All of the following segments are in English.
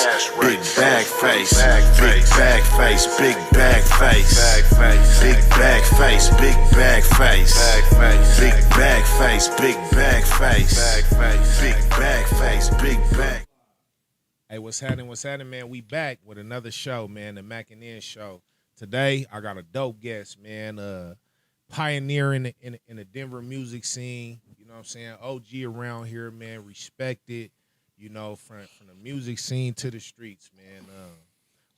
big bag face, big bag face, big bag face, big bag face, big bag face, big bag face, big bag face, big bag face, big bag. Hey, what's happening, man? We back with another show, man, the Mackin show. Today, I got a dope guest, man, pioneer in the Denver music scene, you know what I'm saying? OG around here, man, respected, you know, from the music scene to the streets, man.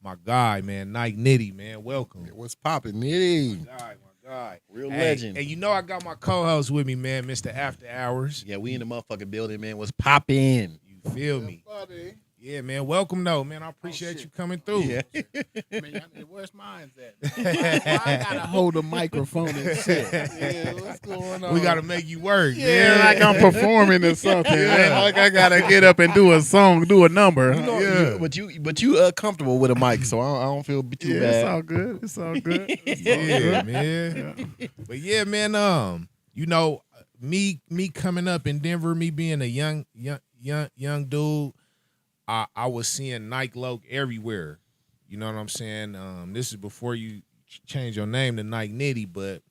My guy, man, Nitti, man, welcome. What's poppin', Nitti? My guy. Real legend. And you know I got my co-host with me, man, Mr. After Hours. Yeah, we in the motherfucking building, man. What's poppin'? You feel me? Yeah, man. Welcome, though, man. I appreciate you coming through. Yeah. Man, where's mine at? I gotta hold a microphone and shit. Yeah, what's going on? We gotta make you work. Yeah, like I'm performing or something. Man. Like I gotta get up and do a song, do a number. You know, but you comfortable with a mic, so I don't feel too bad. It's all good. It's all good. Yeah, man. Yeah. But yeah, man. You know, me coming up in Denver, me being a young dude. I was seeing Nyke everywhere. You know what I'm saying? This is before you change your name to Nitti, but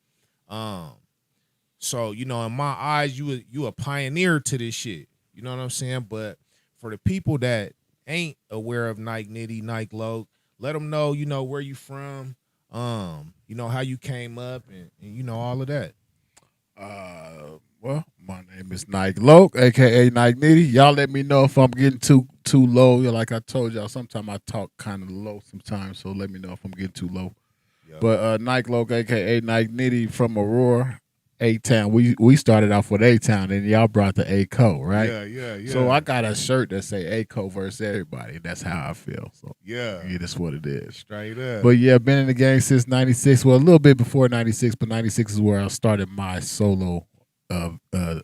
so you know, in my eyes, you a pioneer to this shit. You know what I'm saying? But for the people that ain't aware of Nyke, let them know, you know, where you from, you know, how you came up, and you know all of that. Well, my name is Nyke, aka Nitti. Y'all let me know if I'm getting too low. Like I told y'all, sometimes I talk kind of low sometimes, so let me know if I'm getting too low. Yep. But Nyke, aka Nitti from Aurora, A-Town. We started off with A-Town, and y'all brought the A-Co, right? Yeah. So I got a shirt that say A-Co versus everybody. That's how I feel. So yeah, that's what it is. Straight up. But yeah, been in the game since '96. Well, a little bit before '96, but '96 is where I started my solo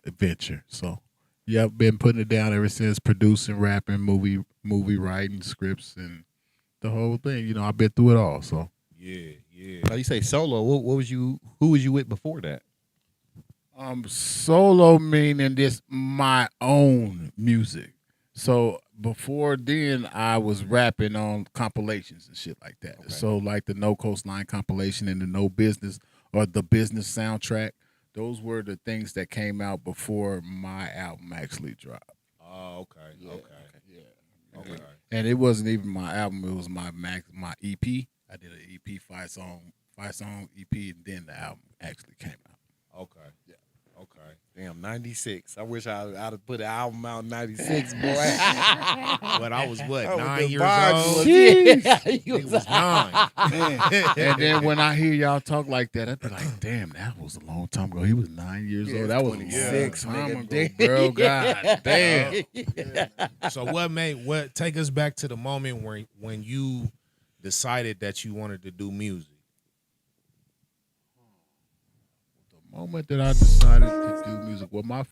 adventure. So yeah, I've been putting it down ever since, producing, rapping, movie writing, scripts, and the whole thing. You know, I've been through it all. So yeah. Now you say solo. What was you? Who was you with before that? Solo meaning this my own music. So before then, I was rapping on compilations and shit like that. Okay. So like the No Coastline compilation and the No Business or the Business soundtrack. Those were the things that came out before my album actually dropped. Oh, okay. Yeah. Okay. Okay. And it wasn't even my album; it was my EP. I did an EP, five song EP, and then the album actually came out. Okay. Yeah. Okay. Damn, 96. I wish I'd have put an album out in 96, boy. But I was what, 9 years old? He was 9. And then when I hear y'all talk like that, I'd be like, damn, that was a long time ago. He was 9 years old. That was 26, time ago, bro. God damn. So what take us back to the moment when you decided that you wanted to do music? The moment that I decided to do music, well, my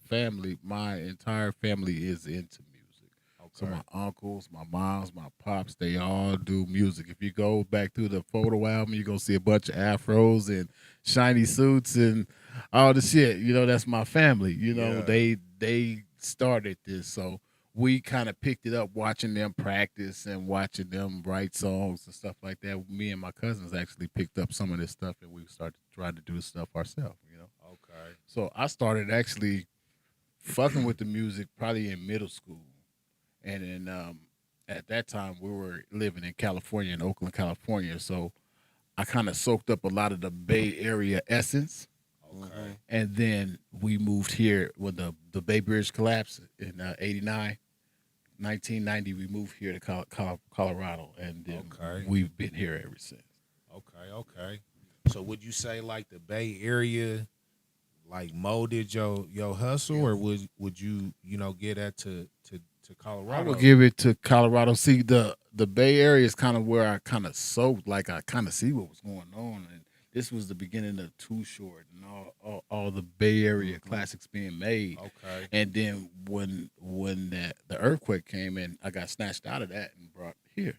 entire family is into music. Okay. So my uncles, my moms, my pops, they all do music. If you go back through the photo album, you're going to see a bunch of afros and shiny suits and all the shit. You know, that's my family. You know, they started this. So we kind of picked it up watching them practice and watching them write songs and stuff like that. Me and my cousins actually picked up some of this stuff, and we started trying to do stuff ourselves, you know. Okay. So I started actually fucking with the music probably in middle school. And then at that time, we were living in California, in Oakland, California. So I kind of soaked up a lot of the Bay Area essence. Okay. And then we moved here when the Bay Bridge collapsed in 89. 1990, we moved here to Colorado, and then we've been here ever since. Okay. So would you say like the Bay Area like molded your hustle, or would you get that to Colorado? I would give it to Colorado. See, the Bay Area is kind of where I kind of soaked, like I kind of see what was going on, and this was the beginning of Too Short and all the Bay Area classics being made. Okay. And then when the earthquake came in, I got snatched out of that and brought here.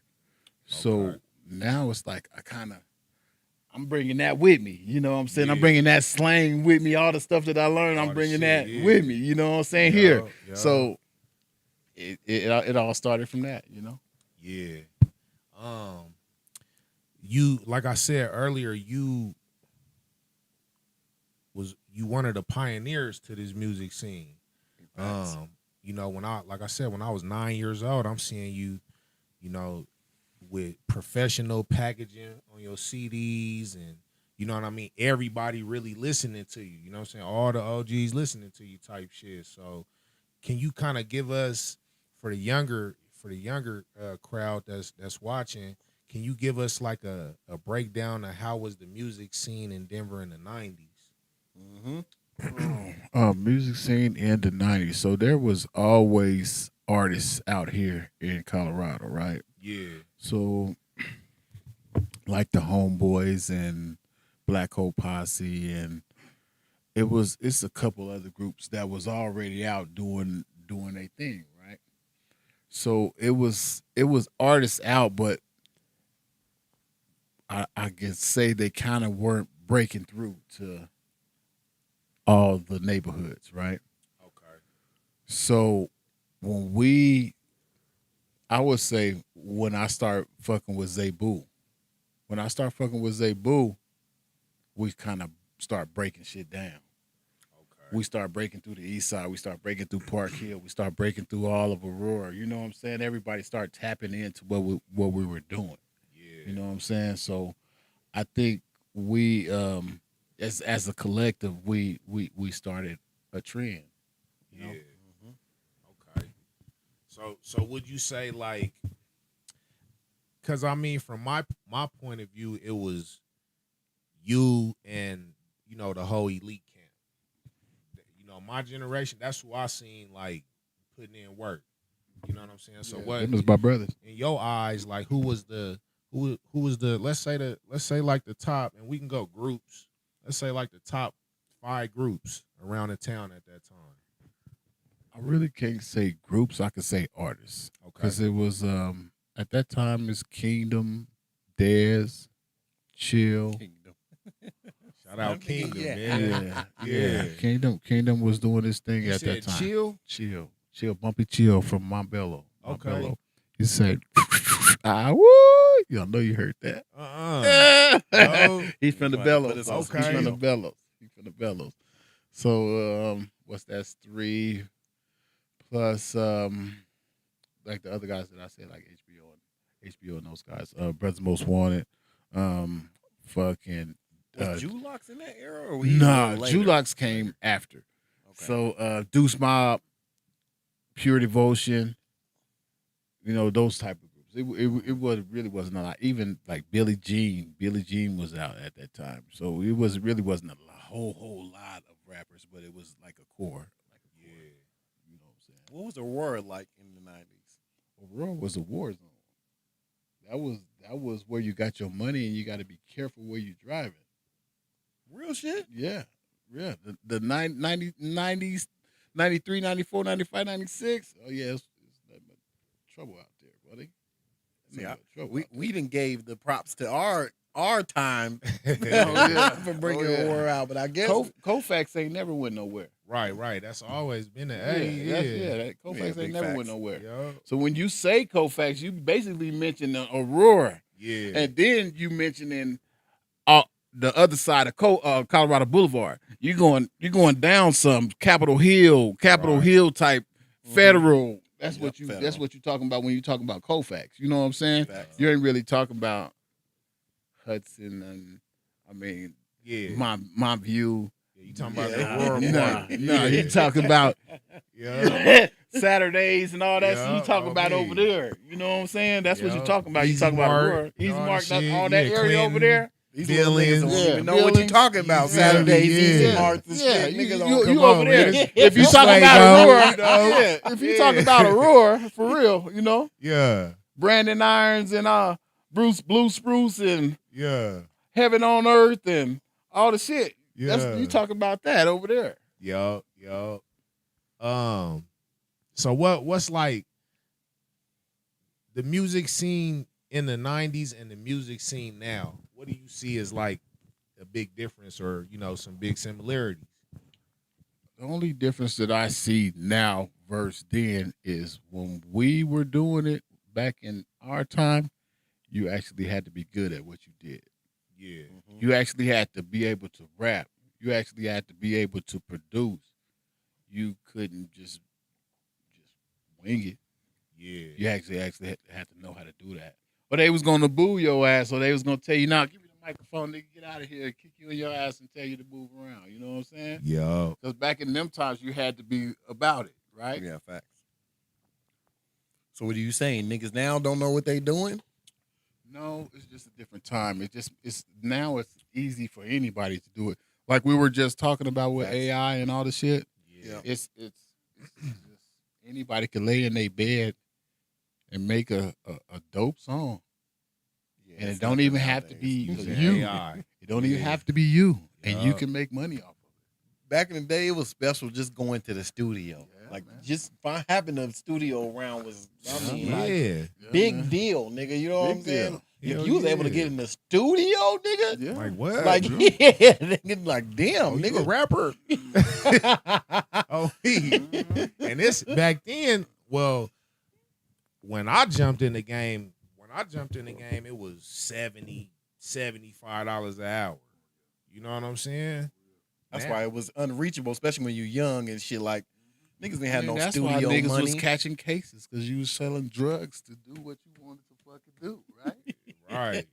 So now it's like I'm bringing that with me. You know what I'm saying? Yeah. I'm bringing that slang with me. All the stuff that I learned, I'm bringing that with me. You know what I'm saying? Here. Yeah. So it all started from that, you know? Yeah. You like I said earlier, you one of the pioneers to this music scene. You know, when I was 9 years old, I'm seeing you, you know, with professional packaging on your CDs and you know what I mean? Everybody really listening to you. You know what I'm saying? All the OGs listening to you type shit. So can you kind of give us for the younger crowd that's watching, can you give us like a breakdown of how was the music scene in Denver in the 90s? Music scene in the 90s. So there was always artists out here in Colorado, right? Yeah. So like the Homeboys and Black Hole Posse, and it's a couple other groups that was already out doing a thing, right? So it was artists out, but I can say they kind of weren't breaking through to all the neighborhoods, right? Okay. So I would say when I start fucking with Zebu, we kind of start breaking shit down. Okay. We start breaking through the east side. We start breaking through Park Hill. We start breaking through all of Aurora. You know what I'm saying? Everybody start tapping into what we were doing. Yeah. You know what I'm saying? So I think we as a collective we started a trend. You know? Okay. So would you say like, because I mean from my point of view, it was you and you know the whole elite camp. You know my generation. That's who I seen like putting in work. You know what I'm saying? So what? Them was my brothers. In your eyes, like who was the let's say like the top, and we can go groups. Let's say like the top 5 groups around the town at that time. I really can't say groups. I could say artists. Okay. Because it was at that time it's Kingdom, Dez, Chill. Shout out Kingdom, Yeah. man. Yeah. Kingdom was doing this thing You at said that time. Chill? Bumpy Chill from Montbello. Okay. Montbello. He said, woo! You know you heard that. No. He's from the Right, Bellows. but it's also He's from the Chill. Bellows. So what's that's 3 plus like the other guys that I said, like HBO and those guys. Brothers Most Wanted. Fucking Was Julox in that era? Or nah, Julox came after. Okay. So Deuce Mob, Pure Devotion, you know, those type of groups. It really wasn't a lot. Even like Billie Jean was out at that time. So it really wasn't a whole lot of rappers, but it was like a core. Yeah. You know what I'm saying? What was Aurora like in the 90s? Aurora was a war zone. That was where you got your money, and you got to be careful where you're driving. Real shit? Yeah. The 90s, 93, 94, 95, 96. Oh, yeah, it's nothing but trouble out there, buddy. See, Nothing but trouble out there. we didn't gave the props to our time yeah. for bringing Oh, yeah. Aurora out, but I guess Koufax ain't never went nowhere. Right. That's always been That Koufax ain't big never facts. went nowhere. Yo. So when you say Koufax, you basically mention Aurora. Yeah. And then you mentioning the other side of Colorado Boulevard. You're going down some Capitol Hill Right. type federal. That's Yep, what you federal. that's what you're talking about when you talking about Koufax. You know what I'm saying? Facts. You ain't really talking about Hudson and I mean Yeah. my view. Yeah, you talking about Yeah. the Aurora Nah, part. you talking about Yeah. Saturdays and all that. So Yeah, you talking about okay. over there. You know what I'm saying? That's what Yeah. you're talking about. You Easy talking about Mark, Aurora. Easy all Mark, that that's shit. all that Yeah, area Clinton. over there. these little niggas don't Billings. even know what you're Billings. talking about. Yeah. Saturdays, Yeah. Easy Marks, and Yeah, shit. you Niggas don't come over on, there. man. If you This talking way, about bro. Aurora, You know? yeah. If you Yeah. talking about Aurora, for real, you know, Yeah. Brandon Irons and Bruce Blue Spruce and Yeah. Heaven on Earth and all the shit. Yeah. You talking about that over there. Yo. So what's like the music scene in the 90s and the music scene now? What do you see as like a big difference or, you know, some big similarities? The only difference that I see now versus then is when we were doing it back in our time, you actually had to be good at what you did. Yeah. You actually had to be able to rap. You actually had to be able to produce. You couldn't just wing it. Yeah. You actually had to know how to do that. Or they was gonna boo your ass, or they was gonna tell you, "Nah, give me the microphone, nigga, get out of here," kick you in your ass and tell you to move around. You know what I'm saying? Yo. Because back in them times, you had to be about it, right? Yeah, facts. So what are you saying? Niggas now don't know what they doing? No, it's just a different time. It's now it's easy for anybody to do it. Like we were just talking about with Facts. AI and all the shit. Yeah. It's just anybody can lay in their bed and make a dope song. Yeah, And it's it don't not even that have to nowadays. be Using you. AI. It don't even Yeah. have to be you. And you Yeah. can make money off of it. Back in the day, it was special just going to the studio. Yeah, Like man. just having a studio around was, I mean, Yeah. like, Yeah, big man. deal, nigga. You know what Big I'm saying? deal. If Hell you was able to yeah. get in the studio, nigga, Yeah. Like what? like bro? yeah, nigga, like damn, Oh, you a nigga. rapper? Oh, and this back then, well, when I jumped in the game, it was $75 an hour. You know what I'm saying? That's Now- why it was unreachable, especially when you're young and shit. Like niggas didn't have no that's studio why niggas money. was catching cases because you was selling drugs to do what you wanted to fucking do, right? Right.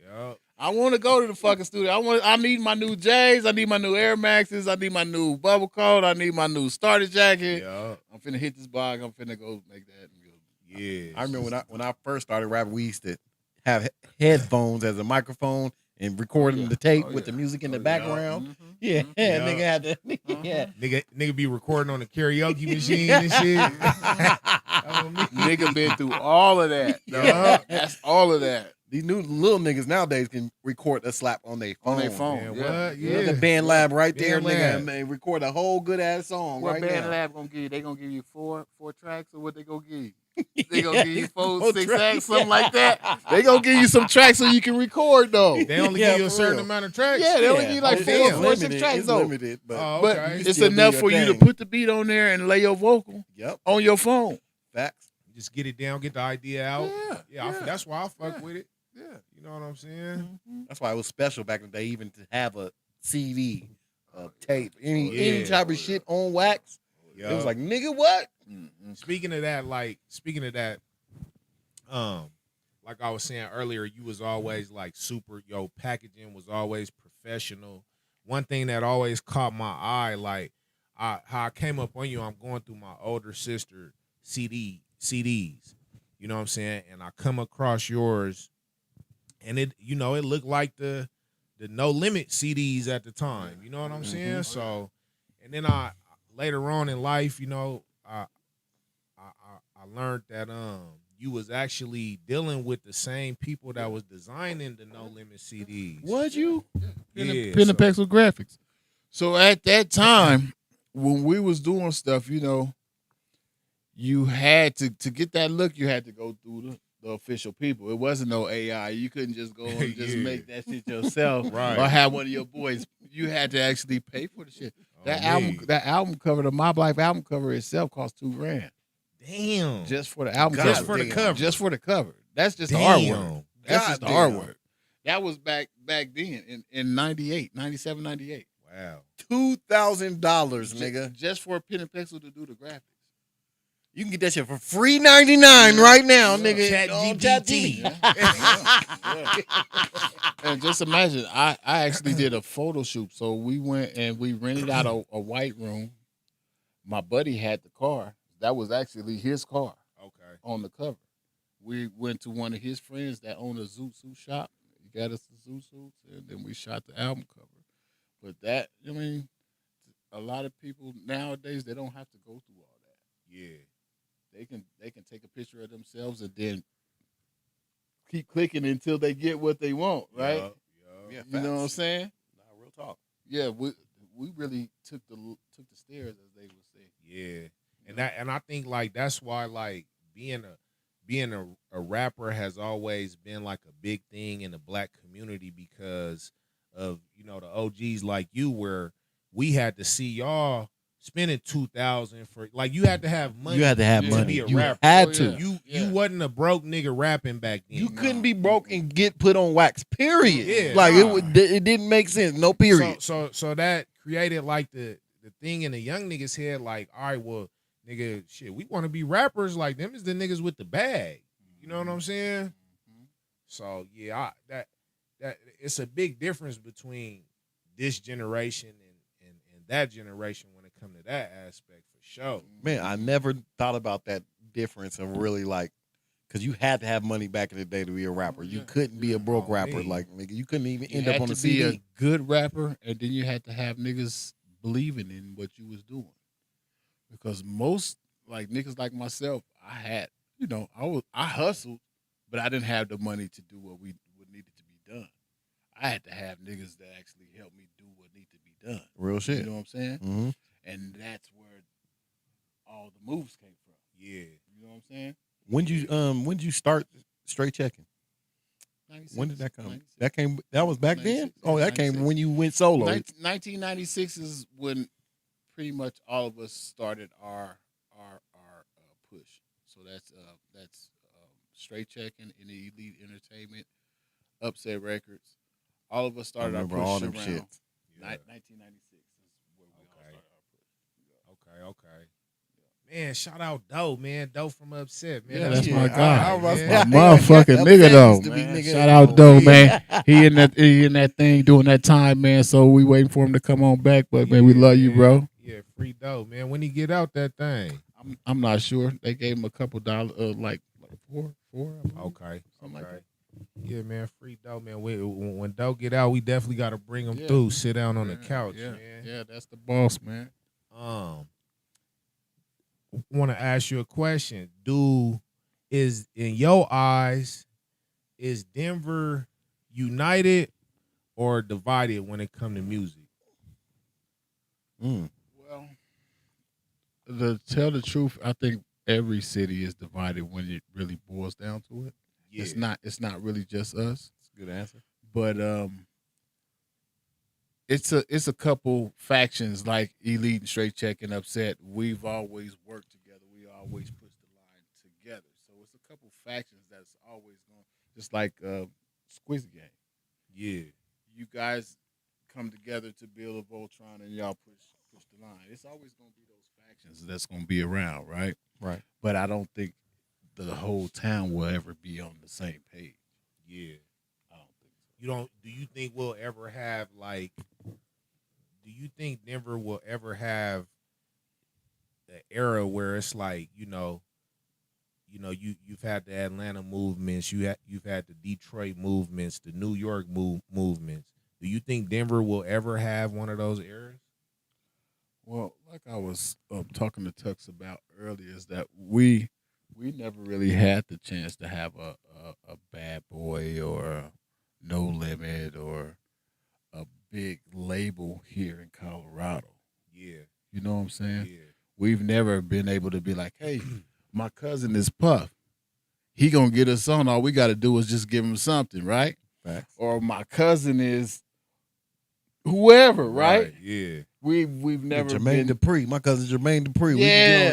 Yup. I want to go to the fucking studio. I need my new J's. I need my new Air Maxes. I need my new bubble coat. I need my new starter jacket. Yup. I'm finna hit this bog. I'm finna go make that. And go. Yeah. I remember when I first started rapping, we used to have headphones as a microphone and recording the tape with the music in the background. Yeah, Yeah. nigga had to. Yeah. Nigga be recording on the karaoke machine and shit. Nigga been through all of that. Yup. That's all of that. These new little niggas nowadays can record a slap on their phone. On their phone. Man, Yeah. what? Look Yeah. at Band Lab right there, Band nigga, Lab. and they record a whole good ass song What right Band now. Lab gonna give you? They gonna give you four tracks, or what they gonna give you? They gonna give you four, Four 6 tracks. acts, something like that. They gonna give you some tracks so you can record though. They only Yeah, give you a for certain real. amount of tracks. Yeah, they only give you like Oh, four, it's 4, 6 limited, tracks it's though. limited, but Oh, But okay. it's still do enough your for you to thing. put the beat on there and lay your vocal yep, on your phone. facts. Just get it down, get the idea out. Yeah, That's why I fuck with it. Yeah. You know what I'm saying? That's why it was special back in the day, even to have a CD, a tape, any Yeah. type of shit on wax. It was like, nigga, what? Speaking of that, like I was saying earlier, you was always like super, packaging was always professional. One thing that always caught my eye, like how I came up on you, I'm going through my older sister CDs. You know what I'm saying? And I come across yours, and it looked like the No Limit CDs at the time. You know what I'm saying? So, and then I later on in life, I learned that you was actually dealing with the same people that was designing the No Limit CDs. Was you? Yeah, Pen so- and pencil graphics. So at that time, when we was doing stuff, you had to get that look. You had to go through the official people. It wasn't no AI. You couldn't just go and just Yeah. make that shit yourself, Right. or have one of your boys. You had to actually pay for the shit. That Oh, album, man. that album cover, the Mob Life album cover itself cost $2,000 Damn. just for the album Just cover. for the cover. Just for the cover. That's just the Damn. artwork. That's just the Goddamn. artwork. That was back then in 98, 97, 98. Wow. $2,000, nigga. Just for a pen and pencil to do the graphics. You can get that shit for free $99 right now, nigga. Chat on GPT. And just imagine, I actually did a photo shoot. So we went and we rented out a white room. My buddy had the car. That was actually his car Okay. on the cover. We went to one of his friends that owned a zoot suit shop. He got us the zoot suits, and then we shot the album cover. But that, a lot of people nowadays, they don't have to go through all that. Yeah. They can take a picture of themselves and then keep clicking until they get what they want, right? Yup, yup. Yeah, You know what I'm facts. saying? Nah, real talk. Yeah, we really took the stairs, as they would say. Yeah. And I think like that's why like being a rapper has always been like a big thing in the black community because of the OGs like you, where we had to see y'all spending 2,000 for like you had to have money. You had to have to money. be a You rapper. had to. You wasn't a broke nigga rapping back then. You couldn't be broke and get put on wax. Period. Yeah, like nah. it didn't make sense. No period. So that created like the thing in the young niggas' head, like, all right, well, nigga, shit, we want to be rappers. Like them is the niggas with the bag. You know what I'm saying? So yeah, that it's a big difference between this generation and that generation when it comes to that aspect for sure. Man, I never thought about that difference of really like, because you had to have money back in the day to be a rapper. You couldn't be a broke rapper. Like, nigga, you couldn't even end up on the CD. You had to be a good rapper, and then you had to have niggas believing in what you was doing. Because most like niggas like myself, I had, I hustled, but I didn't have the money to do what needed to be done. I had to have niggas that actually helped me do what needed to be done. Real shit. You know what I'm saying? Mm-hmm. And that's where all the moves came from. Yeah. You know what I'm saying? When did you start straight checking? 96, When did that come? 96. That was back 96, then? Oh, that 96. came when you went solo. 1996 is when pretty much all of us started our push. So that's Straight Checking in the Elite Entertainment, Upset Records. All of us started our push all them around shits. 1996 is where we all started our push. Okay. Man, shout out Doe, man. Doe from Upset, man. Yeah, That's my guy, guy. man. My motherfucking nigga though, man. Shout out Doe, man. He in that thing doing that time, man. So we waiting for him to come on back, but man, we love you, bro. Yeah, free Doe, man. When he get out that thing? I'm not sure. They gave him a couple dollars, like four. Okay. Something like that. Yeah, man, free Doe, man. When Doe get out, we definitely got to bring him through. Sit down on the couch, man. Yeah, that's the boss, man. Want to ask you a question. Is in your eyes, is Denver united or divided when it comes to music? Mm. Well, to tell the truth, I think every city is divided when it really boils down to it. Yeah. It's not really just us. That's a good answer. But it's a couple factions like Elite and Straight Check and Upset. We've always worked together. We always push the line together. So it's a couple factions that's always going, just like Squizzy Gang. Yeah. You guys come together to build a Voltron and y'all push the line. It's always going to be those factions that's going to be around, right? Right. But I don't think the whole town will ever be on the same page. Yeah. I don't think so. Do you think we'll ever have do you think Denver will ever have the era where it's like, you've had the Atlanta movements, you've had the Detroit movements, the New York movements. Do you think Denver will ever have one of those eras? Well, like I was talking to Tux about earlier, is that we never really had the chance to have a Bad Boy or No Limit or a big label here in Colorado. Yeah. You know what I'm saying? Yeah. We've never been able to be like, hey, my cousin is Puff. He gonna get us on. All we got to do is just give him something, right? Facts. Or my cousin is whoever, right? Yeah. We've never Jermaine been. Dupri. My cousin Jermaine Dupri. Yeah,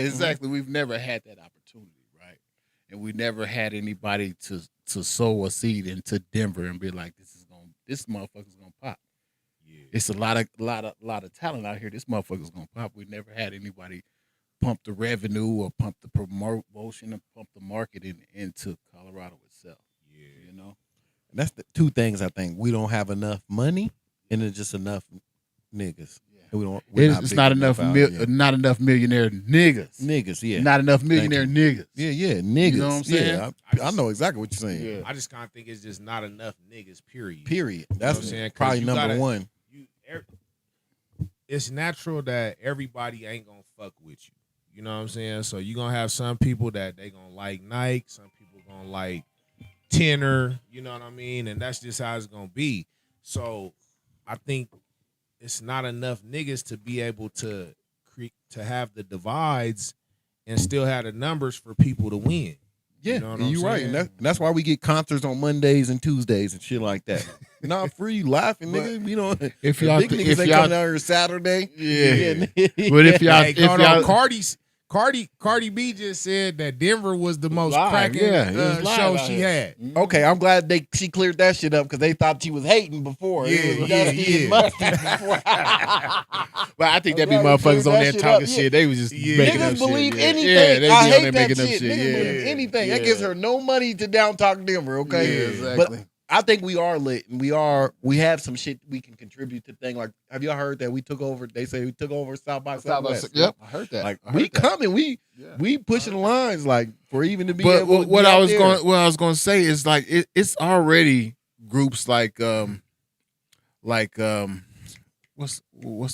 exactly. We've never had that opportunity, right? And we never had anybody to sow a seed into Denver and be like, this motherfucker's gonna pop. Yeah. It's a lot of talent out here. This motherfucker's gonna pop. We never had anybody pump the revenue or pump the promotion and pump the marketing into Colorado itself. Yeah. You know? And that's the two things I think. We don't have enough money and it's just enough niggas. Yeah. It's not enough not enough millionaire niggas. Niggas, yeah. Not enough millionaire niggas. Yeah, niggas. You know what I'm saying? Yeah, I know exactly what you're saying. Yeah. I just kind of think it's just not enough niggas, period. Period. You know That's what I'm saying? 'Cause probably you number gotta- one. It's natural that everybody ain't gonna fuck with you. You know what I'm saying? So you're gonna have some people that they gonna like Nyke, some people gonna like Tenor, you know what I mean? And that's just how it's gonna be. So I think it's not enough niggas to be able to have the divides and still have the numbers for people to win. Yeah, You know what I'm you're right. saying? And that's why we get concerts on Mondays and Tuesdays and shit like that. not free laughing, nigga. You know, If the y'all, big niggas ain't coming out here Saturday. yeah. But if y'all, Hey, hold on. Cardi B just said that Denver was the most live, cracking yeah, it was live show out she here. had. Okay, I'm glad she cleared that shit up because they thought she was hating before. Yeah, It was yeah, dusty yeah. and musty before. But I think that be I'm glad they motherfuckers cleared on that there shit talking up. shit. They was just Yeah. making up Niggas believe shit. Yeah. anything. Yeah, they be I on hate there that making shit. up shit. Niggas Yeah. believe anything. Yeah. That gives her no money to down talk Denver. Okay, Yeah, exactly. But I think we are lit, and we have some shit we can contribute to thing. Like, have y'all heard that we took over? They say we took over South by Southwest. Yep, I heard that. Like I heard we that. coming, we pushing the lines, like for even to be. But able to what be I out was there. going, what I was going to say is like it's already groups like what's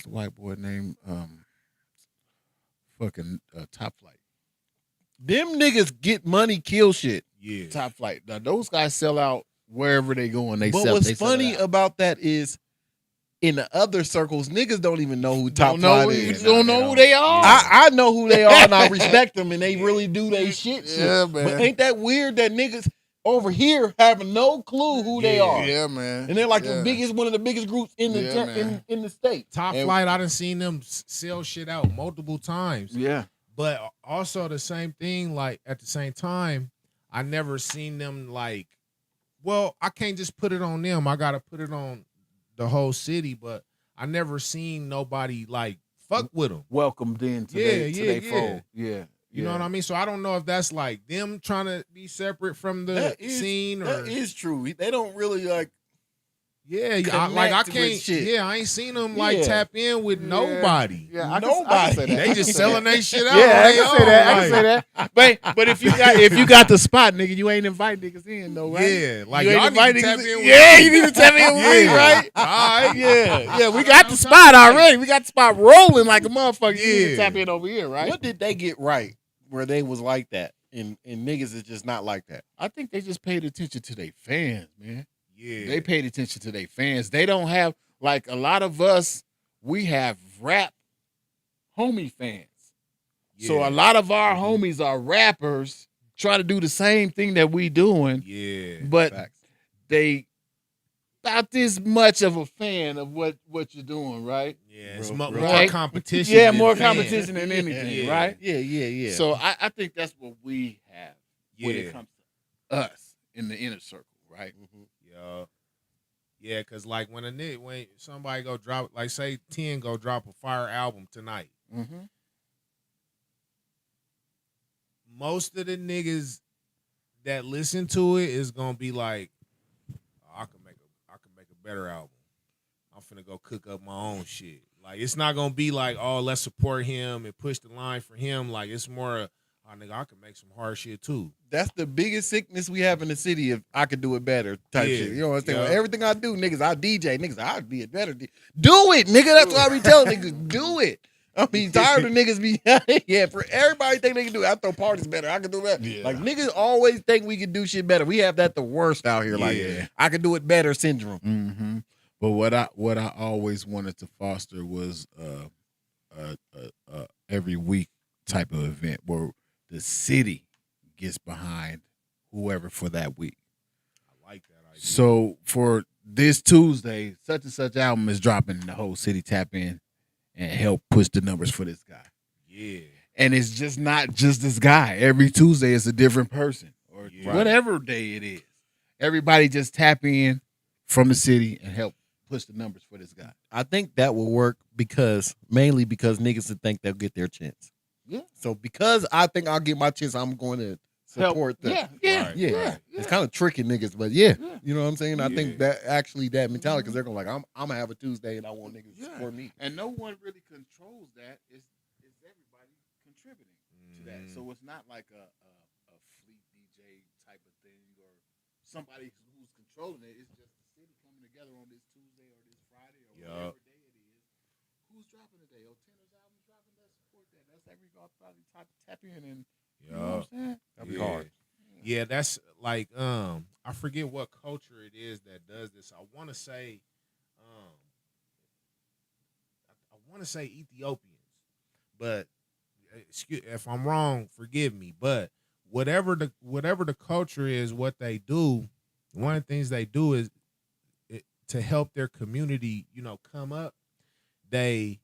the white boy name? Fucking Top Flight. Them niggas get money, kill shit. Yeah. Top Flight. Now those guys sell out wherever they go and they But sell. what's they sell funny it out. about that is, in the other circles, niggas don't even know who Don't Top know, Flight you is. don't know who they are. I know who they are and I respect them and they really do they shit. Yeah, man. But ain't that weird that niggas over here have no clue who they are? Yeah, man. And they're like Yeah. the biggest, one of the biggest groups in the Yeah, man. in the state. Top And- Flight, I done seen them sell shit out multiple times. Yeah. But also the same thing, like at the same time, I never seen them like, well, I can't just put it on them. I gotta put it on the whole city, but I never seen nobody like fuck with them. Welcomed into Yeah, their yeah. fold. Yeah. You know what I mean? So I don't know if that's like them trying to be separate from the scene or That is true. They don't really like. yeah, connect like I with can't. shit. Yeah, I ain't seen them like Yeah. tap in with nobody. Yeah, I Nobody. can say that. They just selling their shit out. Yeah, on I their can say own, that. I can like- say that. But if you got the spot, nigga, you ain't invite niggas in though, right? Yeah, like You ain't y'all invite need to niggas tap in with Yeah, you need to tap in with me, Yeah. right? All right. Yeah, we got the spot already. We got the spot rolling like a motherfucker. You need to Yeah. tap in over here, right? What did they get right where they was like that? And niggas is just not like that. I think they just paid attention to their fans, man. Yeah, They paid attention to their fans. They don't have, like a lot of us, we have rap homie fans. So Yeah. a lot of our homies are rappers, try to do the same thing that we doing, yeah. but Facts. they not this much of a fan of what you're doing, right? Yeah, it's Real- more right? competition. Yeah, than more fans. competition than anything, Yeah. right? Yeah. So I think that's what we have when Yeah. it comes to us in the inner circle, right? Yeah, cause like when somebody go drop, like say 10 go drop a fire album tonight, Mm-hmm. most of the niggas that listen to it is gonna be like, oh, I can make a better album. I'm finna go cook up my own shit. Like it's not gonna be like, oh, let's support him and push the line for him. Like it's more, oh nigga, I can make some hard shit too. That's the biggest sickness we have in the city. If I could do it better, type Yeah. shit. You know what I'm saying? Yeah. Everything I do, niggas, I DJ, niggas, I'd be a better. Do it, nigga. That's what I be telling niggas. Do it. I mean, tired of niggas be yeah. For everybody think they can do it. I throw parties better. I can do that. Yeah. Like niggas always think we can do shit better. We have that the worst out here. Like Yeah. I can do it better syndrome. Mm-hmm. But what I always wanted to foster was every week type of event where the city gets behind whoever for that week. I like that idea. So for this Tuesday, such and such album is dropping. The whole city tap in and help push the numbers for this guy. Yeah. And it's just not just this guy. Every Tuesday it's a different person or Yeah. whatever day it is. Everybody just tap in from the city and help push the numbers for this guy. I think that will work mainly because niggas would think they'll get their chance. Yeah. So because I think I'll get my chance, I'm going to support them. Right. Yeah. It's kind of tricky niggas, but yeah. You know what I'm saying? I Yeah. think that actually that mentality, because they're going like, I'm gonna have a Tuesday and I want niggas to support me. And no one really controls that. It's everybody contributing to that. Mm. So it's not like a fleet DJ type of thing or somebody who's controlling it. It's just the city coming together on this Tuesday or this Friday or Yup. whatever day it is. Who's dropping today? Oh, Tenner's album's dropping. Let's support that. That's everybody tap in and you know what I'm saying? That'd be hard. Yeah, that's like I forget what culture it is that does this. I want to say Ethiopians, but if I'm wrong, forgive me. But whatever the culture is, what they do, one of the things they do is to help their community, come up, they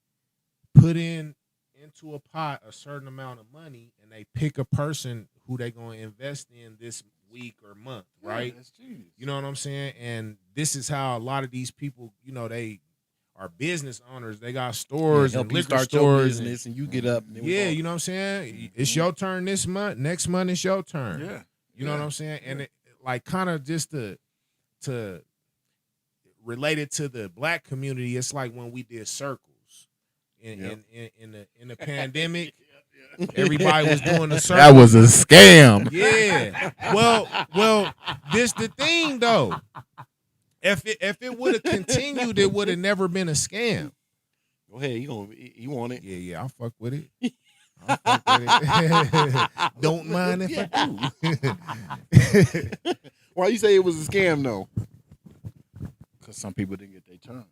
put into a pot a certain amount of money, and they pick a person who they gonna invest in this week or month, right? That's genius. You know what I'm saying? And this is how a lot of these people, they are business owners. They got stores help and you liquor start your stores. business, and you get up. And Yeah, you know what I'm saying? It's your turn this month. Next month it's your turn. Yeah. You know what I'm saying? And it, like, kind of just to relate it to the black community, it's like when we did circles in the pandemic. Everybody was doing the circle. That was a scam. Yeah. Well, this the thing though. If it would have continued, it would have never been a scam. Go ahead, you want it? Yeah, I'll fuck with it. I'll fuck with it. Don't mind if I do. Why you say it was a scam though? Because some people didn't get their turn.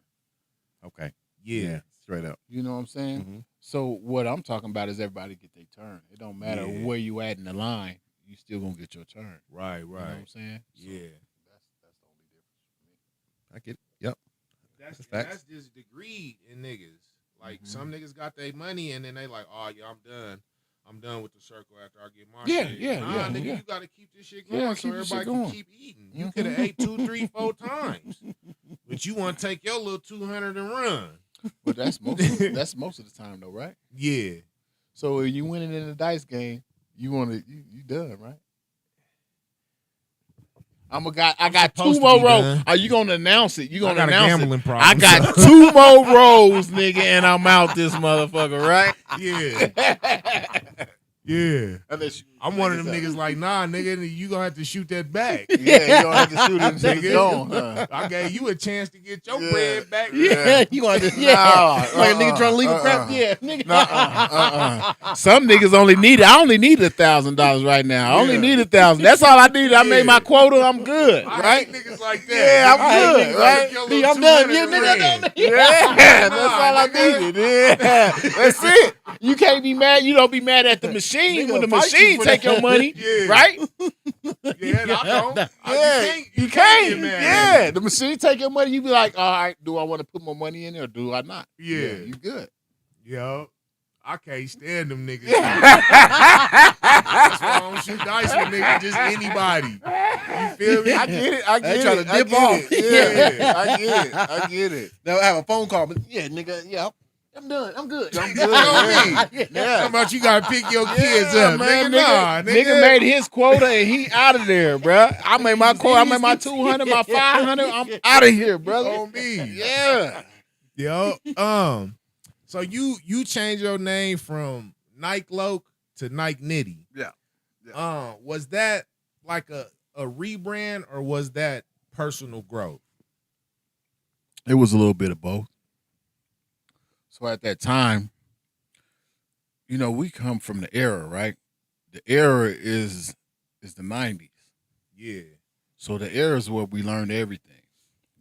Okay. Yeah. Straight up. You know what I'm saying? Mhm. So what I'm talking about is everybody get their turn. It don't matter Yeah. where you at in the line, you still gonna get your turn. Right, You know what I'm saying? So Yeah. that's the only difference for me. I get it. Yep. That's facts. just the greed in niggas. Like some niggas got their money and then they like, oh yeah, I'm done. I'm done with the circle after I get my Yeah, shit. yeah, nah, yeah, nigga, yeah. you gotta keep this shit going Yeah, so keep this shit everybody can going. keep eating. You could have ate 2, 3, 4 times. But you wanna take your little 200 and run. But that's most of the time though, right? Yeah. So if you winning in the dice game, you done, right? I got 2 supposed to more be rows. done. Are you gonna announce it? You I gonna got a announce gambling it? problem. I got 2 more rows, nigga, and I'm out this motherfucker, right? Yeah. Yeah. Unless you, I'm one of them niggas like, nah, nigga, you gonna have to shoot that back. yeah, you don't have to shoot it until it's Nigga. gone, huh? I gave you a chance to get your Yeah. bread back. Yeah, you want to? Like a nigga trying to leave a crap. Yeah, nigga. Some niggas only need it. I only need $1,000 right now. I only Yeah. need 1,000. That's all I need. I made my quota. I'm good, I right? hate niggas like that. Yeah, I'm Niggas good, like, right? take your Nigga, little I'm done. 200 Yeah, and nigga, I'm ran. done. Yeah, that's all I nigga. needed. Yeah, that's it. You can't be mad. You don't be mad at the machine Nigga when the fight you machine for take that. your money, Yeah. right? Yeah, I don't. Yeah, You you can't can't. get mad at Yeah, me. the machine take your money. You be like, all right, do I want to put more money in there or do I not? Yeah. you good. Yo, I can't stand them niggas. That's why I don't shoot dice with niggas, just anybody. You feel me? I get it. I get it. trying to I dip get off. it. Yeah, I get it. I get it. Now I have a phone call, but yeah, nigga, yeah, I'm done. I'm good. I'm You know what I mean? Yeah. How about you gotta pick your kids Yeah, up, man, nigga? Nah, nigga made his quota and he out of there, bruh. I made my quota. I made my 200, my 500. I'm out of here, brother. On me. Yeah. Yo, so you changed your name from Nyke Loke to Nyke Nitti. Yeah. Was that like a rebrand or was that personal growth? It was a little bit of both. So at that time, we come from the era, right? The era is the 90s. Yeah. So the era is where we learned everything.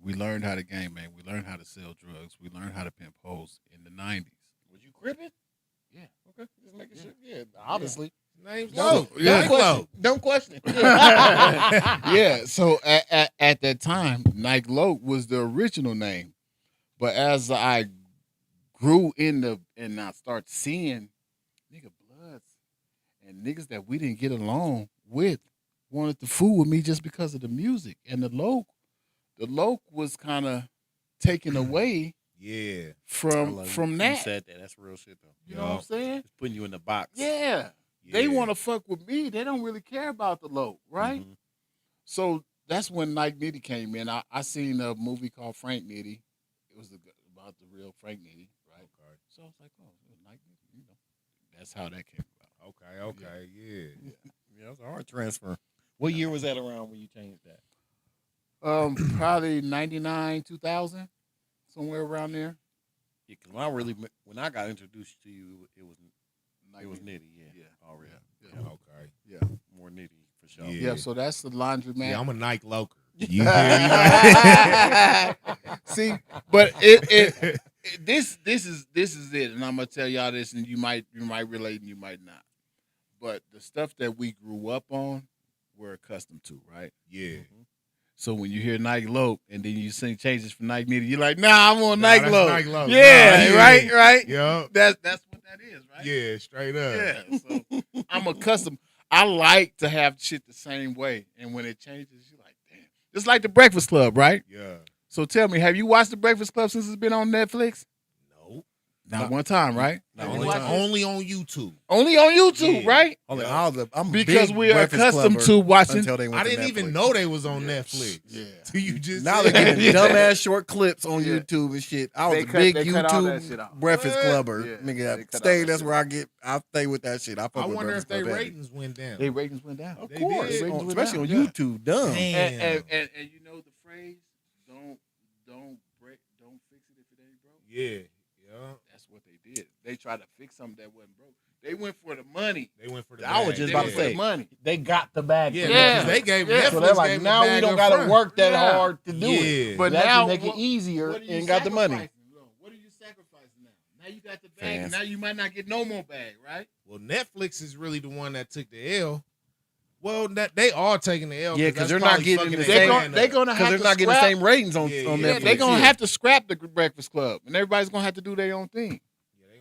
We learned how to game, man. We learned how to sell drugs. We learned how to pimp hoes in the 90s. Was you crippin'? Yeah. Okay. Just making sure. Yeah, obviously. Name's Don't, Loke. yeah. Nyke question. Loke. Don't question. Yeah. So at that time, Nyke Loke was the original name. But as I grew and I start seeing nigga bloods and niggas that we didn't get along with wanted to fool with me just because of the music. And the Loke was kind of taken away Yeah. from You that. said that. That's real shit, though. You know what I'm saying? It's putting you in the box. Yeah. They want to fuck with me. They don't really care about the Loke, right? Mhm. So that's when Nyke Nitti came in. I seen a movie called Frank Nitti. It was about the real Frank Nitti, right? Okay. So I was like, oh, Nyke Nitti, that's how that came about. Okay, yeah. Yeah, it was a hard transfer. What year was that around when you changed that? Probably 99, 2000, somewhere around there. Yeah, because when I got introduced to you, it was Nitti. Yeah. Already. Yeah. Okay. Yeah. More Nitti for sure. Yeah. Yeah, so that's the laundromat. Yeah, I'm a Nyke Loker. You hear me? See, but it this is it, and I'm gonna tell y'all this, and you might relate and you might not. But the stuff that we grew up on, we're accustomed to, right? Yeah. So when you hear Nyke Lope and then you sing changes for Nyke Nitti, you're like, nah, I'm on Nyke that's Lope. Nyke Lope. Yeah, Nah, right. Yup. That's what that is, right? Yeah, straight up. Yeah. So I'm accustomed. I like to have shit the same way, and when it changes, you're like, damn. Just like the Breakfast Club, right? Yeah. So tell me, have you watched the Breakfast Club since it's been on Netflix? No. Not one time, right? Only on YouTube. Only on YouTube, Yeah. right? I'm Because big we are Breakfast accustomed Clubber to watching. until they went I to didn't even Netflix. know they was on Netflix. Yeah. Till you just Now said they're getting Yeah. dumbass short clips on Yeah. YouTube and shit. I was They a cut- big they cut all that shit YouTube off. Breakfast What? Clubber. Yeah, Nigga, they I cut all stay. that That's shit where I stay with that shit. I fuck I with wonder if Breakfast their Club heavy. ratings went down. Their ratings went down. Of They course, did. on- Ratings went especially on down, yeah. YouTube. Dumb. Damn. And you know the phrase, don't fix it if it ain't broke. Yeah. Yeah. That's what they did. They tried to fix something that wasn't broke. They went for the money. They went for the I was bag. just They about went to for say the money. they got the bag. Yeah, Yeah. because they gave Yeah. Netflix So they're like, gave now the we bag don't up got to front. work that Yeah. hard to do Yeah. it. But Let's now make it what- easier what are you and got the money. sacrificing, though? What are you sacrificing now? Now you got the bag, Fans. and now you might not get no more bag, right? Well, Netflix is really the one that took the L. Well, that they all taking the L. Yeah, 'cause they're not getting the They're same- gonna Because have they're to not getting the scrap- same ratings on Yeah, on yeah, Netflix. They're gonna yeah. have to scrap the Breakfast Club, and everybody's gonna have to do their own thing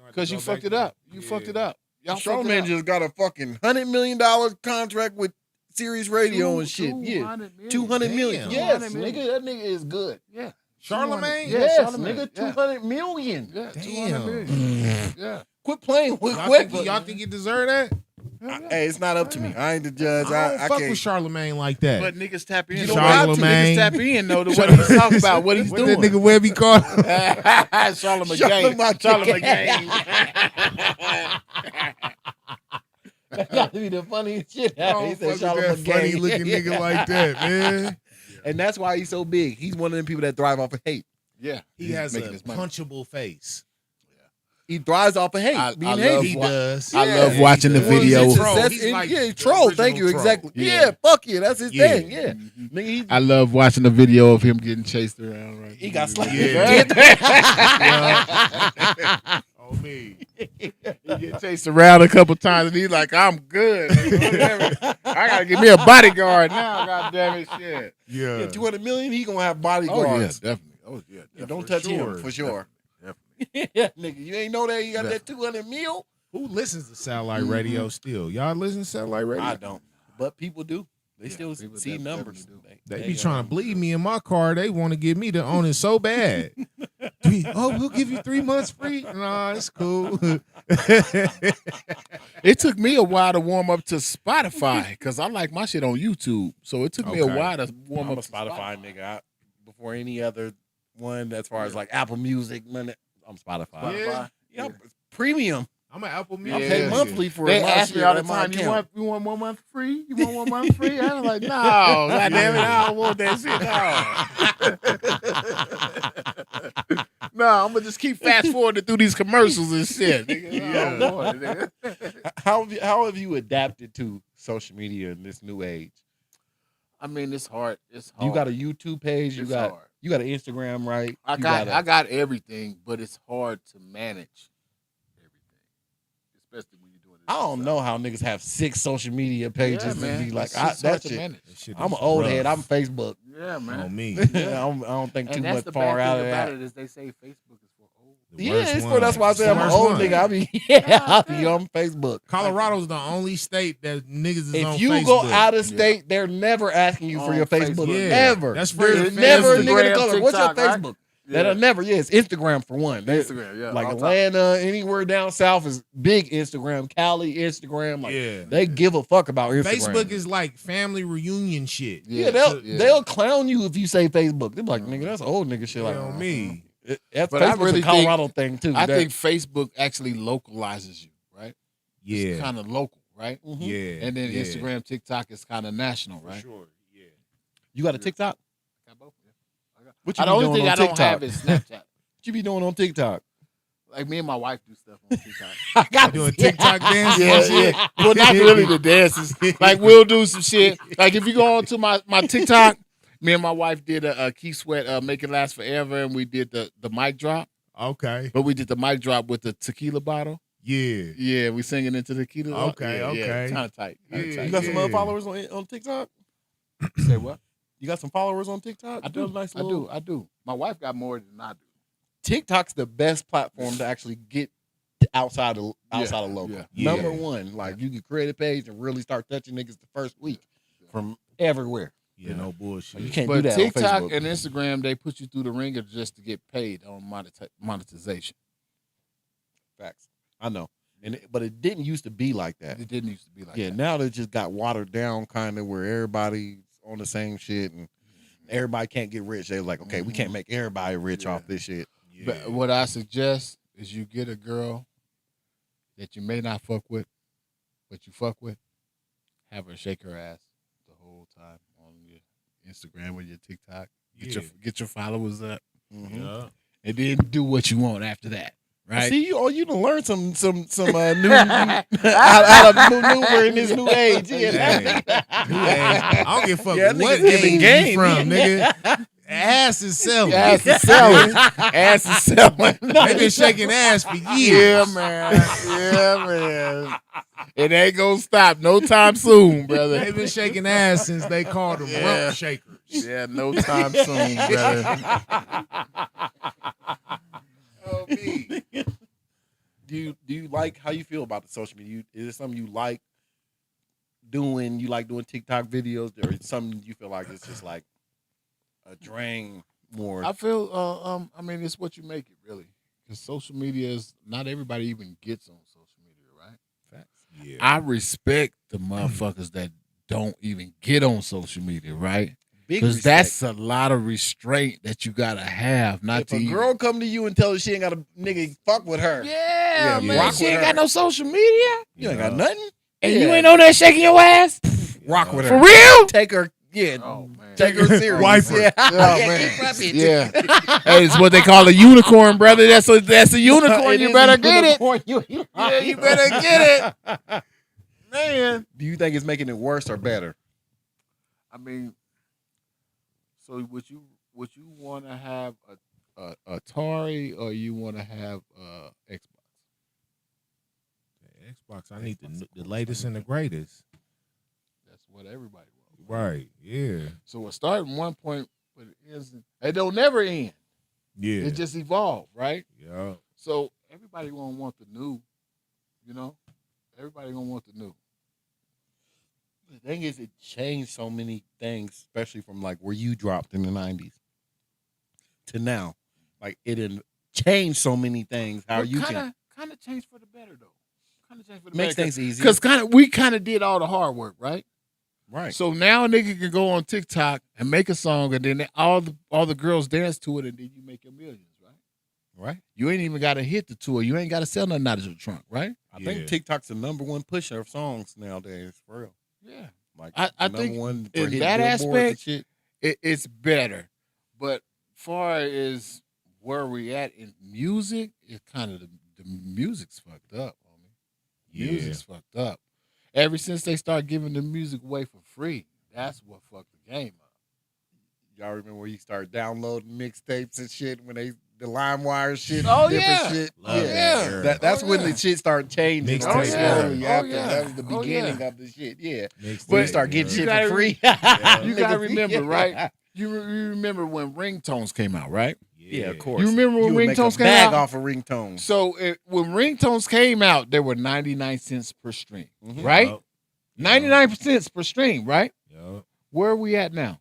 because you fucked it up. You fucked it up. Y'all fucked it Charlamagne up. just got a fucking $100 million contract with Sirius Radio and shit. Yeah, 200 million. Damn. Yes, 200 million. nigga, that nigga is good. Yeah. Charlamagne. Yeah, Yes, Charlamagne. nigga, Yeah. 200 million. Yeah, Damn. 200 million. Yeah. Quit playing with Y'all think he deserve that? Hey, it's not up to me. I ain't the judge. I don't I fuck can't. with Charlamagne like that. But niggas tap in. You though. don't got to. Niggas Charlamagne. tap in though to what he's talking about, what he's What doing. that nigga Webby called? Charlamagne. That got to be the funniest shit. I He don't said fuck with that Charlamagne. funny looking nigga like that, man. And that's why he's so big. He's one of them people that thrive off of hate. Yeah. He he's has a making his money. punchable face. He thrives off of hate. I being love hated. He does. I love Yeah, watching he the does. video. He's a Troll. troll. He's He's like yeah, the troll. Thank original you. troll. Exactly. Yeah. Yeah, fuck you. That's his Yeah. thing. Yeah. Nigga, he, I love watching the video of him getting chased around. Right. he got slapped. Yeah. Yeah. Oh, me. He get chased around a couple times, and he's like, "I'm good. I gotta get me a bodyguard now. God damn it, shit." Yeah. 200 million, he gonna have Oh bodyguards. yeah, definitely. Oh yeah, Yeah, don't touch him for sure. Yeah, nigga, you ain't know that you got that 200 mil? Who listens to satellite radio still? Y'all listen to satellite radio? I don't, but people do. They Yeah, still people see definitely numbers. do. They be trying to bleed me in my car. They want to get me to own it so bad. We'll give you 3 months free. Nah, it's cool. It took me a while to warm up to Spotify because I like my shit on YouTube. So it took me a Okay. while to warm I'm up a to Spotify nigga. Before any other one, as far as like Apple Music, man, I'm Spotify. Yeah. You know, premium. I'm an Apple I Music. pay Yeah. monthly for They my ask me shit all the on my time, you account. want 1 month free? You want 1 month free? I was like, no, God damn it, I don't want that shit. No, I'm gonna just keep fast forwarding through these commercials and shit. Nigga. I don't want it, nigga. How have you adapted to social media in this new age? I mean, it's hard. It's hard. You got a YouTube page. You It's got hard. you got an Instagram, right? I You got everything, but it's hard to manage everything, especially when you're doing it. I don't know how niggas have 6 social media pages Yeah, and man. be like, It's hard that to shit. manage. That shit I'm is an old rough head. I'm Facebook. Yeah, man. on me. Yeah, I don't think too And that's much the far bad out thing of about that. it is they say Facebook is for old. The Yeah, worst it's for one. that's why I say I'm The an worst old one. nigga. I be I be on Facebook. Colorado's the only state that niggas is on If you Facebook. go out of state, they're never asking you for On your Facebook Facebook. Yeah, ever. that's for There's your never a Instagram, nigga to color. What's your TikTok, right? Facebook? Yeah. That'll never. Yeah, it's Instagram for one. Instagram, yeah. Like all time. Atlanta, anywhere down south is big Instagram. Cali, Instagram. Like Yeah. they give a fuck about Instagram. Facebook is like family reunion shit. yeah, they'll clown you if you say Facebook. They're like, nigga, that's old nigga shit. Like on me. That's But I Facebook's really a Colorado thing too. I That- think Facebook actually localizes you, right? Yeah. It's kind of local, right? Mhm. Yeah. And then yeah. Instagram, TikTok is kind of national, For right? sure. Yeah. you got a TikTok. Got both. Yeah. What you The be only doing thing on I don't TikTok? have is Snapchat. What you be doing on TikTok? Like me and my wife do stuff on TikTok. I got Doing TikTok dances and Yeah, shit. yeah. Well, not really the dances. Like we'll do some shit. Like if you go on to my TikTok, me and my wife did a Key Sweat Make It Last Forever, and we did the mic drop. Okay. But we did the mic drop with the tequila bottle. Yeah. Yeah, we singing into the tequila. Okay, yeah, okay. Kind of tight. Yeah, You got some yeah. other followers on TikTok? Say what? You got some followers on TikTok? I do. Nice I do. My wife got more than I do. TikTok's the best platform to actually get outside of local. Yeah. Number one, like you can create a page and really start touching niggas the first week from everywhere. Yeah, no bullshit. You can't But do that TikTok on Facebook. and Instagram, they put you through the ringer just to get paid on monetization. Facts. I know. But it didn't used to be like that. It didn't used to be like Yeah, that. now they just got watered down kind of where everybody's on the same shit and everybody can't get rich. They're like, okay, we can't make everybody rich off this shit. Yeah. But what I suggest is you get a girl that you may not fuck with, but you fuck with, have her shake her ass the whole time on your Instagram or your TikTok. Get your followers up, Yeah. and then do what you want after that. Right? See, you done learn some new how to maneuver in this new age. Yeah. Hey, I don't give a fuck Yeah, what niggas giving age game. you from, nigga. Ass is selling. Ass is selling. Ass is selling. They been shaking ass for years. Yeah, man. Yeah, man. It ain't gonna stop no time soon, brother. They been shaking ass since they called them rump shakers. Yeah, no time soon, brother. Oh, me. Do you like how you feel about the social media? Is it something you like doing? You like doing TikTok videos, or is it something you feel like it's just like a drain more? I feel, I mean, it's what you make it, really. Because social media is, not everybody even gets on social media, right? Facts. Yeah. I respect the motherfuckers that don't even get on social media, right? Big Because respect. that's a lot of restraint that you gotta have, not If to a even- girl come to you and tell her she ain't got a nigga fuck with her, Yeah, Yeah, man. rock She with ain't her. got no social media, you ain't got nothing. and Yeah. you ain't on there shaking your ass Rock with for her. real. Take her, yeah. Oh man. Take her serious. Wipe her. Yeah, Oh, yeah, man. keep rapping. Yeah, hey, it's what they call a unicorn, brother. That's a unicorn. It You is better a get it. unicorn. Yeah, you better get it, man. Do you think it's making it worse or better? I mean, so would you want to have a Atari or you want to have Xbox? Xbox, I need the latest and the greatest. That's what everybody wants. Right. Yeah. So it started at one point, but it don't never end. Yeah. It just evolved, right? Yeah. So everybody gonna want the new, you know. Everybody gonna want the new. The thing is, it changed so many things, especially from like where you dropped in the 90s to now. Like it didn't change so many things. How you can kind of change for the better though. Kind of change for the makes better. things easier. Because we kind of did all the hard work, right? Right. So now a nigga can go on TikTok and make a song, and then all the girls dance to it, and then you make your millions, right? Right. You ain't even got to hit the tour. You ain't got to sell nothing out of your trunk, right? I think Yeah. TikTok's the number one pusher of songs nowadays, for real. Yeah. Like I the number think one for in hitting that billboards and aspect, shit. it's better. But far as where we at in music, it's kind of the music's fucked up, homie. Yeah. Music's fucked up. Ever since they start giving the music away for free, that's what fucked the game up. Y'all remember where you start downloading mixtapes and shit when the LimeWire shit, Oh, different yeah. shit. Love yeah, that. that's Oh, when yeah. the shit started changing. Mixtape slowly era. after. Oh, yeah. That was the Oh, beginning yeah. of the shit. Yeah, Mixtape when you start getting era. shit gotta for free. You gotta Niggas- remember, yeah. right? You remember when ringtones came out, right? Yeah, of course. You remember when would make ringtones a came bag out? off of ringtones. So when ringtones came out, they were 99 cents per stream, Mhm. right? Yup. 99 cents per stream, right? Yup. Where are we at now?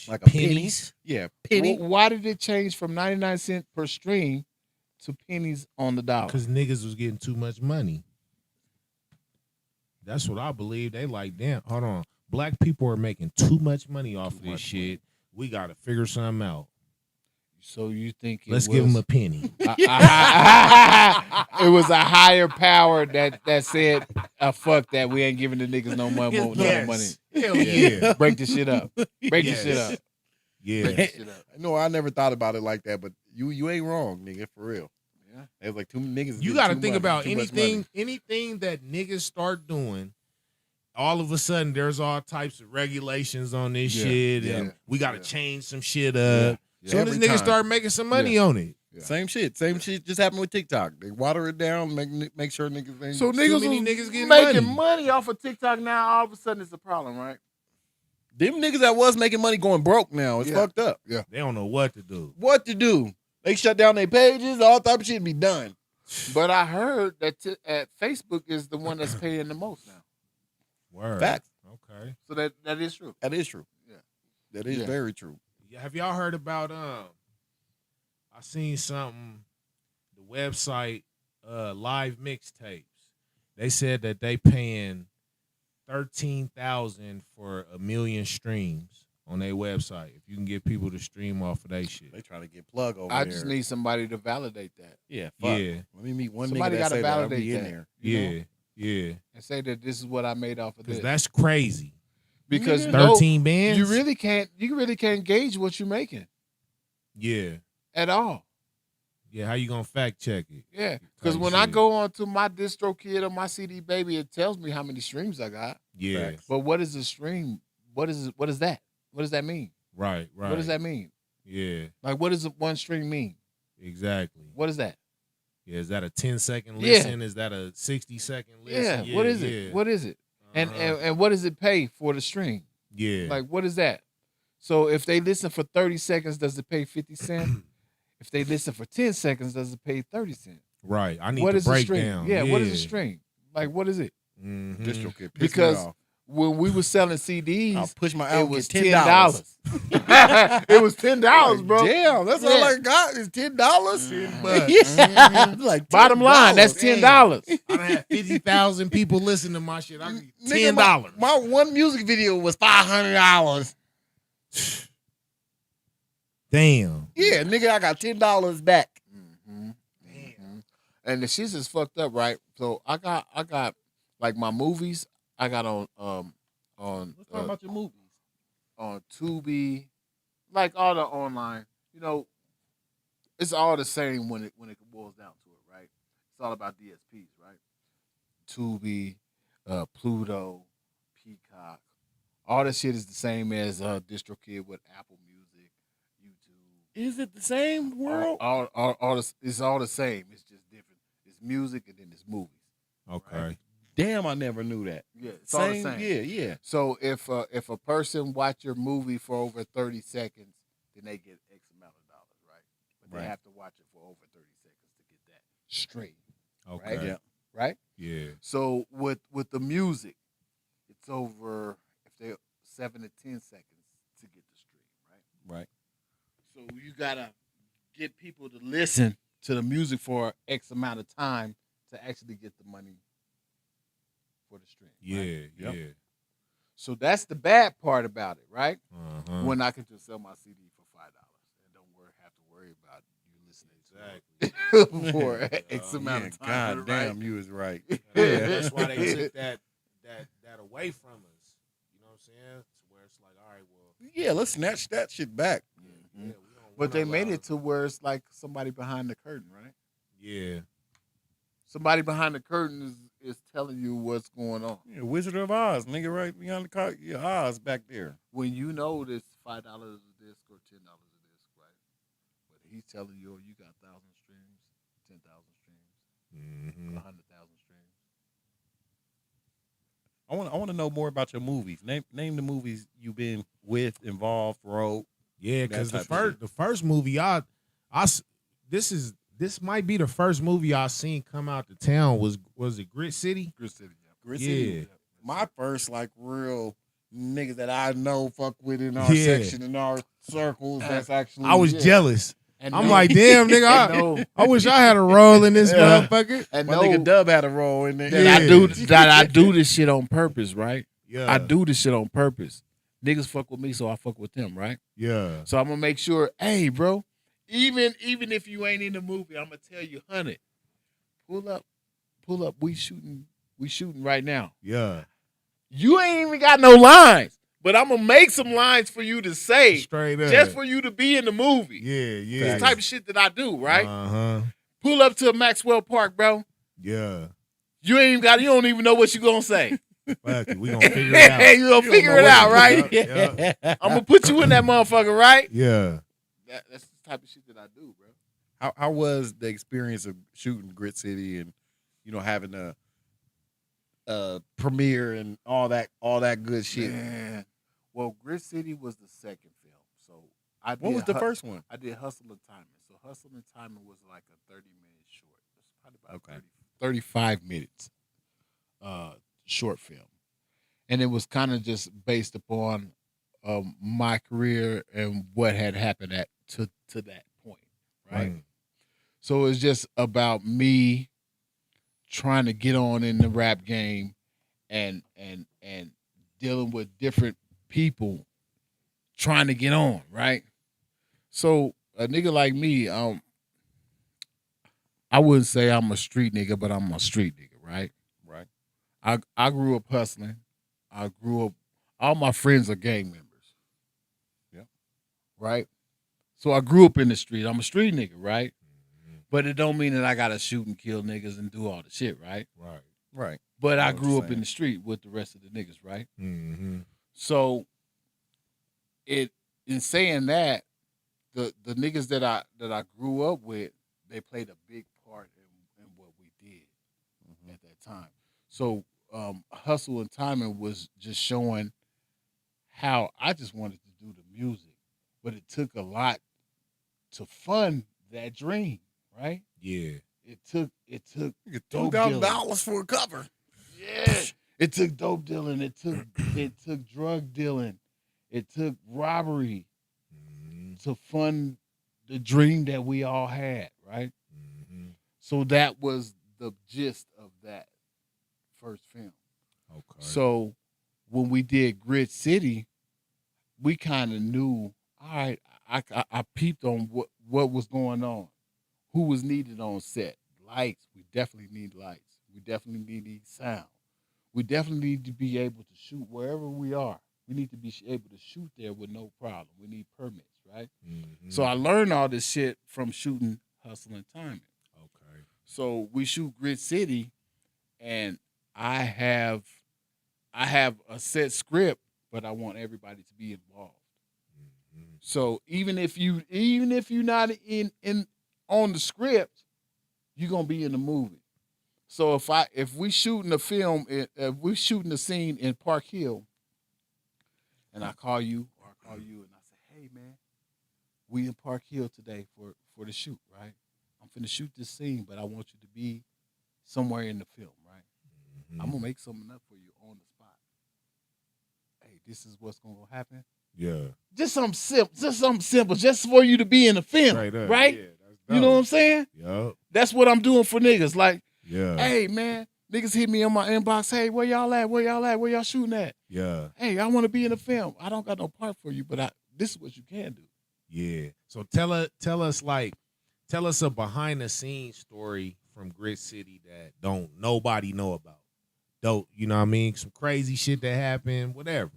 Like a pennies. Yeah, penny. Why did it change from 99 cents per stream to pennies on the dollar? Because niggas was getting too much money. That's what I believe. They like, damn, hold on. Black people are making too much money off of this shit. We got to figure something out. So you think Let's give them a penny. it was a higher power that said, fuck that, we ain't giving the niggas no more no more money. Hell yeah. Break the shit up. Break the shit up. Yeah. Break the shit up. No, I never thought about it like that, but you ain't wrong, nigga, for real. Yeah. It was like too many niggas. You got got to to think about too much money. anything that niggas start doing. All of a sudden, there's all types of regulations on this Yeah, shit, yeah, and we got to yeah. change some shit up. Yeah, Soon as every niggas time. start making some money on it. Yeah. Same shit just happened with TikTok. They water it down, make sure niggas ain't. So Too niggas many was niggas getting making money. money off of TikTok now, all of a sudden it's a problem, right? Them niggas that was making money going broke now. It's fucked up. Yeah. They don't know what to do. What to do? They shut down their pages. All type of shit be done. But I heard that Facebook is the one that's paying the most now. Word. Facts. Okay. So that is true. That is true. Yeah. That is very true. Have y'all heard about I seen something, the website Live Mixtapes. They said that they paying $13,000 for 1 million streams on their website. If you can get people to stream off of their shit. They trying to get plug over I there. just need somebody to validate that. Yeah, fuck. Yeah. Let me meet one Somebody nigga that gotta say that. I'll validate be in that. there. Yeah. Yeah. And say that this is what I made off of this. Because that's crazy. Because 13 bands? you really can't gauge what you're making Yeah. at all. Yeah, how you gonna fact check it? Yeah. Because when I go on to my DistroKid or my CD Baby, it tells me how many streams I got. Yeah. Facts. But what is a stream? What is that? What does that mean? Right. What does that mean? Yeah, Like, what does one stream mean? exactly. What is that? Yeah, is that a 10-second Yeah. listen? Is that a 60-second listen? Yeah. What is it? What is it? And what does it pay for the stream? Yeah. Like, what is that? So if they listen for 30 seconds, does it pay 50 cents? If they listen for 10 seconds, does it pay 30 cents? right. I need What to is a break stream? down. Yeah, what is a stream? Like, what is it? Mhm. DistroKid. Because when we were selling CDs, I'll push my it album. was $10. $10. It was $10, bro. Damn, that's all I got is $10. $10. Yeah, like Bottom line, that's $10. I done had 50,000 people listen to my shit. I get Nigga, $10. My one music video was $500. Damn. Yeah, nigga, I got $10 back. And the shit's is fucked up, right? So I got like my movies. I got on Let's talk about your movies. on Tubi, like all the online. You know, it's all the same when it boils down to it, right? It's all about DSPs, right? Tubi, Pluto, Peacock, all that shit is the same as DistroKid with Apple Music, YouTube. Is it the same world? All this, it's all the same. It's just different. It's music and then it's movies. Okay. Right. Damn, I never knew that. Yeah, it's all the same. Yeah. So if a person watch your movie for over 30 seconds, then they get X amount of dollars, right? But Right. they have to watch it for over 30 seconds to get that straight, Okay. Right? Yeah. right? Yeah. So with the music, it's over if they're 7 to 10 seconds to get the stream, right? Right. So you gotta get people to listen to the music for X amount of time to actually get the money for the stream. Yeah. right? Yep. Yeah. So that's the bad part about it, right? Uh-huh. When I can just sell my CD for $5 and don't have to worry about you listening Exactly. for X amount of time. God damn, you was right. Yeah, that's why they took that away from us. You know what I'm saying? To where it's like, all right, well, Yeah, let's snatch that shit back. yeah, we don't But they wanna made allow- it to where it's like somebody behind the curtain, right? Yeah. Somebody behind the curtain is telling you what's going on. Yeah, Wizard of Oz, nigga, right behind the car. Yeah, Oz back there. When you know this $5 a disc or $10 a disc, right? But he's telling you, you got 1,000 streams, 10,000 streams, Mm-hmm. 100,000 streams. I want to know more about your movies. Name the movies you've been with, involved, wrote. Yeah, That because type of shit. the first movie this might be the first movie I seen come out to town was it Grit City? Grit City, yeah. Grit Yeah. City. My first like real niggas that I know fuck with in our Yeah. section in our circles. That's actually I was yeah. jealous. And I'm no- like, damn, nigga, I wish I had a role in this Yeah. motherfucker. and My no, nigga Dub had a role in there. that Yeah. I do this shit on purpose, right? Yeah. I do this shit on purpose. Niggas fuck with me, so I fuck with them, right? Yeah. So I'm gonna make sure, hey, bro, even if you ain't in the movie, I'm gonna tell you, 100. Pull up. We shooting right now. Yeah. You ain't even got no lines, but I'm gonna make some lines for you to say, Straight up. just for you to be in the movie. Yeah, yeah. It's the type of shit that I do, right? Uh-huh. Pull up to Maxwell Park, bro. Yeah. You don't even know what you gonna say. Fuck it. We gonna figure it out. You gonna You figure don't it know out, what right? you Yeah. I'm gonna put you in that motherfucker, right? Yeah. That's the type of shit that I do, bro. How was the experience of shooting Grit City and having a premiere and all that good shit? Man, Well, Grit City was the second film. So I did What was the first one? I did Hustle and Timing. So Hustle and Timing was like a 30-minute short. It's probably about Okay. 35 minutes short film. And it was kind of just based upon my career and what had happened to that point, right? So it's just about me trying to get on in the rap game and dealing with different people trying to get on, right? So a nigga like me, I wouldn't say I'm a street nigga, but I'm a street nigga, right? Right. I grew up hustling. I grew up, all my friends are gang members. Yeah. Right? So I grew up in the street. I'm a street nigga, right? But it don't mean that I gotta shoot and kill niggas and do all the shit, right? Right. But I know what grew you're up in saying. the street with the rest of the niggas, right? Mm-hmm. So in saying that, the niggas that I grew up with, they played a big part in what we did at that time. So Hustle and Timing was just showing how I just wanted to do the music, but it took a lot to fund that dream, right? Yeah. It took dope $2,000 for a cover. Yeah. It took dope dealing. It took drug dealing. It took robbery to fund the dream that we all had, right? So that was the gist of that first film. Okay. So when we did Grit City, we kind of knew, all right, I peeped on what was going on, who was needed on set. Lights, we definitely need lights. We definitely need sound. We definitely need to be able to shoot wherever we are. We need to be able to shoot there with no problem. We need permits, right? So I learned all this shit from shooting Hustle and Timing. Okay. So we shoot Grit City, and I have a set script, but I want everybody to be involved. So even if you're not in on the script, you're gonna be in the movie. So if we shooting a film, if we shooting a scene in Park Hill, and I call you and I say, hey man, we in Park Hill today for the shoot, right? I'm finna shoot this scene, but I want you to be somewhere in the film, right? I'm gonna make something up for you on the spot. Hey, this is what's gonna happen. Yeah. Just something simple, just for you to be in the film, Straight up. right? Yeah, that's You know dope. what I'm saying? Yup. That's what I'm doing for niggas. Like, Yeah. hey man, niggas hit me on my inbox. Hey, where y'all at? Where y'all shooting at? Yeah. Hey, I want to be in the film. I don't got no part for you, but this is what you can do. Yeah. So tell us a behind the scenes story from Grit City that don't nobody know about. Dope, you know what I mean? Some crazy shit that happened, whatever.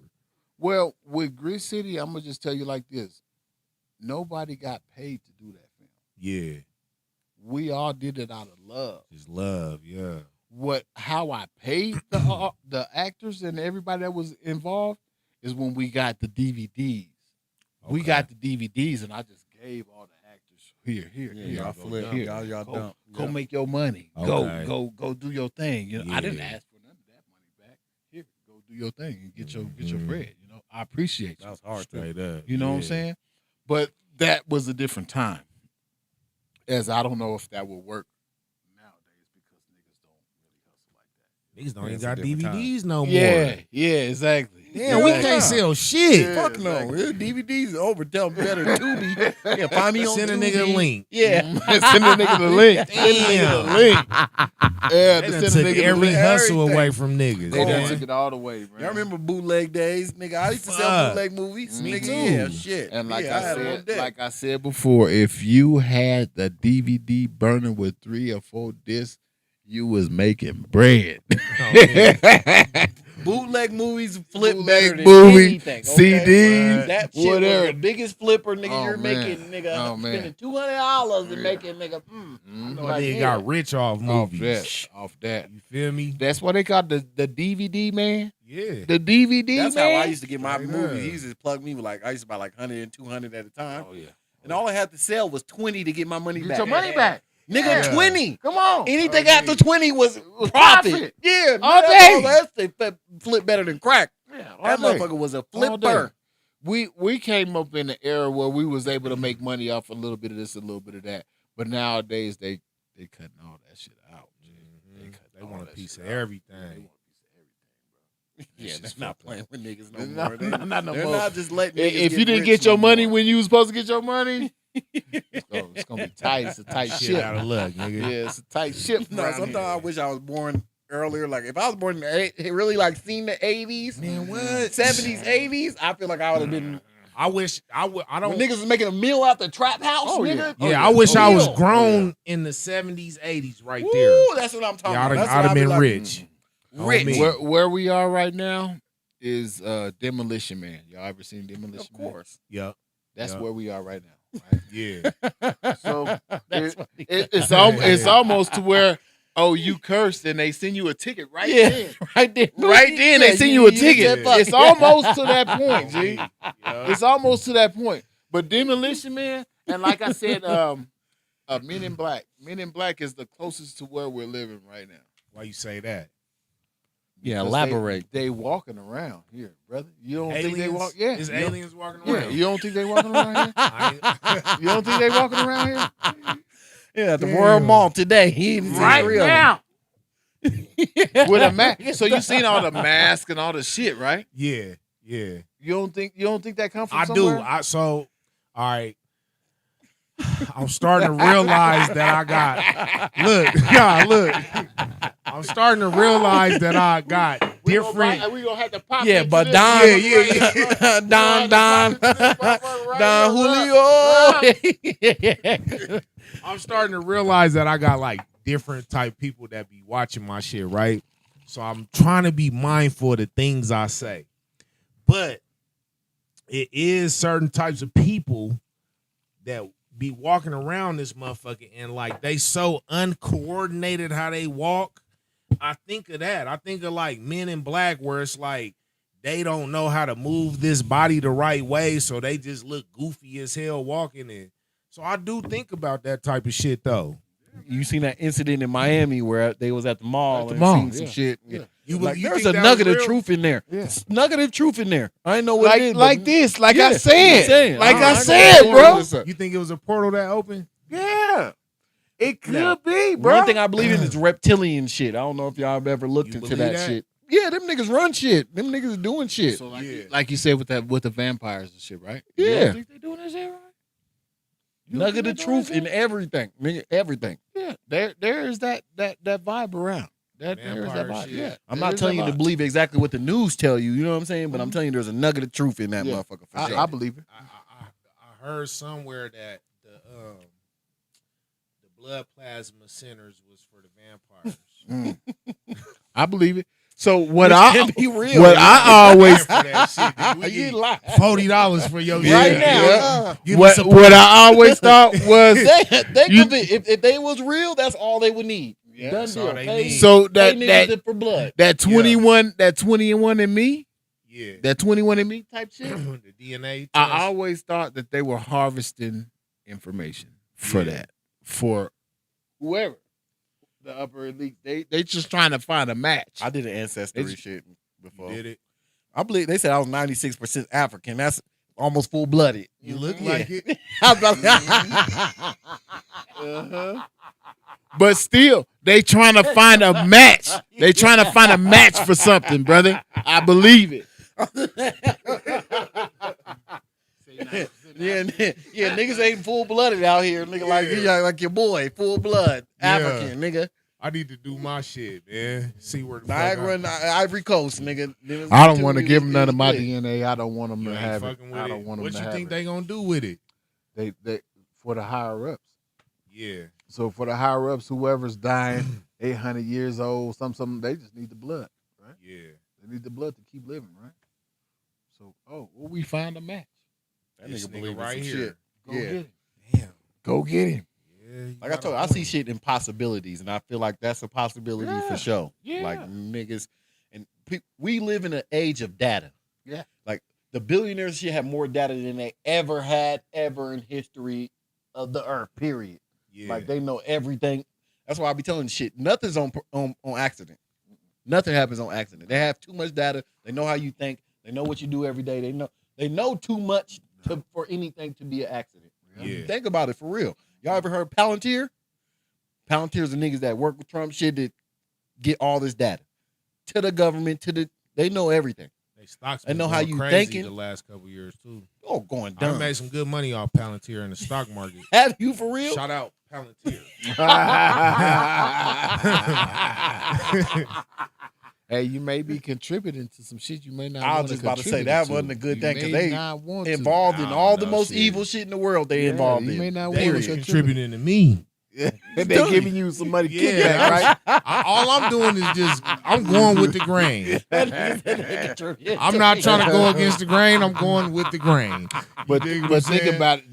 Well, with Grit City, I'm gonna just tell you like this: nobody got paid to do that film. Yeah. We all did it out of love. Just love, yeah. How I paid the actors and everybody that was involved is when we got the DVDs. We Okay. got the DVDs, and I just gave all the actors here. Yeah, y'all go flip. here. Y'all Go, dump. go make your money. Okay. Go do your thing. You know, I didn't Yeah. ask for none of that money back. Here, go do your thing and get your bread. You know, I appreciate you. That was hard. Straight up. You know what I'm Yeah. saying? But that was a different time. As I don't know if that will work nowadays because niggas don't really hustle like that. Niggas don't Yeah, even it's a got different time. DVDs no more. Yeah, exactly. Damn, we Yeah. can't sell shit. Yeah. Fuck no. DVDs over. Tell them better Tubi. Yeah, find me on Send a Tubi. nigga a link. Yeah. Send a nigga the link. Send a nigga the link. Yeah, They to done send a took nigga the every link. hustle Everything. away from niggas. They done on. took it all the way, man. Y'all remember bootleg days, nigga? I used to sell Fuck. bootleg movies. Me Nigga, too. yeah, shit. And like yeah, I had them on said, deck. like I said before, if you had the DVD burning with 3 or 4 discs, you was making bread. bootleg movies flip Bootleg better than movie, anything. Okay? CDs, That shit whatever. was the biggest flipper, nigga. Oh, You're man. making, nigga, Oh, man. spending $200 and Yeah. making, nigga. No Like, nigga yeah. got rich off movies. Off that. You feel me? That's why they got the DVD, man. Yeah. The DVD, That's man. how I used to get my Straight movies. up. He used to plug me with I used to buy 100 and 200 at a time. Oh, yeah. And all I had to sell was 20 to get my money Get back. your money back. Nigga, Yeah. 20. Come on. Anything Oh, after 20 was profit. profit. Yeah, All that's day. all. That's they flip better than crack. Yeah, That motherfucker was a flipper. We came up in an era where we was able to make money off a little bit of this, a little bit of that. But nowadays they cutting all that shit out. They want a piece of everything. Yeah, they're not playing with niggas no No, more. no, not no They're more. not just letting niggas If get you didn't rich get your no money more. when you was supposed to get your money, it's gonna be tight. It's a tight Shit ship. out of luck, nigga. Yeah, it's a tight ship. No, around sometimes here. I wish I was born earlier. Like if I was born in really like seen the 80s, Man, what? 70s, 80s, I feel like I would have been. I wish I When don't. niggas was making a meal out the trap house, Oh, nigga. Yeah, I wish I was Meal. grown in the 70s, 80s, right there. Ooh, that's what I'm talking Yeah, about. That's I'd what have be been like, rich. Rich. me. Where we are right now is Demolition Man. Y'all ever seen Demolition Of Man? course. Yep. That's Yeah. where we are right now. Right? Yeah. So That's it's almost to where you cursed and they send you a ticket right then. right there. Right then they send you a ticket. said, It's almost to that point, G. Yeah. It's almost to that point. But Demolition Man, and like I said, Men in Black. Men in Black is the closest to where we're living right now. Why you say that? Yeah, Because elaborate. They walking around here, brother. You don't think they Aliens? walk? Yeah. Is you don't- aliens walking Yeah. around? You don't think they walking around here? I You don't think they walking around here? Yeah, at the Damn. Royal Mall today. He didn't see Right three of them. now. With a mask. So you seen all the masks and all the shit, right? yeah. Yeah. You don't think that comes from I somewhere? do. All right. I'm starting to realize that I got. Look. I'm starting to realize that I got different. We gonna have to pop. Yeah, into but this. Don, Yeah. Don Julio. I'm starting to realize that I got like different type people that be watching my shit, right? So I'm trying to be mindful of the things I say. But it is certain types of people that be walking around this motherfucker and like they so uncoordinated how they walk. I think of that. I think of like Men in Black where it's like they don't know how to move this body the right way, so they just look goofy as hell walking in. So I do think about that type of shit though. You seen that incident in Miami where they was at the mall At the and mall, seen some yeah. shit? Yeah. You Like, you there's think a that was nugget of real? truth in there. Yeah. Nugget of truth in there. I didn't know what it is. Like this, like I Yeah, said, I'm saying. like I I said, know. bro. You think it was a portal that opened? Yeah, it could No. be, bro. One thing I believe in is reptilian shit. I don't know if y'all have ever looked You into believe that that? shit. Yeah, them niggas run shit. Them niggas are doing shit. So Yeah. like you said with the vampires and shit, right? Yeah. You don't think they doing that shit right? You don't Nugget think of they doing truth that in shit? everything. Nigga, everything. Yeah, there is that vibe around. There is that Vampire vibe. shit. Yeah, I'm there not is telling that you to vibe. believe exactly what the news tell you. You know what I'm saying? But I'm telling you there's a nugget of truth in that Yeah. motherfucker for sure. I believe it. I heard somewhere that the blood plasma centers was for the vampires. I believe it. So what Which I can be real. what I always For that shit, nigga. We You get lie. $40 for your Right shit. now. Yeah. Give me what some- what I always thought was They You- could be, if they was real, that's all they would need. Yeah, Done that's deal. all they Pay- need. so pay that niggas that for blood. that 21 in me, Yeah. that 21 in me type shit. The DNA test. I always thought that they were harvesting information for Yeah. that, for whoever the upper elite. They just trying to find a match. I did an ancestry It's- shit You before. did it. I believe they said I was 96% African. That's almost full blooded. You look Yeah. like it. But still, they trying to find a match. They trying to find a match for something, brother. I believe it. Yeah, niggas ain't full blooded out here. Nigga like your boy, full blood, Yeah. African, nigga. I need to do my shit, man. See where the Niagara fuck and Ivory Coast, nigga. I don't want to give them none of my DNA. I don't want them you to ain't have it. fucking with I it. don't want them What to you have think it. they gonna do with it? They for the higher ups. Yeah. So for the higher ups, whoever's dying, 800 years old, something, they just need the blood, right? Yeah. They need the blood to keep living, right? So, we find a match. That This nigga believe in right some here. shit. Go Yeah. get him. Damn. Go get him. Yeah. you Like I got told a you, I point. see shit in possibilities, and I feel like that's a possibility Yeah. for sure. Yeah. Like niggas, and we live in an age of data. Yeah. Like the billionaires should have more data than they ever had ever in history of the earth. Period. Yeah. Like they know everything. That's why I be telling shit. Nothing's on accident. Nothing happens on accident. They have too much data. They know how you think. They know what you do every day. They know too much for anything to be an accident. Yeah. Think about it for real. Y'all ever heard Palantir? Palantir's the niggas that work with Trump shit that get all this data to the government, they know everything. They stocks I know been how going you crazy thinking. the last couple years too. Oh, going I dumb. made some good money off Palantir in the stock market. Have you for real? Shout out Palantir. Hey, you may be contributing to some shit you may not. I was just about to say that wasn't a good thing because they involved in Nah, all the no most shit. evil shit in the world. They involved you in. may not They want was to contributing to me. And they giving you some money kickback, right? All I'm doing is I'm going with the grain. I'm not trying to go against the grain. I'm going with the grain. But dig what I'm think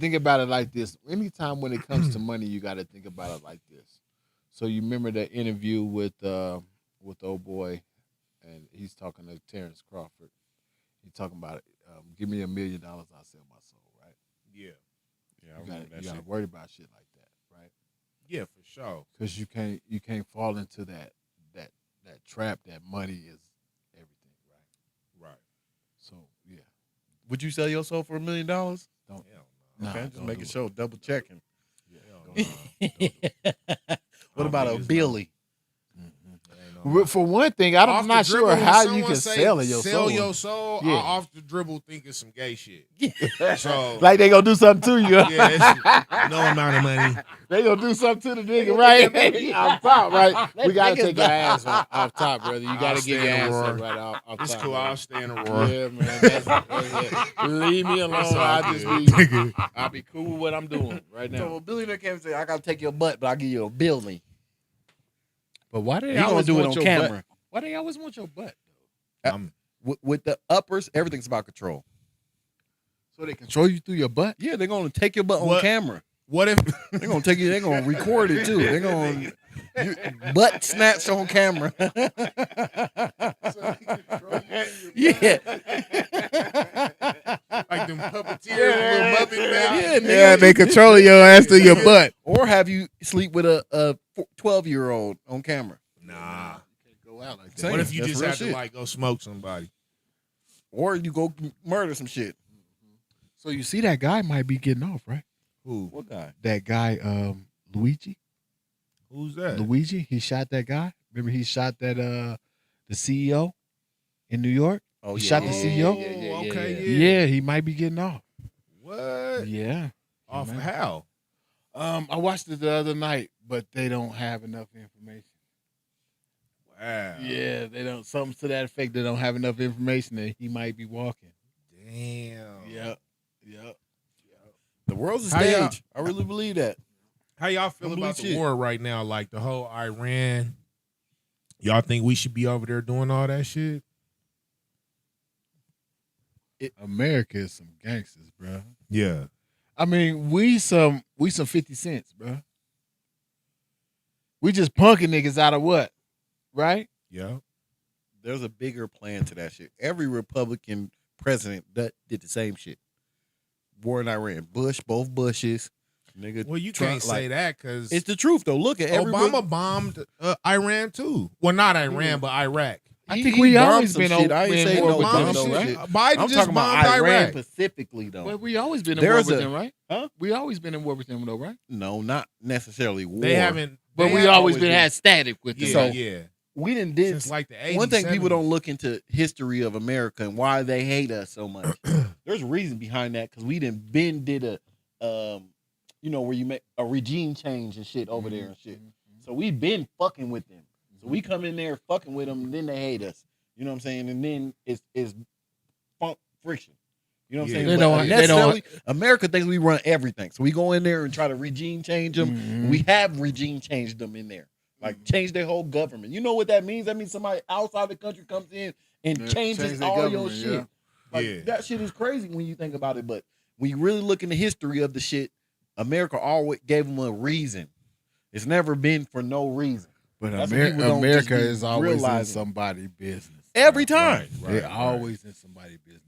saying? about it like this. Anytime when it comes to money, you got to think about it like this. So you remember that interview with old boy, and he's talking to Terrence Crawford. He's talking about it. Give me $1 million, I'll sell my soul. Right? Yeah. You got to worry about shit like that, right? Yeah, for sure. Because you can't fall into that trap that money is everything, right? Right. So yeah, Would you sell your soul for $1 million? don't. Hell Nah, Okay, just don't making do sure, double checking. no. What about a niggas Billy? Well, for one thing, I'm not sure how you can sell your Sell soul. your soul. Yeah. I off the dribble think it's some gay shit. So Like they gonna do something to you. yeah, it's no amount of money. They gonna do something to the nigga, right? Off top, right? We gotta take your ass off top, brother. You gotta stay get your in ass Aurora. up right off It's top. cool. brother. I'll stay in Aurora. Yeah, man. That's it. Leave me alone. It's all I'll be cool with what I'm doing right So now. a billionaire came and say, "I gotta take your butt, but I'll give you a Billy." But why they You gonna always do it want on your camera? butt? Why they always want your butt? With the uppers, everything's about control. So they control you through your butt? Yeah, they're gonna take your butt on What? camera. What if They're gonna take you. They're gonna record it too. They're gonna butt snatch on camera. Yeah. like them puppeteers, little Muppet man? Yeah, they controlling your ass through your butt. Or have you sleep with a 12-year-old on camera? Nah. Go out like Same. What if you That's just real have to shit. like go smoke somebody? Or you go murder some shit. So you see that guy might be getting off, right? Who? What guy? That guy, Luigi. Who's that? Luigi, he shot that guy. Remember he shot that the CEO in New York? Oh, He yeah, shot yeah, the yeah, CEO? yeah, Okay, yeah. yeah. Yeah, he might be getting off. What? Yeah. Off man. how? I watched it the other night, but they don't have enough information. Wow. Yeah, they don't. Something to that effect. They don't have enough information that he might be walking. Damn. Yep. The world's a How y'all- stage. I really believe that. How y'all feel Don't about believe the shit. war right now? Like the whole Iran. Y'all think we should be over there doing all that shit? America is some gangsters, bro. Yeah. I mean, we some 50 cents, bro. We just punking niggas out of what, right? Yeah. There's a bigger plan to that shit. Every Republican president that did the same shit. War in Iran. Bush, both Bushes. Nigga, Well, you Trump, can't say that because It's the truth, though. Look at Obama bombed Iran too. Well, not Iran, but Iraq. I think we bombed always some been shit. I ain't been saying war no with bomb them, though, shit. right? Biden I'm just talking about bombed Iran Iraq. specifically, though. Well, we always been in There's war with a- them, right? Huh? We always been in war with them, though, right? No, not necessarily war. They haven't. But they we have always been had static with them. Yeah, So- yeah. We didn't did Since like the 80s. one thing people 70s. don't look into history of America and why they hate us so much. There's a reason behind that because we did a where you make a regime change and shit over there and shit. So we've been fucking with them. So we come in there fucking with them, and then they hate us. You know what I'm saying? And then it's funk friction. You know what I'm Yeah. saying? They But don't- necessarily, America thinks we run everything. So we go in there and try to regime change them. Mhm. We have regime changed them in there. Like change their whole government. You know what that means? That means somebody outside the country comes in and Yeah, changes change their all your government, shit. yeah. Like Yeah. that shit is crazy when you think about it. But when you really look in the history of the shit, America always gave them a reason. It's never been for no reason. But That's what people don't America just be is always in realizing. somebody's business. Every time. They're always in somebody's business.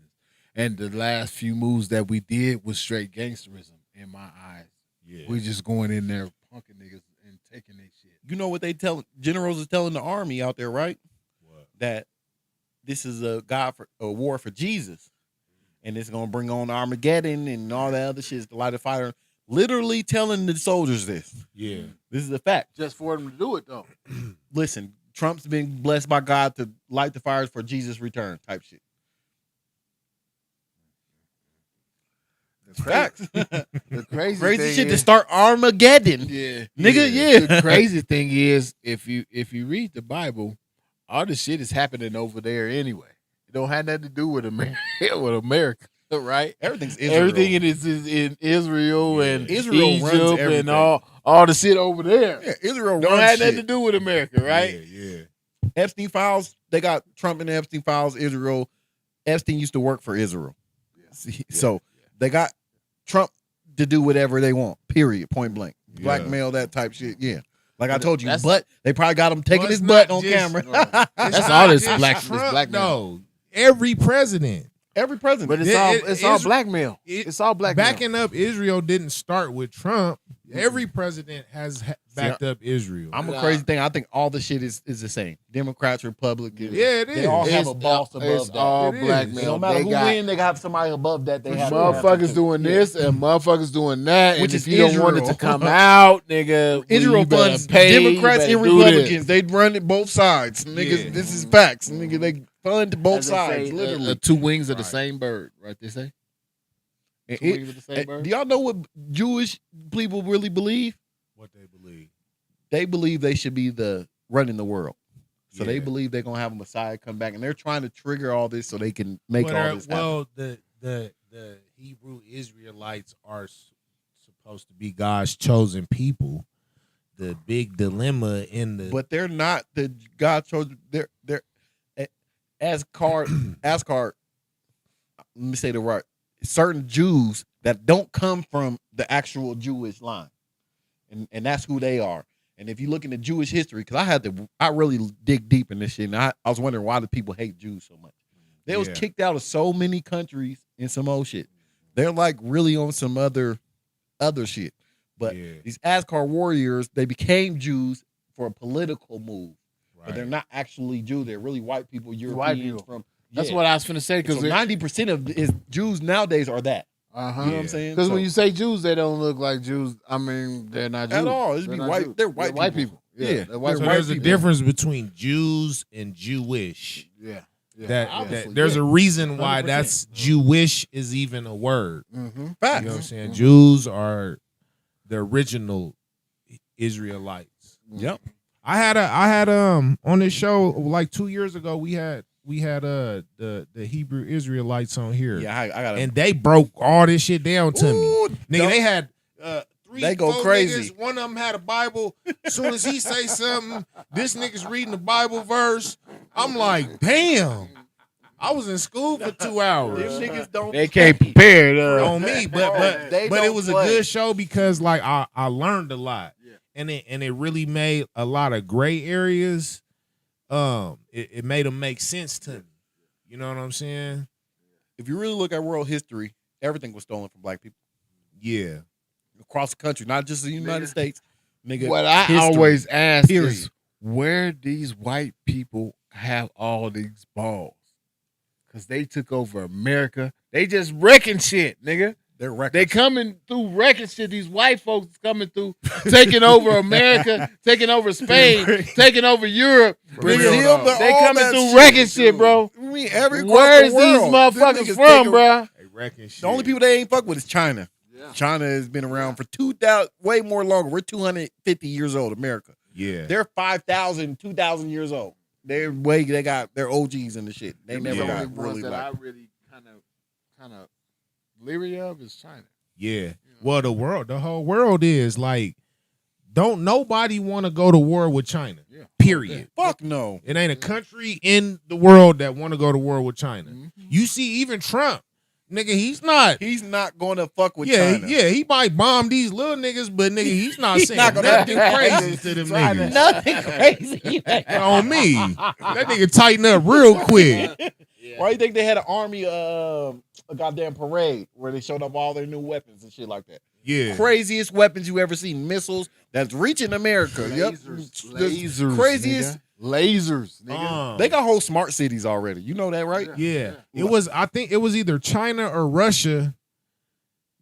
And the last few moves that we did was straight gangsterism in my eyes. Yeah. We just going in there punking niggas and taking their shit. You know what they tell generals is telling the army out there, right? What? That this is a war for Jesus, and it's gonna bring on Armageddon and all that other shit to light a fire. Literally telling the soldiers this. Yeah. This is a fact. Just for them to do it though. Listen, Trump's been blessed by God to light the fires for Jesus' return type shit. Facts. The crazy Crazy shit is, to start Armageddon. Yeah, Nigga, yeah. The crazy thing is, if you read the Bible, all the shit is happening over there anyway. It don't have nothing to do with America, right? Everything's Israel. Everything is in Israel and Israel runs Egypt everything. and all the shit over there. Yeah, Israel Don't runs have nothing to shit. do with America, right? Yeah. Epstein files, they got Trump in the Epstein files, Israel. Epstein used to work for Israel. So they got Trump to do whatever they want, period, point blank. Blackmail, that type shit, yeah. Like I told you, but they probably got him taking Well, his it's butt not on just- camera. That's all this Just blackmail. No, every president. Every president. But it's It- all it- blackmail. it- It's all blackmail. Backing up Israel didn't start with Trump. Every president has backed up Israel. I'm a crazy thing. I think all the shit is the same. Democrats, Republicans. Yeah, it They is. all have It's a boss above it's that. all It is. blackmail. No matter They who got win, they got somebody above that. They have motherfuckers doing this and motherfuckers doing that. Which and is if you don't want it Israel. to come out, nigga, Israel you better funds pay, you Democrats better and do this. Republicans. They run it both sides. Niggas, Yeah. this is facts. Nigga, they fund both As they sides, say, literally. two wings of the Right. same bird, right? They say And two wings of the same bird. do y'all know what Jewish people really believe? What they believe. They believe they should be the running the world. So they Yeah. believe they're gonna have a Messiah come back, and they're trying to trigger all this so they can make all this happen. Well, the Hebrew Israelites are supposed to be God's chosen people. The big dilemma in the But they're not the God chosen. They're Asgard. Let me say the right. Certain Jews that don't come from the actual Jewish line, and that's who they are. And if you look into Jewish history, because I really dig deep in this shit, and I was wondering why do people hate Jews so much. They was Yeah. kicked out of so many countries and some old shit. They're like really on some other shit. But Yeah. these Asgard warriors, they became Jews for a political move. But they're not actually Jews. They're really white people, Europeans people. from. That's yeah. what I was finna say So because 90% of his Jews nowadays are that. You know what I'm saying? Because So- when you say Jews, they don't look like Jews. I mean, they're not Jews At all. It'd They're be not white- Jews. they're white people. Yeah, they're white So they're there's a people. difference between Jews and Jewish. Yeah, That there's a reason why 100%. that's Jewish is even a word. Mm-hmm. Facts. You know what I'm saying? Jews are the original Israelites. Yep. I had on this show like 2 years ago. We had the Hebrew Israelites on here. Yeah, I got And they broke all this shit down to Ooh, me. Nigga, they had 3, They go 4 crazy. niggas. One of them had a Bible. As soon as he say something, this nigga's reading the Bible verse. I'm like, damn. I was in school for 2 hours. Them niggas don't. They can't prepare On me, but They it don't was play. a good show because like I learned a lot, and it really made a lot of gray areas. It made them make sense to me. You know what I'm saying? If you really look at world history, everything was stolen from black people Yeah. across the country, not just the United States. Nigga, What I history. always ask Period. is, where these white people have all these balls? Because they took over America. They just wrecking shit, nigga. They're reckless. They coming through wrecking shit. These white folks coming through, taking over America, taking over Spain, taking over Europe. Brazil, Nigga, but they all coming that through shit, wrecking shit, dude. bro. I mean, every Where's these Them motherfuckers niggas from, taking- bro? They wrecking shit. The only people they ain't fuck with is China. China has been around for 2,000, way more longer. We're 250 years old, America. Yeah. They're 5,000, 2,000 years old. They got their OGs and the shit. They never Yeah. got really that like. I really kind of leery of is China. Yeah. Well, the whole world is like, don't nobody want to go to war with China. Yeah. Period. Fuck no. It ain't a country in the world that want to go to war with China. Mm-hmm. You see, even Trump, nigga, he's not. He's not going to fuck with Yeah, China. yeah, he might bomb these little niggas, but nigga, he's not He's saying not gonna nothing do crazy to them China. niggas. Nothing crazy. On me, that nigga tighten up real quick. Why do you think they had an army, a goddamn parade where they showed up all their new weapons and shit like that? Yeah, Craziest weapons you ever seen. Missiles that's reaching America. Yep. Lasers, The craziest. nigga. lasers, nigga. They got whole smart cities already. You know that, right? Yeah. It was, I think it was either China or Russia.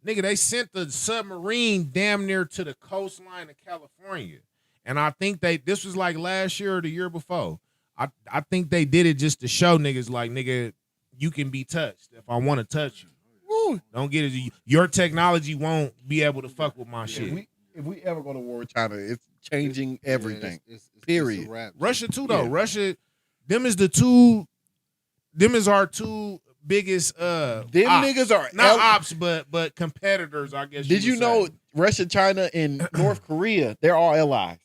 Nigga, they sent the submarine damn near to the coastline of California. And I think this was like last year or the year before. I think they did it just to show niggas like, nigga, you can be touched if I want to touch you. Woo. Don't get it. Your technology won't be able to fuck with my shit. If we ever go to war with China, it's changing everything. It's period. Russia too, though. Russia, them is our two biggest them ops. niggas are not ops, but competitors, I guess. Did you know Russia, China, and North Korea, they're all allies.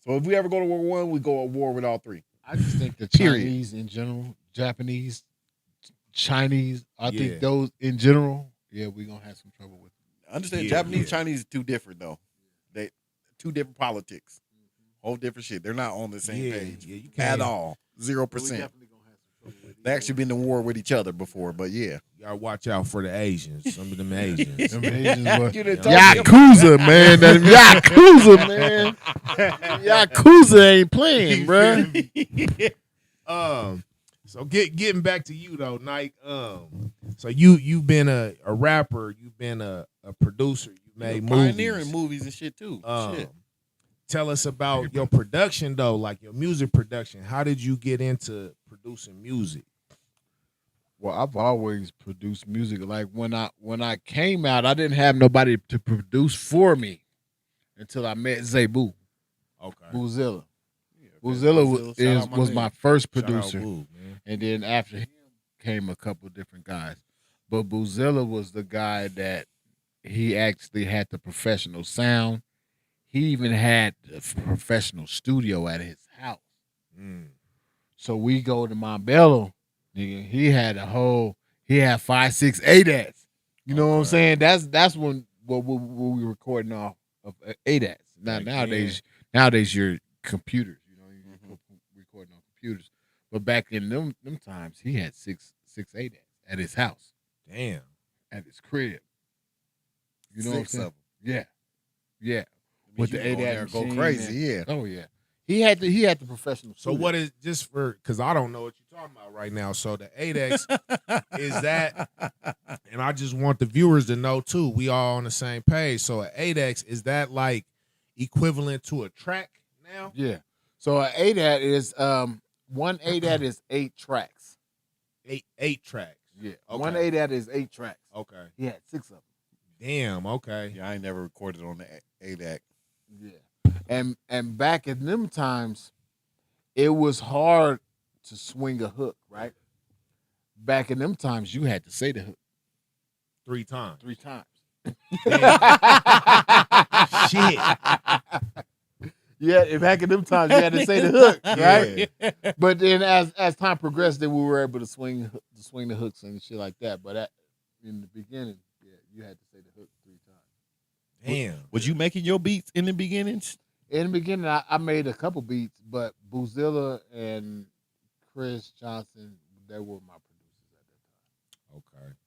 So if we ever go to World War I, we go to war with all three. I just think the Chinese in general, Japanese, Chinese, I think those in general, we're gonna have some trouble with them. I understand Japanese, Chinese is too different though. They two different politics. Whole different shit. They're not on the same page you at all. 0%. They actually been in war with each other before, but yeah. You gotta watch out for the Asians. Some of them Asians. Them Asians were Yakuza, man. That Yakuza, man. Yakuza ain't playing, bro. So getting back to you though, Nyke. So you've been a rapper, you've been a producer, you made pioneering movies and shit too. Shit. Tell us about your production though, like your music production. How did you get into producing music? Well, I've always produced music. Like when I came out, I didn't have nobody to produce for me until I met Zebu. Okay. Boozilla. Boozilla was my first producer. Boo, and then after him came a couple different guys. But Boozilla was the guy that he actually had the professional sound. He even had a professional studio at his house. So we go to Montbello, nigga. He had 5, 6, 8 ads. You know what I'm saying? That's when we were recording off of 8 ads. Nowadays you're computers. You know, you're recording on computers. But back in them times, he had 6, 8 ads at his house. Damn. At his crib. You know what I'm saying? Yeah. Yeah. With the 8 ad go crazy, yeah. Oh yeah. He had the professional. So what is, just for, because I don't know what you're talking about right now. So the 8X is that, and I just want the viewers to know too, we all on the same page. So an 8X, is that like equivalent to a track now? Yeah. So an 8 ad is one 8 ad is 8 tracks. Eight tracks. Yeah. Okay. One 8 ad is 8 tracks. Okay. He had 6 of them. Damn. Okay. Yeah, I ain't never recorded on the 8 act. Yeah. And back in them times, it was hard to swing a hook, right? Back in them times, you had to say the hook 3 times. 3 times. Shit. Yeah, back in them times, you had to say the hook, right? Yeah. But then as time progressed, then we were able to swing the hooks and shit like that. But in the beginning, you had to say the hook 3 times. Damn. Was you making your beats in the beginnings? In the beginning, I made a couple beats, but Boozilla and Chris Johnson, they were my producers at that time.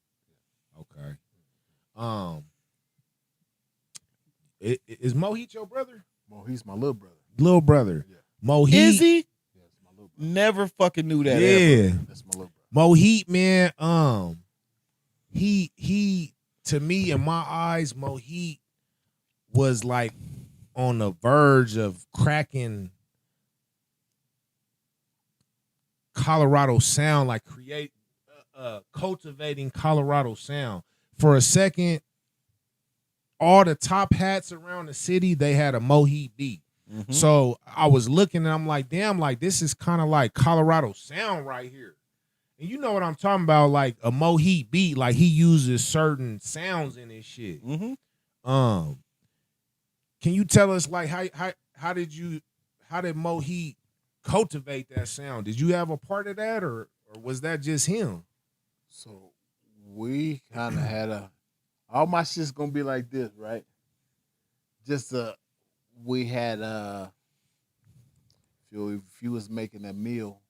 Okay. Is Mohit your brother? Mohit's my little brother. Little brother. Yeah. Mohit. Is he? Yeah, it's my little brother. Never fucking knew that. Yeah. Ever. That's my little brother. Mohit, man, he to me, in my eyes, Mohit was like on the verge of cracking Colorado sound, like cultivating Colorado sound. For a second, all the top hats around the city, they had a Mohit beat. Mm-hmm. So I was looking and I'm like, damn, like this is kind of like Colorado sound right here. And you know what I'm talking about, like a Mohit beat, like he uses certain sounds in his shit. Mm-hmm. Can you tell us like how did Mohit cultivate that sound? Did you have a part of that, or was that just him? So we kind of had all my shit's gonna be like this, right? Just we had if you was making a meal,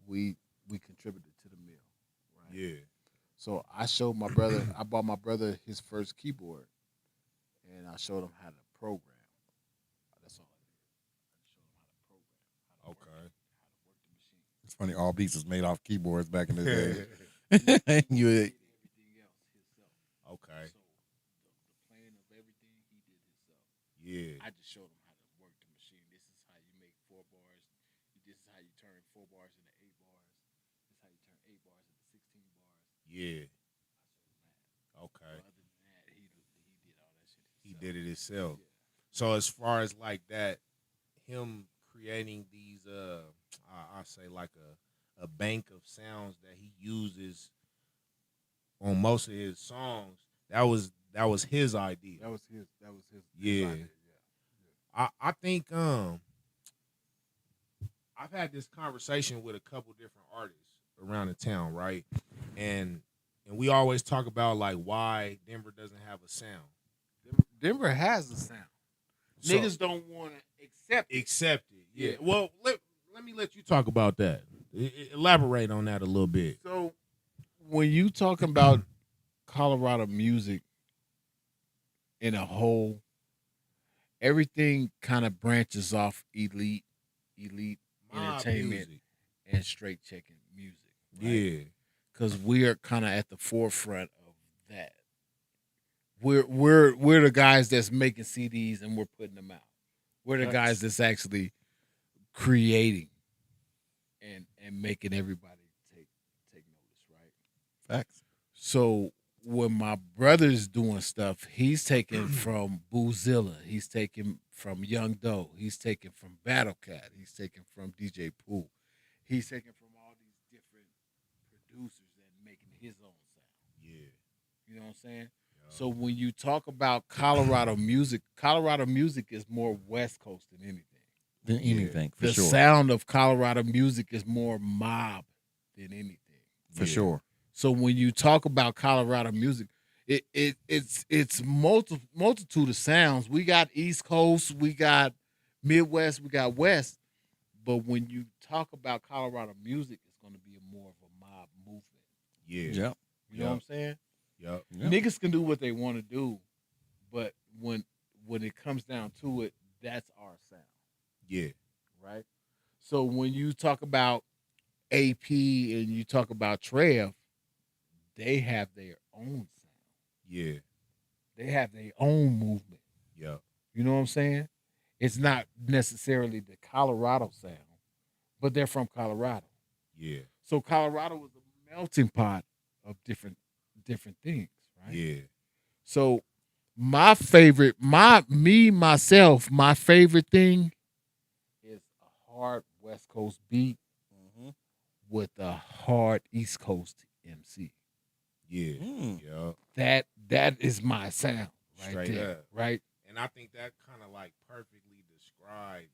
we contributed to the meal, right? Yeah. So I showed my brother, I bought my brother his first keyboard, and I showed him how to program. That's all I did. I showed him how to funny. All beats was made off keyboards back in the day. You Okay. So the plan of everything he did himself. Yeah. I just showed him how to work the machine. This is how you make 4 bars. This is how you turn 4 bars into 8 bars. This is how you turn 8 bars into 16 bars. Yeah. Okay. Other than that, he did all that shit himself. He did it himself. Yeah. So as far as like that, him creating these I say like a bank of sounds that he uses on most of his songs, that was his idea. That was his. Yeah. idea, I think I've had this conversation with a couple different artists around the town, right? And we always talk about like why Denver doesn't have a sound. Denver has a sound. So- Niggas don't want to accept it. Accept it. Yeah. Yeah. Well, let me let you talk about that. Elaborate on that a little bit. So when you talking about Colorado music in a whole, everything kind of branches off elite Mob entertainment music. and straight checking music. Right? Yeah. Because we are kind of at the forefront of that. We're the guys that's making CDs and we're putting them out. We're the guys that's actually creating and making everybody take notice, right? Facts. So when my brother's doing stuff, he's taking from Boozilla, he's taking from Young Doe, he's taking from Battle Cat, he's taking from DJ Pooh, he's taking from all these different producers and making his own sound. Yeah. You know what I'm saying? So when you talk about Colorado music is more West Coast than anything. Than anything, for The sure. sound of Colorado music is more mob than anything. For sure. So when you talk about Colorado music, it's multitude of sounds. We got East Coast, we got Midwest, we got West. But when you talk about Colorado music, it's going to be more of a mob movement. Yeah. Yep. You know what I'm saying? Yep. Yep. Niggas can do what they want to do, but when it comes down to it, that's our sound, Yeah. right? So when you talk about AP and you talk about Trev, they have their own sound. Yeah. They have their own movement. Yep. You know what I'm saying? It's not necessarily the Colorado sound, but they're from Colorado. Yeah. So Colorado was a melting pot of different things, right? Yeah. So my favorite thing is a hard West Coast beat with a hard East Coast MC. Yeah. Mm. Yep. That is my sound right Straight there, up. right? And I think that kind of like perfectly describes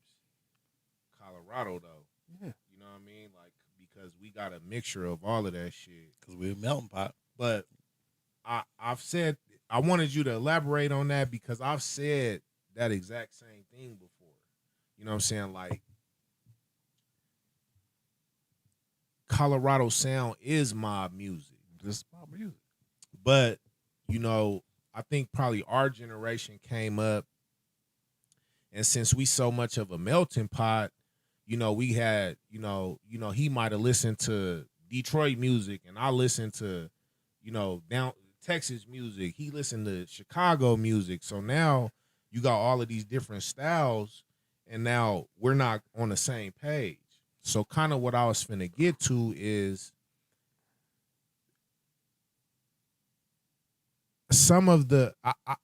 Colorado though. Yeah. You know what I mean? Like because we got a mixture of all of that shit. Because we're a melting pot. But I've said I wanted you to elaborate on that because I've said that exact same thing before. You know what I'm saying? Like Colorado sound is mob music. This is mob music. But, you know, I think probably our generation came up and since we so much of a melting pot, you know, we had, you know, he might have listened to Detroit music and I listened to, you know, down Texas music. He listened to Chicago music. So now you got all of these different styles and now we're not on the same page. So kind of what I was finna get to is some of the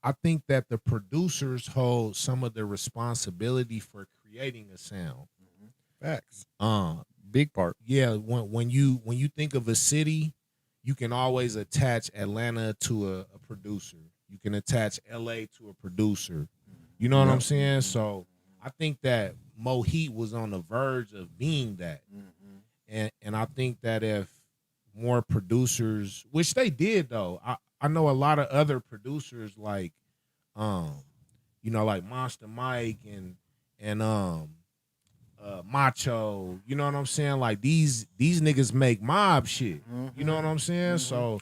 I think that the producers hold some of the responsibility for creating a sound. Facts. Big part. Yeah, when you think of a city, you can always attach Atlanta to a producer. You can attach LA to a producer. You know what I'm saying? So I think that Mohit was on the verge of being that. And I think that if more producers, which they did though, I know a lot of other producers like you know, like Monster Mike and Macho, you know what I'm saying? Like these niggas make mob shit. You know what I'm saying? So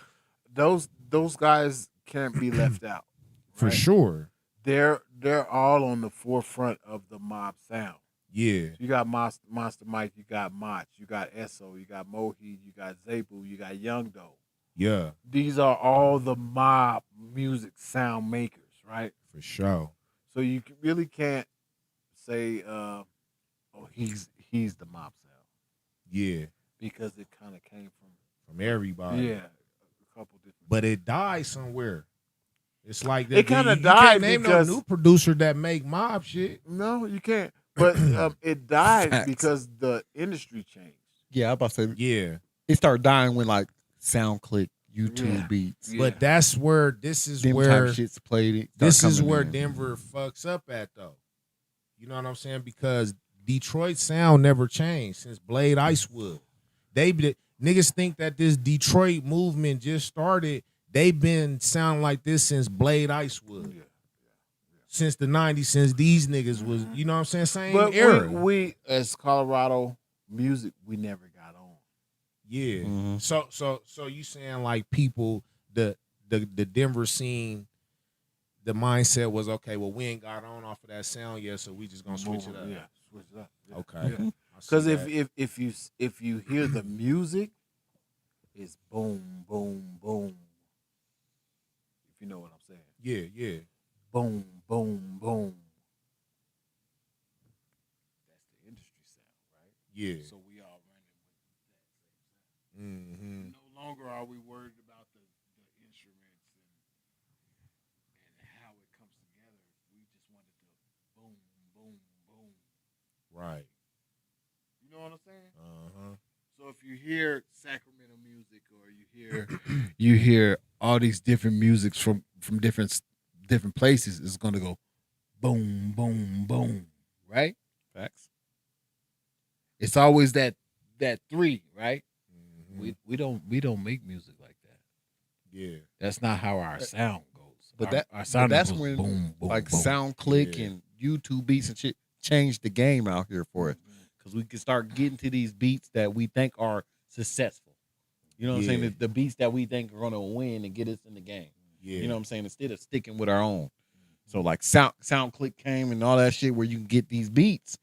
Those guys can't be left out. for right? sure. They're all on the forefront of the mob sound. Yeah. You got Monster Mike, you got Mach, you got Esso, you got Mohi, you got Zabu, you got Young Doe. Yeah. These are all the mob music sound makers, right? For sure. So you really can't say, "Oh, he's the mob sound," Yeah. because it kind of came From everybody. yeah, a couple different. But it died somewhere. It's like It kinda you died can't name because- no new producer that make mob shit. No, you can't. But it died Facts. because the industry changed. Yeah, I about to say Yeah. it started dying when like SoundClick, YouTube Yeah. beats, Yeah. But that's where this is them where type shits played it. this start is coming where in. Denver fucks up at though. You know what I'm saying? Because Detroit sound never changed since Blade Icewood. Niggas think that this Detroit movement just started. They've been sounding like this since Blade Icewood. Yeah. Since the 90s, since these niggas was, you know what I'm saying? Same But era. we as Colorado music, we never got on. Yeah. Mhm. So you saying like people, the Denver scene, the mindset was, okay, well, we ain't got on off of that sound yet, so we just gonna switch it up. Yeah, switch it up. Yeah. Okay. Yeah. I see Because that. if you hear the music, it's boom, boom, boom. If you know what I'm saying. Yeah. Boom, boom, boom. That's the industry sound, right? Yeah. So we all running with that same sound. Mm-hmm. No longer are we worried about the instruments and how it comes together. We just wanted to boom, boom, boom. Right. You know what I'm saying? Uh-huh. So if you hear Sacramento music, or you hear all these different musics from different places, it's gonna go boom, boom, boom, right? Facts. It's always that three, right? Mhm. We don't make music like that. Yeah. That's not how our sound goes. But our sound that's goes when boom, boom, like boom. SoundClick Yeah. and YouTube beats and shit changed the game out here for us. Because we can start getting to these beats that we think are successful. You know what I'm saying? Yeah. The beats that we think are gonna win and get us in the game. Yeah. You know what I'm saying? Instead of sticking with our own. So like SoundClick came and all that shit where you can get these beats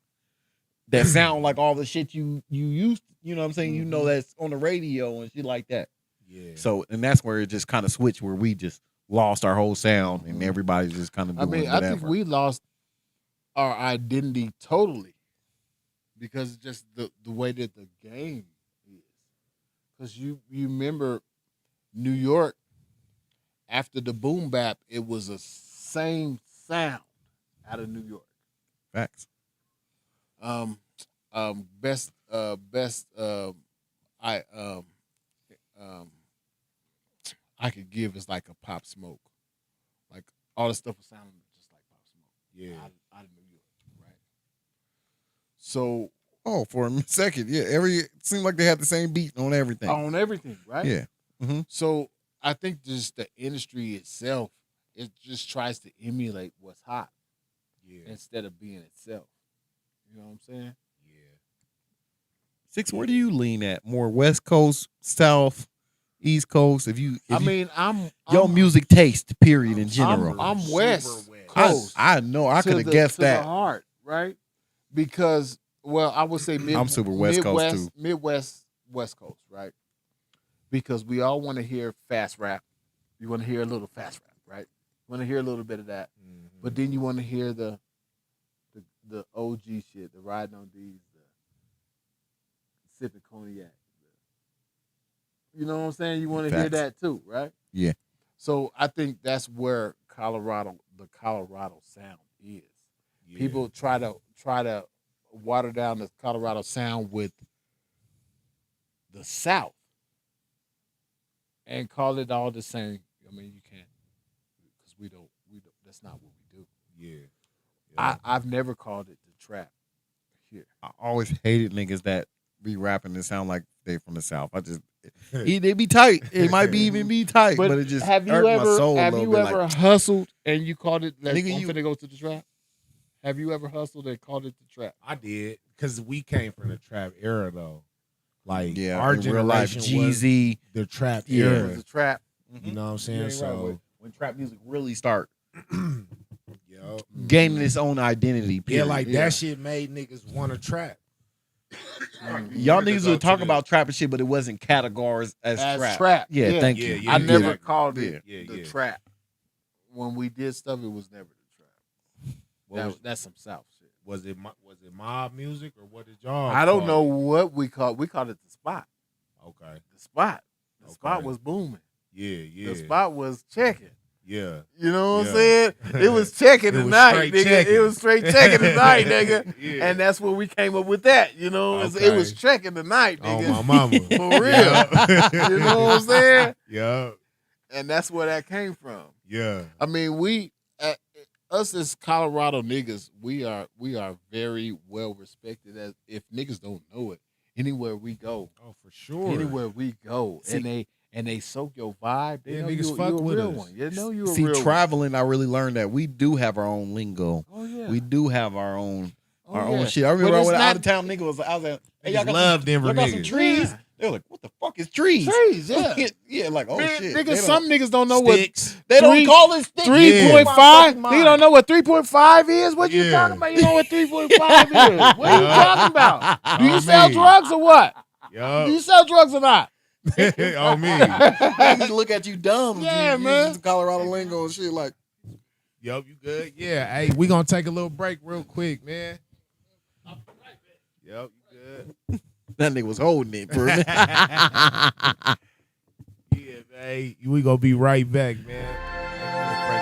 that sound like all the shit you used. You know what I'm saying? You know that's on the radio and shit like that. Yeah. So and that's where it just kind of switched where we just lost our whole sound and everybody's just kind of I doing mean, whatever. I think we lost our identity totally because just the way that the game is. Because you remember New York after the boom bap, it was a same sound out of New York. Facts. I could give is like a Pop Smoke. Like all the stuff was sounding just like Pop Smoke. Yeah. Out of New York, right? So Oh, for a second, yeah. It seemed like they had the same beat on everything. on everything, right? Yeah. Mm-hmm. So I think just the industry itself, it just tries to emulate what's hot Yeah. instead of being itself. You know what I'm saying? Yeah. Six, where do you lean at? More West Coast, South, East Coast? I'm your music taste, period, in general. I'm Super West West. Coast. I know. I to could have the- guessed to that. the heart, right? Because I would say I'm super West Coast, Midwest, too. Midwest, West Coast, right? Because we all want to hear fast rap. You want to hear a little fast rap, right? You want to hear a little bit of that, Mhm. but then you want to hear the OG shit, the riding on these, the sipping cognac. You know what I'm saying? You want to hear Facts. that too, right? Yeah. So I think that's where the Colorado sound is. Yeah. People try to water down the Colorado sound with the South and call it all the same. I mean, you can't, because we don't. That's not what we do. Yeah. I've never called it the trap here. I always hated niggas that be rapping and sound like they from the South. They be tight. It might even be tight, but it just have you hurt ever my soul a have little you bit. ever Like, hustled and you called it? Like, Nigga, I'm you- finna go to the trap. Have you ever hustled and called it the trap? I did, because we came from the trap era though. Like yeah, our in real life, generation was Jeezy. the trap Yeah. It era. was a trap. You know what I'm saying? You ain't right. So When trap music really start. yep. gaining its own identity. Yeah, Period. like that shit made niggas want to trap. Y'all niggas would talk about trap and shit, but it wasn't categorized as trap. Yeah, thank you. Yeah, I never exactly. called it Yeah, the yeah. trap. When we did stuff, it was never the trap. That's some South shit. Was it mob music or what did y'all? I don't call know it? what we called. We called it the spot. Okay. The spot. The Okay. spot was booming. Yeah. The spot was checking. Yeah. You know what Yeah. I'm saying? It was checking It was tonight, straight nigga. checking. It was straight checking tonight, nigga. Yeah. And that's where we came up with that. You know, Okay. it was checking tonight, Oh, nigga. my mama. For real. You know what I'm saying? Yeah. And that's where that came from. Yeah. I mean, us as Colorado niggas, we are very well respected. As if niggas don't know it, anywhere we go, Oh, for sure. anywhere we go, See- and they soak your vibe. They Yeah, know niggas you fuck a with real us. one. You know you a See, real traveling, I really learned that we do have our own lingo. one. Oh yeah, We do have our own Oh, our own yeah. shit. I But remember it's when not- out of town nigga was I was like, hey, y'all Niggas got love some, Denver y'all got some niggas. trees. Yeah. They're like, what the fuck is trees? trees. Yeah, Yeah, like oh Man, shit. nigga, They some don't- niggas don't know Sticks. they don't three- call it sticks. what 3.5. Yeah. Nigga don't know what 3.5 is. What you Yeah. talking about? You know what 3.5 is? What are you talking about? Do you Oh, sell me. drugs or what? Yup. Do you sell drugs or not? Oh, me. Niggas look at you dumb. Yeah, you man. use Colorado lingo and shit like. Yup, you good? Yeah. Hey, we gonna take a little break real quick, man. Yup, you good? That nigga was holding it, bro. Yeah, man. We gonna be right back, man.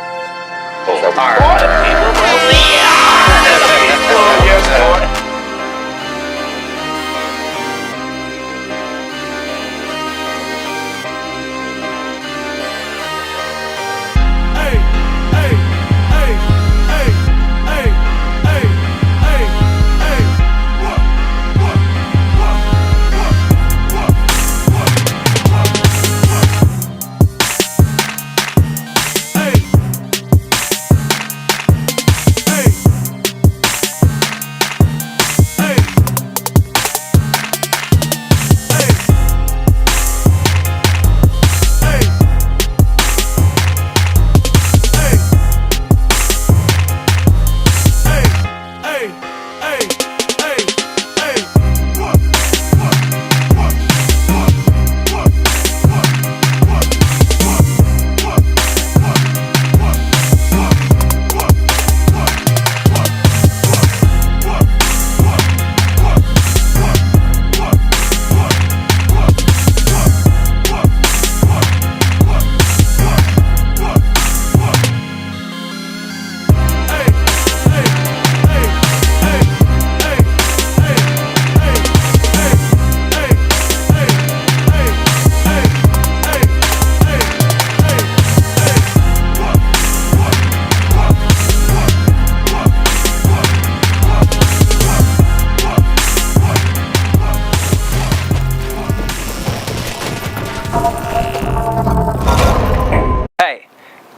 Hey,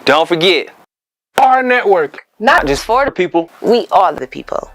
don't forget, our network, not just for the people. We are the people.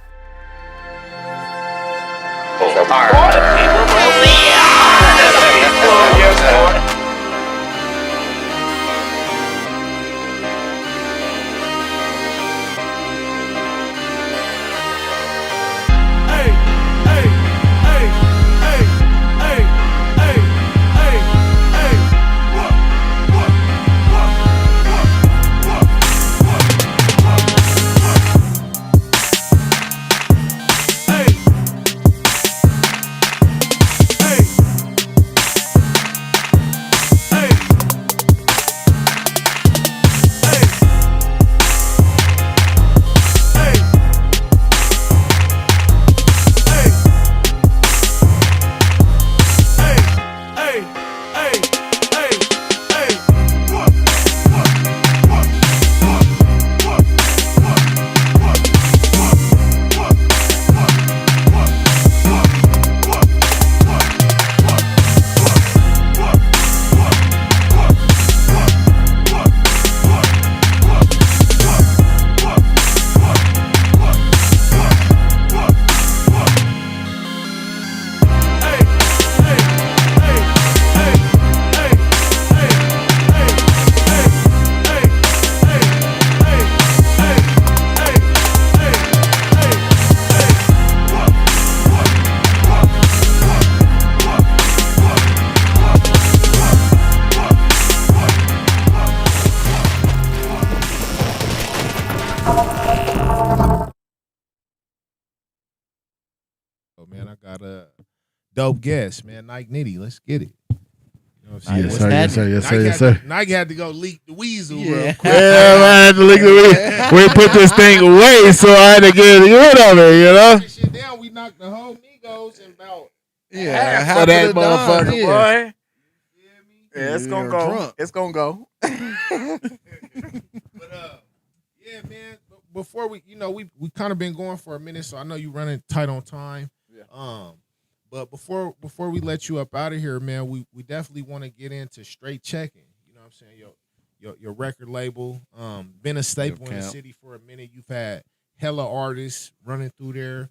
Oh man, I got a dope guest, man. Nyke Nitti, let's get it. You know what I'm saying? Yes, sir. Yes, sir. Yes, sir. Yes, sir. Nyke had to go leak the weasel real Yeah. quick. Yeah, man, I had to look at we put this thing away, so I had to get rid of it, you know? That shit down, we knocked the whole Migos in about Yeah, Half of that motherfucker, boy. boy. Yeah, it's gonna You're go. drunk. It's gonna go. But yeah, man. Before we kind of been going for a minute, so I know you running tight on time. Yeah. But before we let you up out of here, man, we definitely want to get into straight checking. You know what I'm saying? Your record label, been a staple in the city for a minute. You've had hella artists running through there.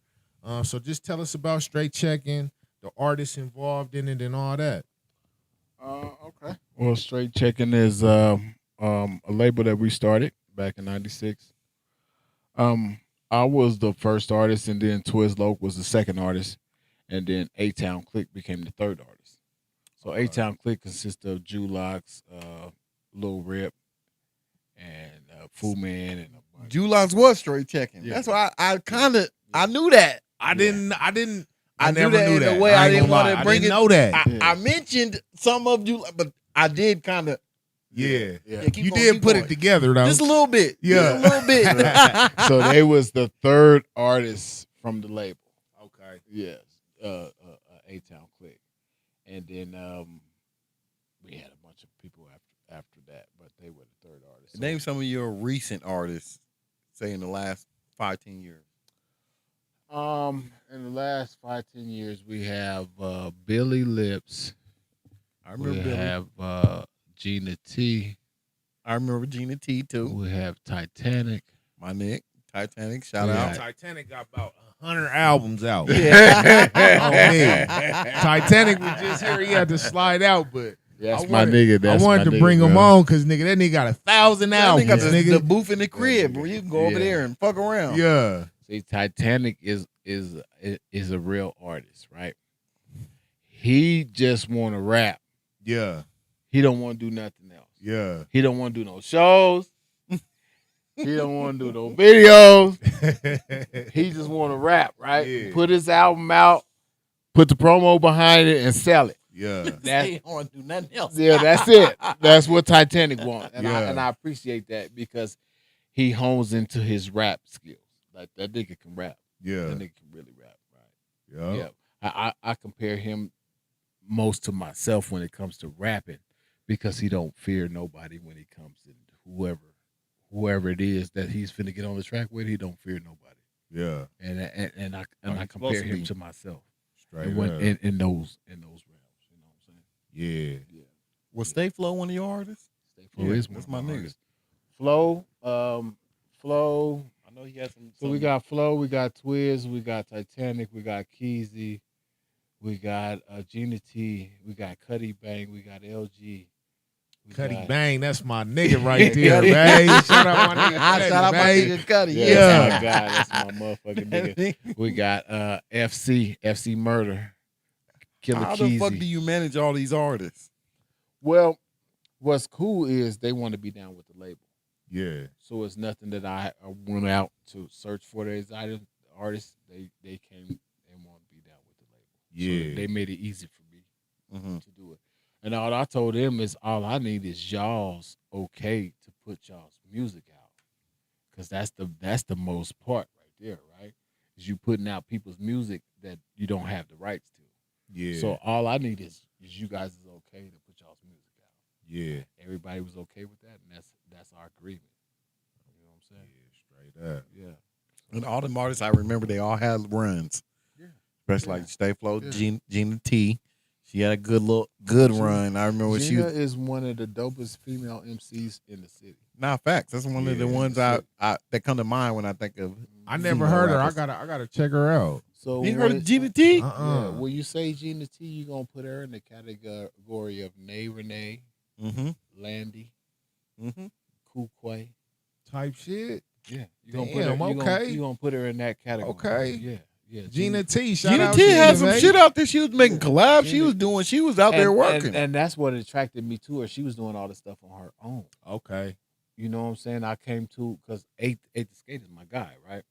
So just tell us about straight checking, the artists involved in it, and all that. Okay. Well, Straight Checking is a label that we started back in '96. I was the first artist, and then Twizzloke was the second artist, and then A-Town Click became the third artist. So A-Town Click consists of Julax, Lil Rip, and Fu Man, and a bunch. Julax was straight checking. Yeah. That's why I knew that. I never knew that knew in that. a way I didn't want wanna bring I didn't it- know that. Yeah. I mentioned some of Julax, but I did kind of. Yeah. keep You going, did keep put going. it together, though. Just a little bit. Yeah. Just a little bit. So they was the third artist from the label. Okay. Yes, A-Town Click, and then we had a bunch of people after that, but they were the third artist. So, Name some of your recent artists, say in the last 5-10 years. in the last 5-10 years, we have Billy Lips. I remember We Billy. have Gina T. I remember Gina T too. We have Titanic. My Nick, Titanic, shout Yeah. out. Titanic got about 100 albums out. Yeah. Oh, man. Titanic was just here. He had to slide out, but That's I my wanted- nigga. That's I wanted my to nigga, bring him bro. on because, nigga, that nigga got 1,000 That albums, nigga got the nigga. booth in the crib, bro. You can go over Yeah. there and fuck around. Yeah. See, Titanic is a real artist, right? He just want to rap. Yeah. He don't want to do nothing else. Yeah. He don't want to do no shows. He don't want to do no videos. He just want to rap, right? Yeah. Put his album out, put the promo behind it, and sell it. Yeah. That's, They don't want to do nothing else. yeah, that's it. That's what Titanic wants, and Yeah. I appreciate that because he hones into his rap skills. Like that nigga can rap. Yeah. That nigga can really rap, right? Yeah. Yeah, I compare him most to myself when it comes to rapping because he don't fear nobody when he comes to whoever it is that he's finna get on the track with. He don't fear nobody, Yeah. and I He's compare supposed to him be. to myself Straight and when, up. in those realms. You know what I'm saying? Yeah. Yeah, Was Stay Flow one of your artists? Stay Flow Yeah, is that's one of my my nigga. artists. Flow. I know he had some. So we got Flow, we got Twiz, we got Titanic, we got Keezy, we got Gina T, we got Cuddy Bang, we got LG. we Cuddy got- Bang, that's my nigga right there, man. Shout out my nigga Cuddy, Shout out my man. nigga Cuddy. Yeah, Yeah. that's my guy. That's my motherfucking nigga. We got FC Murder, Killer How the fuck do Keezy. you manage all these artists? Well, what's cool is they want to be down with the label. Yeah. So it's nothing that I went out to search for these artists. They came and want to be down with the label. Yeah. So they made it easy for me Mm-hmm. to do it. And all I told them is all I need is y'all's okay to put y'all's music out. Cause that's the most part right there, right? Is you putting out people's music that you don't have the rights to. Yeah. So all I need is you guys is okay to put y'all's music out. yeah. Everybody was okay with that, and that's our agreement. You know what I'm saying? Yeah, straight up. Yeah. And all them artists I remember, they all had runs. Yeah. Especially like Stay Flow, Yeah. Gina T. She had a good run. I remember when she Gina was. is one of the dopest female MCs in the city. Nah, facts. That's one of the Yeah, ones I that come to mind when I think of. I never female heard her. rappers. I gotta check her out. So You heard when- of Gina T? Yeah, when you say Gina T, you gonna put her in the category of Nay Renee, Mm-hmm. Landy, Mm-hmm. Kukwe. Type shit. Yeah, you Damn, you okay. gonna put her in that category. Okay. Yeah. Gina T. Shout Gina out T had Gina, some man. shit out there. She was making collabs. She Gina- was out there working. and that's what attracted me to her. She was doing all this stuff on her own. Okay. you know what I'm saying? I came to because Eighth the Skate is my guy, right?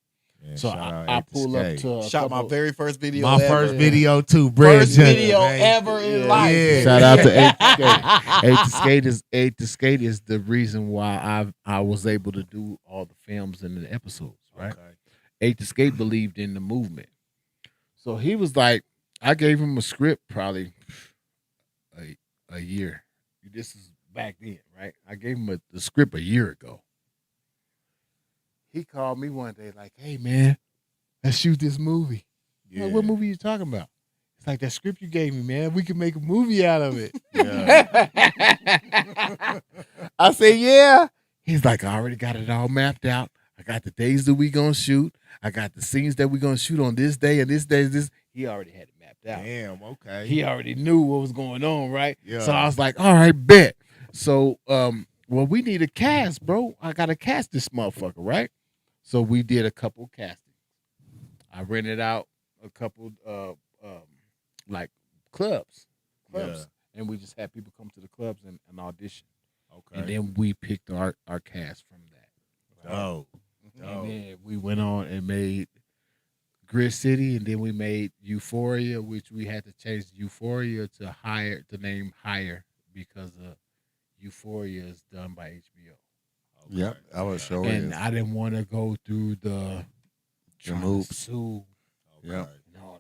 Man, So shout out I Eighth the pull up Skate. to a Shot my couple- very first video. My ever. first video too, Brad. First video ever in life. Yeah. Shout out to Eighth the Skate. Eighth the Skate is the reason why I was able to do all the films and the episodes, right? Okay. Eighth the Skate believed in the movement. So he was like, I gave him a script probably a year. This is back then, right? I gave him the script a year ago. He called me one day like, hey, man, let's shoot this movie. I'm like, what movie you talking about? It's like, that script you gave me, man. We can make a movie out of it. Yeah. I said, yeah. He's like, I already got it all mapped out. I got the days that we going to shoot. I got the scenes that we going to shoot on this day and this day. This. He already had it mapped out. Damn, okay. He already knew what was going on, right? Yeah. So I was like, all right, bet. So, well, we need a cast, bro. I got to cast this motherfucker, right? So we did a couple castings. I rented out a couple, like clubs, and we just had people come to the clubs and audition. Okay. And then we picked our cast from that. Oh. And then we went on and made Grid City, and then we made Euphoria, which we had to change Euphoria to name Higher because Euphoria is done by HBO. Okay. Yep, I was sure. And I didn't want to go through the hoops. sue Okay. Yep. and all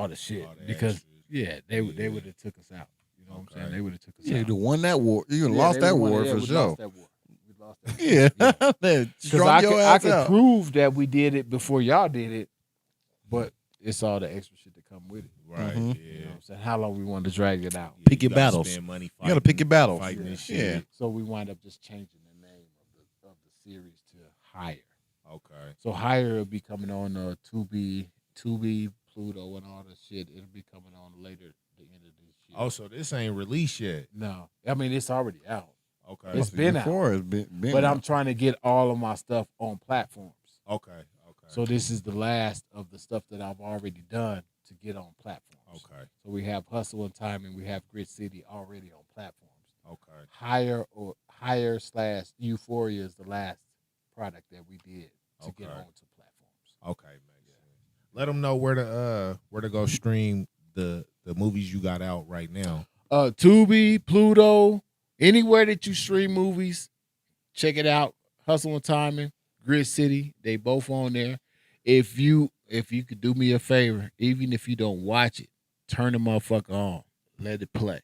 the shit All the because extras. they would have took us out. You know what I'm saying? They would have took us Yeah, out. you won that war. You Yeah, lost they that won- war yeah, for we sure. lost that war. We lost that war. Yeah, Because strung I your could ass out. prove that we did it before y'all did it, but it's all the extra shit that come with it. Right. Mhm. You know Yeah. what I'm saying? How long we wanted to drag it out. Pick You your gotta battles. spend money You gotta pick your battles. Fighting Yeah. this shit. Yeah. So we wind up just changing the name of the series to Higher. Okay. So Higher will be coming on Tubi, Pluto, and all that shit. It'll be coming on later the end of this year. Oh, so this ain't released yet. No, I mean it's already out. Okay. It's been out. Before it's been But out. I'm trying to get all of my stuff on platforms. Okay. Okay. So this is the last of the stuff that I've already done to get on platforms. Okay. So we have Hustle and Time and we have Grid City already on platforms. Okay. Higher/Euphoria is the last product that we did to get Okay. onto platforms. Okay, man. Let them know where to go stream the movies you got out right now. Tubi, Pluto, anywhere that you stream movies, check it out. Hustle and Timing, Grid City, they both on there. If you could do me a favor, even if you don't watch it, turn the motherfucker on. Let it play.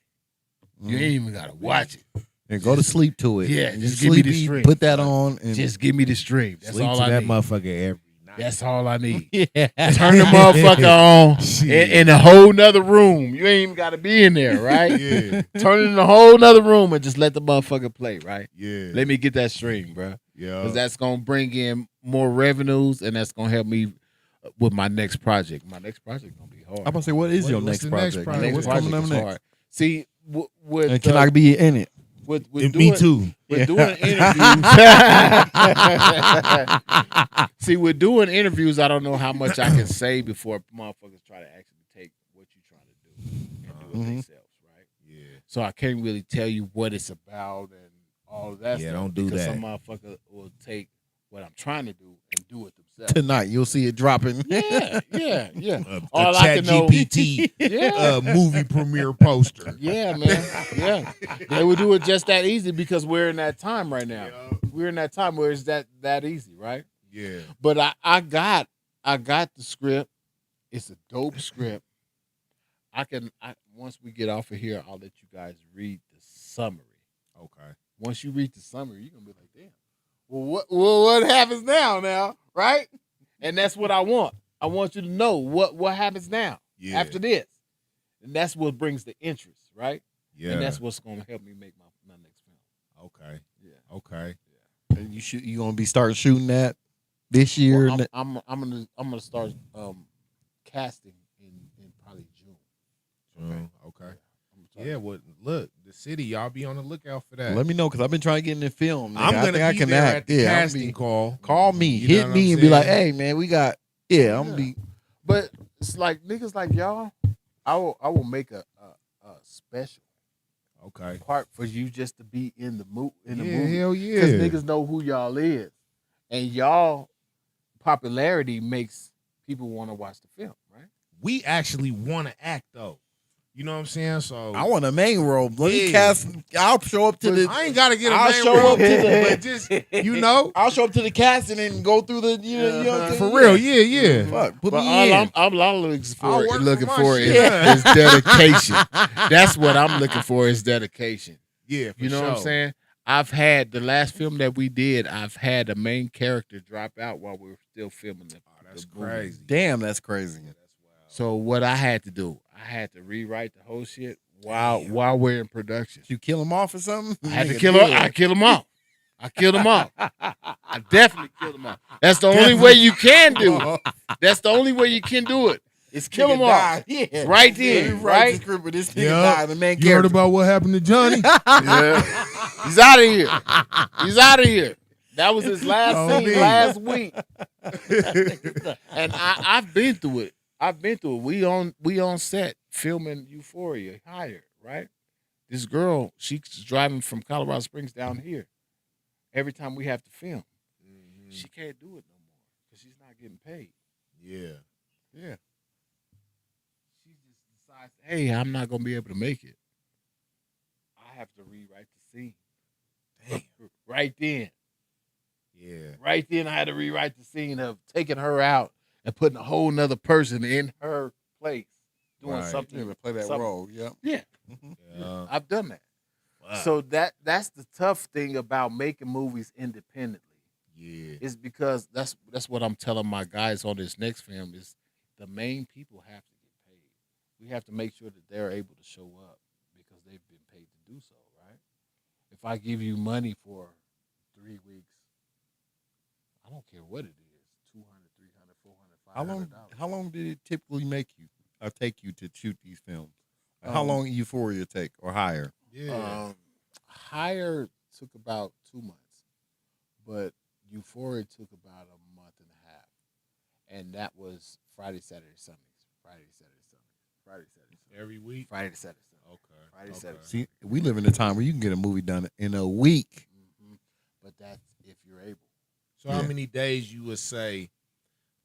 You ain't even gotta watch it. And go to sleep to it. Yeah, And just give me the sleepy, stream. Put that on and Just give me the stream. That's Sleep all to I that need. motherfucker every night. That's all I need. yeah. Turn the motherfucker on in a whole nother room. You ain't even got to be in there, right? Yeah. Turn it in a whole nother room and just let the motherfucker play, right? Yeah. Let me get that stream, bro. Yeah. Because that's going to bring in more revenues and that's going to help me with my next project. My next project going to be hard. I'm gonna say, what is your What's next the next project? project? What's Next coming up project is next? hard. See, with And can I be in it? with Me doing, too. With doing interviews. See, with doing interviews, I don't know how much I can say before motherfuckers try to actually take what you're trying to do and do it Mhm. themselves, right? Yeah. So I can't really tell you what it's about and all of that Yeah, stuff. don't do because that. some motherfucker will take what I'm trying to do and do it themselves. Tonight you'll see it dropping. Yeah. A All I Chat can know- GPT Yeah. movie premiere poster. Yeah, man. Yeah. They would do it just that easy because we're in that time right now. We're in that time where it's that easy, right? Yeah. But I got the script. It's a dope script. Once we get off of here, I'll let you guys read the summary. Okay. Once you read the summary, you're gonna be like, damn. Well, what happens now, right? And that's what I want. I want you to know what happens now Yeah. after this. And that's what brings the interest, right? Yeah. And that's what's gonna help me make my next film. Okay. Yeah. Okay. And you gonna be starting shooting that this year? Well, I'm gonna start casting in probably June. Okay. Yeah. Well, look, the city. Y'all be on the lookout for that. Let me know because I've been trying to get in the film. I'm nigga. I gonna think I be can there act. at the Yeah, I'll casting be- call. Call me, You know hit what me, I'm and be like, saying? "Hey, man, we got." Yeah, I'm gonna be. But it's like niggas like y'all. I will make a special Okay. part for you just to be in the movie. Hell yeah. Because niggas know who y'all is, and y'all popularity makes people want to watch the film, right? We actually want to act though. You know what I'm saying? So I want a main role. Let me Yeah. cast. I'll show up to the. I ain't gotta get a I'll main show role, up to the- but just you know, I'll show up to the casting and go through the. You know what I'm saying? for real, yeah. Fuck, put But me in. all I'm looking I'll for, work looking for my for shit. is dedication. That's what I'm looking for is dedication. Yeah, for You know sure. what I'm saying? I've had the last film that we did. I've had a main character drop out while we were still filming the. That's the movie. crazy. Damn, that's crazy. So what I had to do, I had to rewrite the whole shit while we're in production. You kill him off or something? I had to Nigga, kill deal. him. I killed him off. I killed him off. I definitely killed him off. That's the only way you can do it. That's the only way you can do it. It's kill him off. Yeah. Right You then, write right? the script with this nigga Yeah. die, the main You heard character. about what happened to Johnny? Yeah. He's out of here. He's out of here. That was his last Oh, scene man. last week. And I've been through it. We on set filming Euphoria, hired, right? This girl, she's driving from Colorado Springs down here. Every time we have to film, she can't do it no more because she's not getting paid. Yeah. Yeah. She just decides, hey, I'm not gonna be able to make it. I have to rewrite the scene. Damn. Right then. Yeah. Right then I had to rewrite the scene of taking her out and putting a whole nother person in her place. Doing Right. something. Yeah, to play that something. role. Yep. Yeah. Yeah. I've done that. Wow. So that's the tough thing about making movies independently. Yeah. Is because that's what I'm telling my guys on this next film is the main people have to get paid. We have to make sure that they're able to show up because they've been paid to do so, right? If I give you money for 3 weeks, I don't care what it is, $200, $300, $400, $500. How long did it typically take you to shoot these films? How long Euphoria take or higher? Yeah. Hire took about 2 months, but Euphoria took about a month and a half, and that was Friday, Saturday, Sundays. Friday, Saturday, Sundays. Friday, Saturday, Sundays. Every week. Friday, Saturday, Sunday. Okay. Friday, Okay. Saturday. See, we live in a time where you can get a movie done in a week. Mm-hmm. But that's if you're able. So how Yeah. many days you would say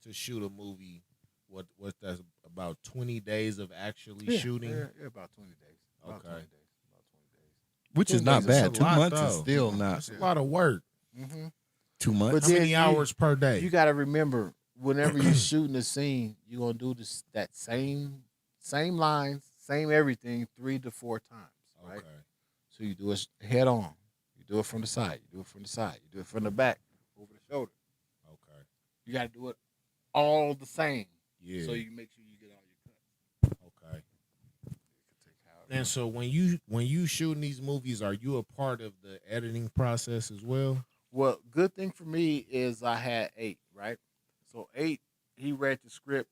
to shoot a movie? What that's about 20 days of actually shooting? Yeah, about 20 days. About Okay. 20 days. About 20 days. Which is 2 not days is bad. a 2 lot, months is though. still not That's a lot of work. Mm-hmm. 2 months. But How then many hours per day? You got to remember, whenever you're shooting a scene, you're gonna do that same lines, same everything, 3 to 4 times, right? Okay. So you do it head on, you do it from the side, you do it from the side, you do it from the back, over the shoulder. Okay. You got to do it all the same, Yeah. so you make sure you get all your cuts. Okay. And so when you shooting these movies, are you a part of the editing process as well? Well, good thing for me is I had 8, right? So 8, he read the script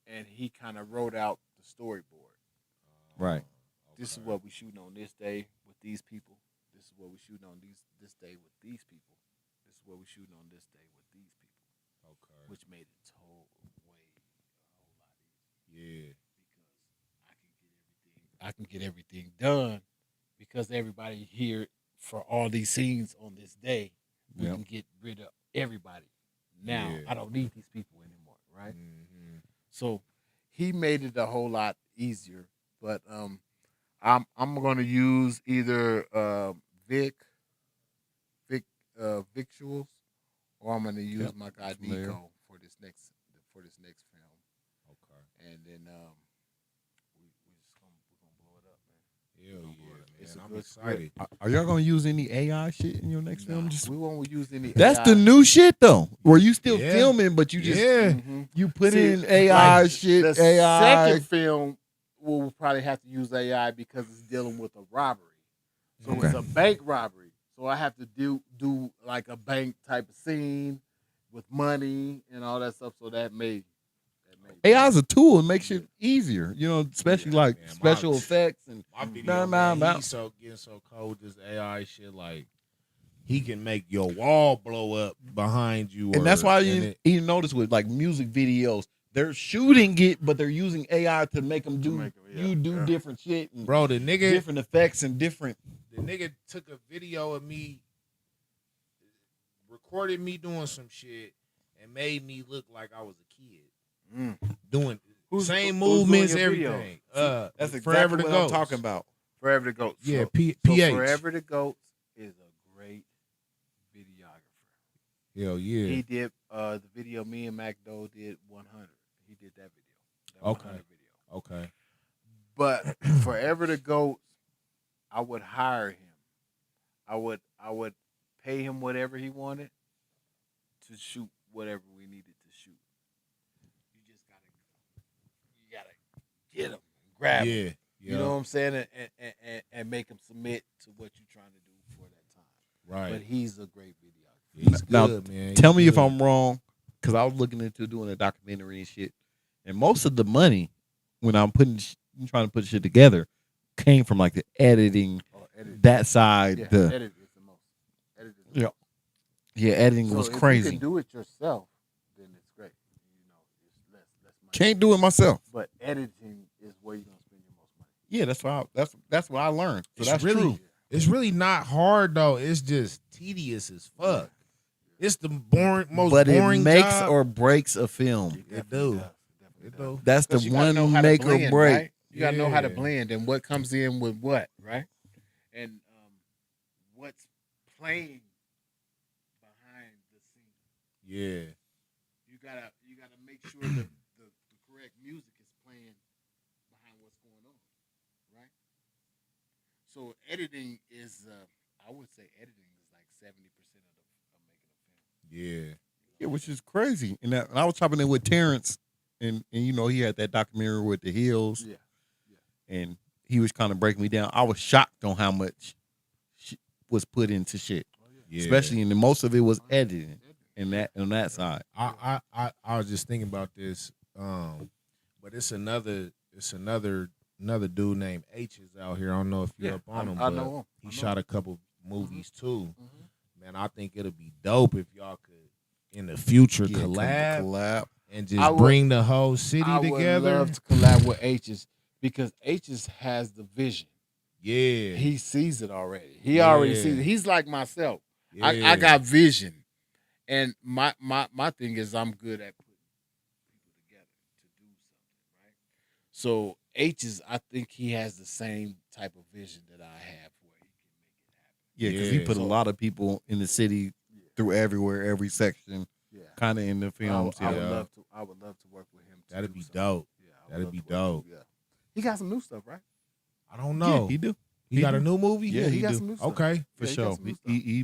and he kind of wrote out the storyboard. Right. This is what we shooting on this day with these people. This is what we shooting on this day with these people. This is what we shooting on this day with these people. Okay. Which made it a whole lot easier. Yeah. Because I can get everything done because everybody here for all these scenes on this day, we Yep. can get rid of everybody. Now Yeah. I don't need these people anymore, right? Mm-hmm. So he made it a whole lot easier. But I'm gonna use either Victuals, or I'm gonna use Yep, my guy familiar. Nico for this next film. Okay. And then we're gonna blow it up, man. Hell yeah, man. It's a I'm good excited. Are y'all gonna use any AI shit in your next film? Nah, Just we won't use any. that's AI. the new shit though. Where you still Yeah. filming, but you just Yeah. Mhm. you put See, in AI like, shit. The AI. second film will probably have to use AI because it's dealing with a robbery. So Okay. it's a bank robbery. So I have to do like a bank type of scene with money and all that stuff. So that may AI is a tool. It makes it easier. You know, especially Yeah, like man, special effects and My video, man, he's getting so cold. This AI shit, like he can make your wall blow up behind you, and that's why and you notice with like music videos, they're shooting it, but they're using AI to make them do different shit, and Bro, the nigga different effects and different. The nigga took a video of me, recorded me doing some shit, and made me look like I was a kid. Doing same movements, everything. That's exactly Forever the what Goats. I'm talking about. Forever the Goats. Yeah, So PH. Forever the Goats is a great videographer. Hell yeah. He did the video me and Mac Doe did 100. He did that video. That Okay. 100 video. Okay. But Forever the Goats, I would hire him. I would pay him whatever he wanted to shoot whatever we needed to shoot. You gotta get him, grab him. Yeah. You know what I'm saying, and make him submit to what you're trying to do for that time. Right. But he's a great videographer. He's Now, good, man. He's Tell me if good. I'm wrong, because I was looking into doing a documentary and shit, and most of the money when I'm trying to put shit together came from like the editing, that side. Yeah, the edit is the most. Edit is the Yeah. most. yeah, editing So was if crazy. you can do it yourself, then it's great. You know, it's less money. Can't do it myself. But editing is where you're gonna spend your most money. Yeah, that's what I learned. So It's that's really, true. It's really not hard though. It's just tedious as fuck. It's the most But it boring makes job. or breaks a film. It do. It do. That's the 'Cause you gotta know one how to make or blend, break. right? You gotta know how to Yeah. blend and what comes in with what, right? And what's playing behind the scene. Yeah. You gotta make sure that the correct music is playing behind what's going on, right? So editing is, I would say, editing is like 70% of making a film. Yeah. Yeah, which is crazy. And I was chopping in with Terrence, and you know he had that documentary with the Hills, Yeah. and he was kind of breaking me down. I was shocked on how much was put into shit, Yeah. especially in most of it was editing, and that on that side. I was just thinking about this, but it's another dude named H is out here. I don't know if you're up on him, I but know him. he shot a couple movies too. Man, I think it'll be dope if y'all could in the future Yeah, come to collab and just I would- bring the whole city I would together. love to collab with H's because H's has the vision. Yeah, He sees it already. He already Yeah. sees it. He's like myself. yeah. I got vision, and my thing is I'm good at putting people together to do something, right? So H's, I think he has the same type of vision that I have, where he can make it happen. Yeah, because he Yeah. put a So- lot of people in the city through everywhere, every section, Yeah, kind of in the films. I would yeah. love to. I would love to work with him. to That'd do be something. dope. Yeah, I would That'd love be to work dope. with him, yeah, he got some new stuff, right? I don't Yeah, know. he do He got a do. new movie. Yeah, he got do. some new stuff. Okay. for Yeah, he got sure. some new stuff. He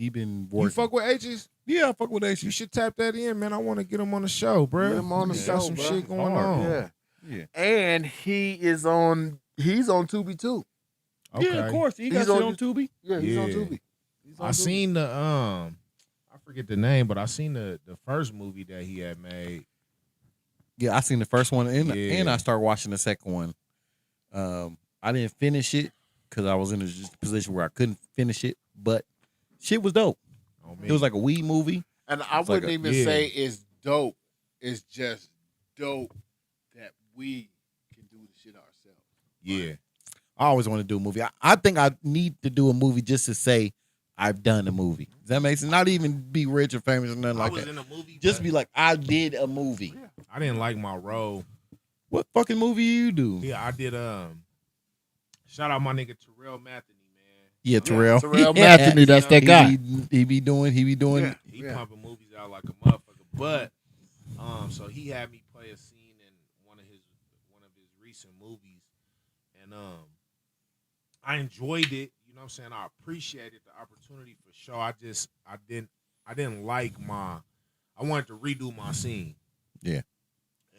been working. You fuck with H's? Yeah, I fuck with that You shit. should tap that in, man. I want to get him on the show, bro. Get him on the He show, got some bro. shit going Hard. on. Yeah, Yeah, and he's on Tubi too. Okay. yeah, of course. He He's got shit on on Tubi. Yeah, he's on Yeah. Tubi. He's on I Tubi. seen the I forget the name, but I seen the first movie that he had made. Yeah, I seen the first one, and Yeah. I started watching the second one. I didn't finish it because I was in a position where I couldn't finish it, but shit was dope. Oh, It was like a weed movie. And I It's like wouldn't even yeah. say it's dope. It's just dope that we can do the shit ourselves. yeah. I always want to do a movie. I think I need to do a movie just to say I've done a movie. Does that make sense? Not even be rich or famous or nothing I like was that. in a movie. Just but be like, I did a movie. I didn't like my role. What fucking movie you do? Yeah, I did. Shout out my nigga Terrell Matheny, man. Yeah, Terrell. Terrell Matheny, that's that guy. He be doing. Yeah. He pumping movies out like a motherfucker. But so he had me play a scene in one of his recent movies, and I enjoyed it. You know what I'm saying? I appreciated the opportunity for sure. I didn't like I wanted to redo my scene. Yeah.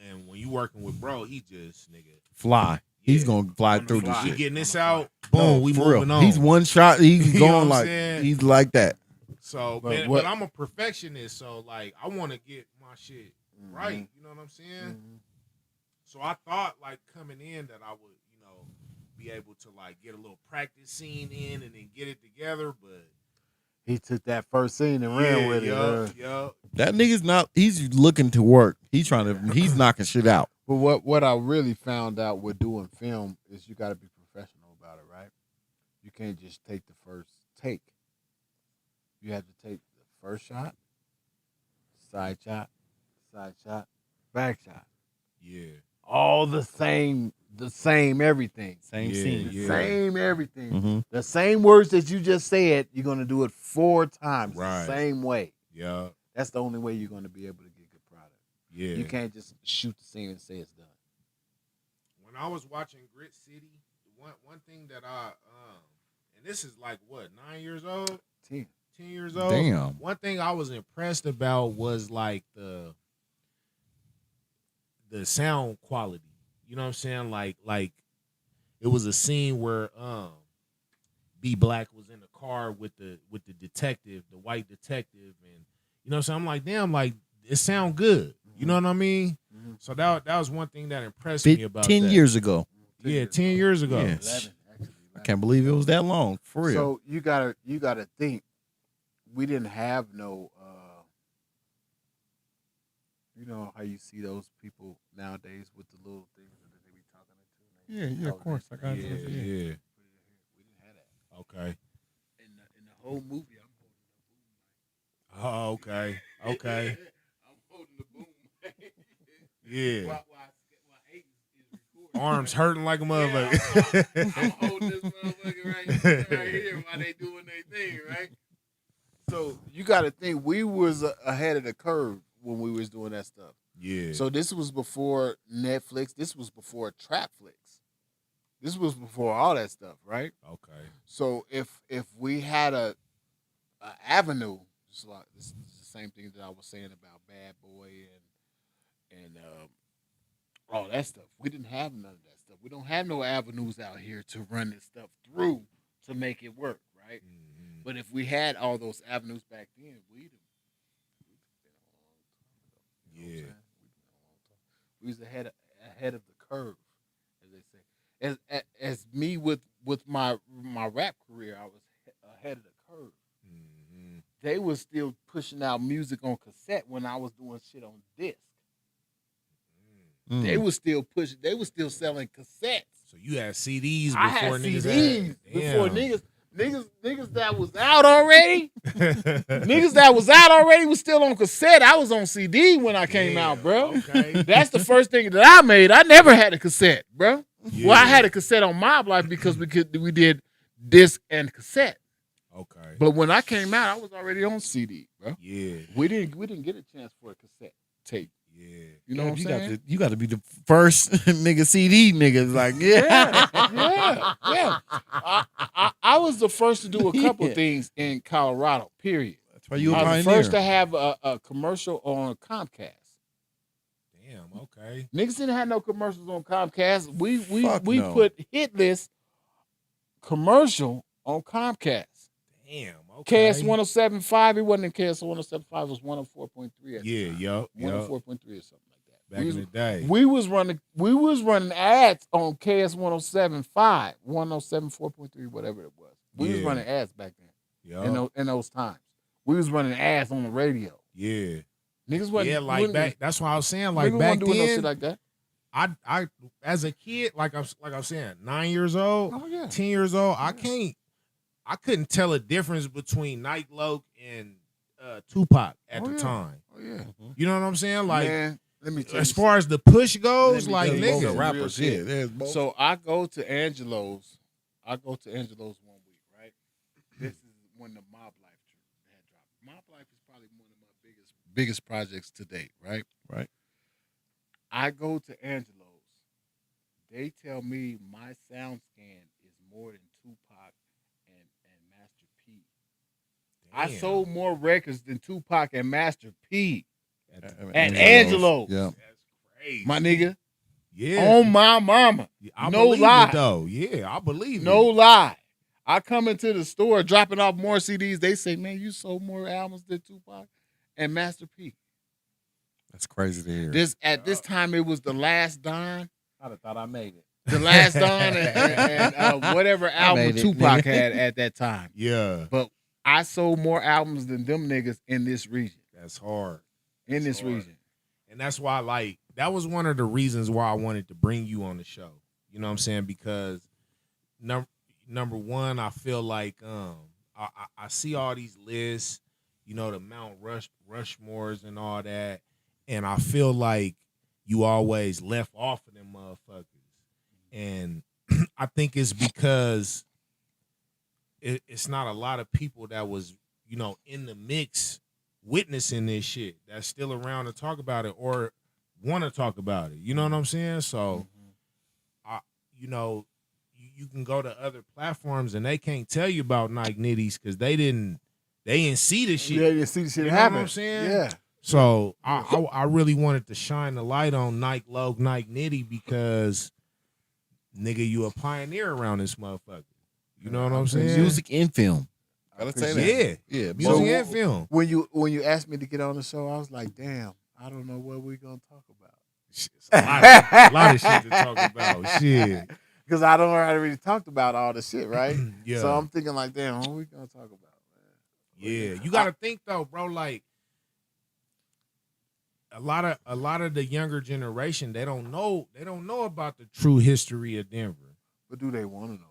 And when you working with bro, he just nigga. Fly. He's Yeah. gonna fly On the through fly. the We shit. getting this out. Boom, No, we for moving real. on. He's one shot. He's You know what going I'm like saying? he's like that. So, But man, what- but I'm a perfectionist, so like I want to get my shit right. You know what I'm saying? Mhm. So I thought like coming in that I would, be able to like get a little practice scene in and then get it together. But He took that first scene and ran with it. Yup. That nigga's not. He's looking to work. He's knocking shit out. But what I really found out with doing film is you got to be professional about it, right? You can't just take the first take. You have to take the first shot, side shot, back shot. Yeah. All the same everything. Same Yeah, scene. yeah. Same everything. Mhm. The same words that you just said, you're going to do it 4 times Right. the same way. Yeah. That's the only way you're going to be able to get good product. Yeah. You can't just shoot the scene and say it's done. When I was watching Grit City, one thing that and this is like what, 9 years old? 10. 10 years old. Damn. One thing I was impressed about was like the sound quality. You know what I'm saying? Like it was a scene where B Black was in the car with the detective, the white detective, and you know what I'm saying? I'm like, damn, like it sound good. You know what I mean? Mm-hmm. So that was one thing that impressed me about 10 that. years ago. Yeah, 10 years ago. Yeah. 11, actually. I can't believe it was that long. For real. So you gotta think, we didn't have no you know how you see those people nowadays with the little things that they be talking into. yeah, of course. I got Yeah, it. yeah. We didn't have that. Okay. In the whole movie, I'm holding Oh, okay. Okay. I'm holding the boom. Yeah. While Aiden is recording. Arms hurting like a motherfucker. I'm holding this motherfucker right here while they doing their thing, right? So you got to think we was ahead of the curve when we was doing that stuff. Yeah. So this was before Netflix. This was before Trapflix. This was before all that stuff, right? Okay. So if we had a avenue, just like this is the same thing that I was saying about Bad Boy and all that stuff. We didn't have none of that stuff. We don't have no avenues out here to run this stuff through to make it work, right? Mm-hmm. But if we had all those avenues back then, we'd been a long time ago. You know what I'm Yeah. saying? We was ahead of the curve, as they say. As me with my rap career, I was ahead of the curve. Mm-hmm. They was still pushing out music on cassette when I was doing shit on disc. Mm. They was still pushing. They was still selling cassettes. So you had CDs before I had niggas CDs had, before damn. niggas that was out already. Niggas that was out already was still on cassette. I was on CD when I came out, bro. Okay. That's the first thing that I made. I never had a cassette, bro. Yeah. Well, I had a cassette on Mob Life because we did disc and cassette. Okay. But when I came out, I was already on CD, bro. Yeah. We didn't get a chance for a cassette tape. Yeah. You know what I'm saying? You got to be the first nigga CD niggas. Like, yeah. yeah. I was the first to do a couple Yeah. things in Colorado, period. That's why you a I was the pioneer. first to have a commercial on Comcast. Damn. Okay. Niggas didn't have no commercials on Comcast. We Fuck no. put Hit List commercial on Comcast. Damn. Okay. KS 107.5, it wasn't in KS 107.5, it was 104.3 at the Yeah. time. Yup. 104.3 or something like that. Back in the day. We was running ads on KS 107.5, 107.4.3, whatever it was. We was Yeah. running ads back then Yup. in those times. We was running ads on the radio. Yeah. Niggas wasn't Yeah. Like back. That's why I was saying. Like niggas back wasn't doing no shit then. like that. I as a kid, like I was saying, 9 years old, Oh yeah. 10 years old, I couldn't tell a difference between Nyke Loke and Tupac at Oh, the yeah. time. Oh yeah. You know what I'm saying? Like Man, let me tell you as far as the push goes, Let me like tell you Both something. nigga. Real rappers, shit. yeah. There's both. So I go to Angelo's 1 week, right? This is when the Mob Life had dropped. Mob Life is probably one of my biggest projects to date, right? Right. I go to Angelo's. They tell me my sound scan is more than Tupac and Master P. I Damn. sold more records than Tupac and Master P At Angelo's. Yeah. That's crazy. My nigga, Yeah. on my mama. Yeah, I no believe lie. it though. Yeah, I believe No it. lie. I come into the store dropping off more CDs. They say, man, you sold more albums than Tupac and Master P. That's crazy to hear. At this time, it was The Last Don. I'd have thought I made it. The Last Don and whatever album made it, Tupac nigga. had at that time. Yeah. But I sold more albums than them niggas in this region. That's hard. In That's this hard. region. And that's why, like, that was one of the reasons why I wanted to bring you on the show. You know what I'm saying? Because number one, I feel like I see all these lists, you know, the Mount Rushmores and all that, and I feel like you always left off of them motherfuckers. And I think it's because it's not a lot of people that was, you know, in the mix witnessing this shit that's still around to talk about it or want to talk about it. You know what I'm saying? So, you know, you can go to other platforms and they can't tell you about Nyke Nitties because they didn't see the shit. Yeah, you see the shit You know happen. what I'm saying? Yeah. So I really wanted to shine the light on Nyke Logue, Nyke Nitty because, nigga, you a pioneer around this motherfucker. You know what I'm saying? Music and film. Gotta say that. Yeah. Yeah. Music and film. When you asked me to get on the show, I was like, damn, I don't know what we're gonna talk about. A lot of shit to talk about. Shit. Because I don't already talked about all the shit, right? Yeah. So I'm thinking like, damn, what we gonna talk about, man? Yeah. You gotta think though, bro, like a lot of the younger generation, they don't know about the true history of Denver. But do they want to know?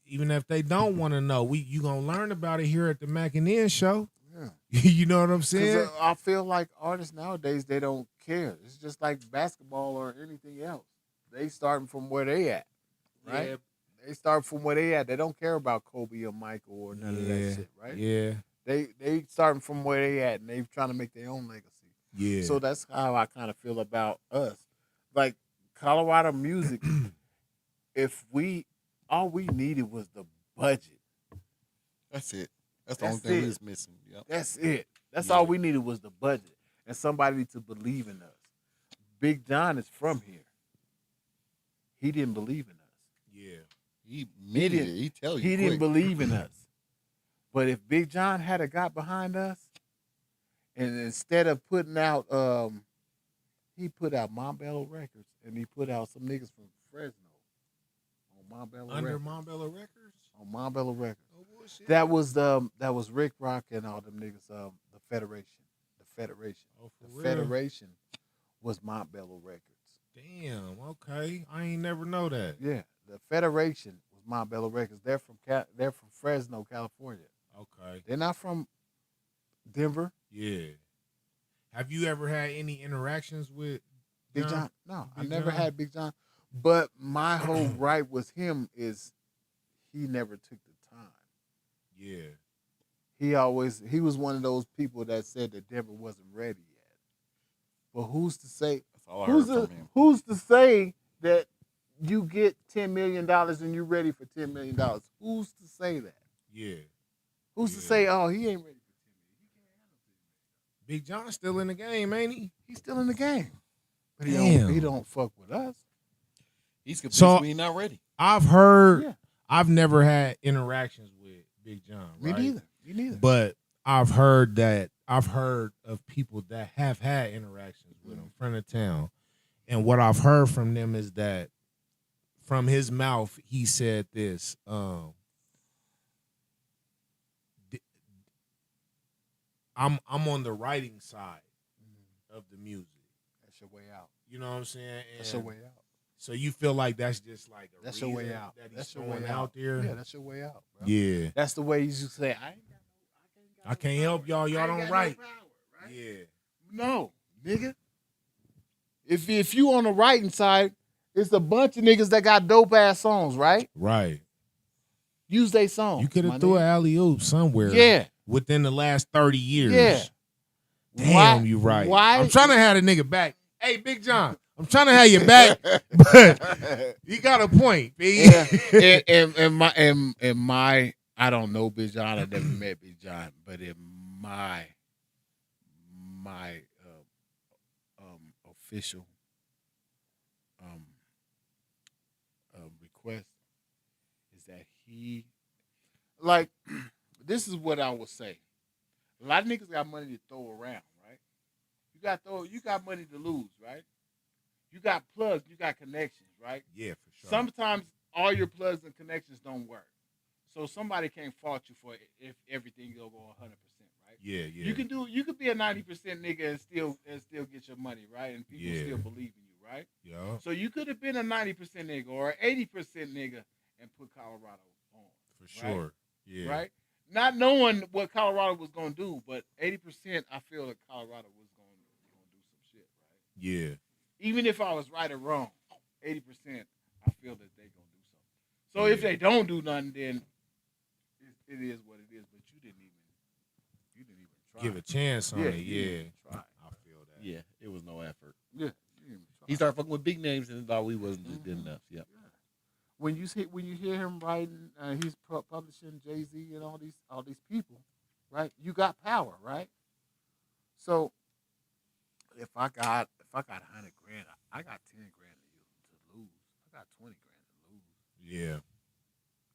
Even if they don't want to know, you gonna learn about it here at the Mackin show. Yeah. You know what I'm saying? I feel like artists nowadays, they don't care. It's just like basketball or anything else. They starting from where they at, right? Yeah. They start from where they at. They don't care about Kobe or Michael or none of that shit, right? Yeah. They starting from where they at, and they trying to make their own legacy. Yeah. So that's how I kind of feel about us. Like Colorado music, all we needed was the budget. That's it. That's the only thing we was missing. Yep. That's it. That's all we needed was the budget and somebody to believe in us. Big John is from here. He didn't believe in us. Yeah. He didn't believe in us. But if Big John had a got behind us, and instead of putting out, he put out Montbello Records, and he put out some niggas from Fresno on Montbello Under Records. Montbello Records? On Montbello Records. Oh, bullshit. That was Rick Rock and all them niggas. The Federation. Oh, for The real? Federation was Montbello Records. Damn. Okay. I ain't never know that. Yeah, the Federation was Montbello Records. They're from Fresno, California. Okay. They're not from Denver. Yeah. Have you ever had any interactions with Big John? No, I Big never John? had Big John. But my whole gripe with him is he never took the time. Yeah. He was one of those people that said that Denver wasn't ready yet. But who's to say? That's all I heard from him. Who's to say that you get $10 million and you're ready for $10 million? Who's to say that? Yeah. Who's to say, oh, he ain't ready for $10 million? Big John's still in the game, ain't he? He's still in the game. But Damn. he don't fuck with us. He's convinced So- we not ready. I've heard. Yeah. I've never had interactions with Big John. Me Right? neither. Me neither. But I've heard of people that have had interactions with him from the town. And what I've heard from them is that from his mouth, he said this. I'm on the writing side of the music. That's your way out. You know what I'm saying? That's your way out. So you feel like that's just like a That's your way reason out. that he's That's your throwing way out there? Yeah, that's your way out, bro. Yeah. That's the way you should say, I can't help y'all. Y'all don't write. Right? Yeah. No, nigga. If you on the writing side, it's a bunch of niggas that got dope ass songs, right? Right. Use they songs. You could my have threw nigga. an alley-oop somewhere. Yeah. Within the last 30 years. Yeah. Damn, Why- you right. why- I'm trying to have a nigga back. Hey, Big John, I'm trying to have you back, but you got a point, B. Yeah. and my I don't know Big John. I never met Big John, but in my official request is that he like this is what I would say. A lot of niggas got money to throw around, right? You got money to lose, right? You got plugs, you got connections, right? Yeah, for sure. Sometimes all your plugs and connections don't work. So somebody can't fault you for if everything go 100%, right? Yeah, yeah. You could be a 90% nigga and still get your money, right? And people still believe in you, right? Yeah. So you could have been a 90% nigga or an 80% nigga and put Colorado on. For sure. Right? Yeah. Right? Not knowing what Colorado was gonna do, but 80% I feel that Colorado was gonna do some shit, right? Yeah. Even if I was right or wrong, 80% I feel that they're gonna do something. So if they don't do nothing, then it is what it is. But you didn't even try. Give a chance on it. Yeah. Try. I feel that. Yeah, it was no effort. Yeah. He started fucking with big names and thought we wasn't good enough. Yep. Yeah. When you hear him writing, he's publishing Jay-Z and all these people, right? You got power, right? So if I got $100 grand, I got $10 grand to lose. I got $20 grand to lose. Yeah.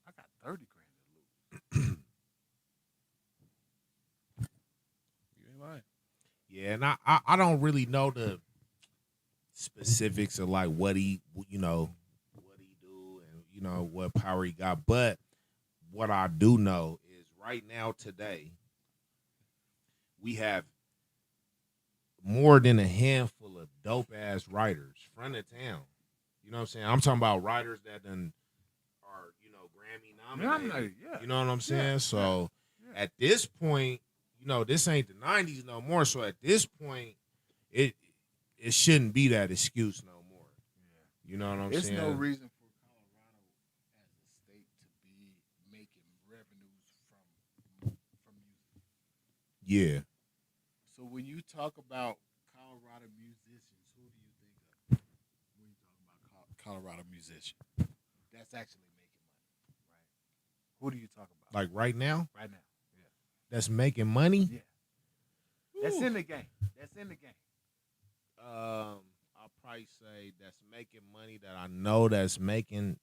I got $30 grand to lose. You ain't lying. Yeah, and I don't really know the specifics of like what he do and what power he got, but what I do know is right now today we have more than a handful of dope ass writers front of town. You know what I'm saying? I'm talking about writers that are Grammy nominated. Yeah. You know what I'm saying? Yeah. So at this point, this ain't the 90s no more. So at this point, it shouldn't be that excuse no more. Yeah. You know what I'm saying? There's no reason for Colorado as a state to be making revenues from music. Yeah. So when you talk about Colorado musicians, who do you think of when you talk about Colorado musician? That's actually making money, right? Who do you talk about? Like right now? Right now, yeah. That's making money? Yeah. That's in the game. I'll probably say that's making money that I know that's getting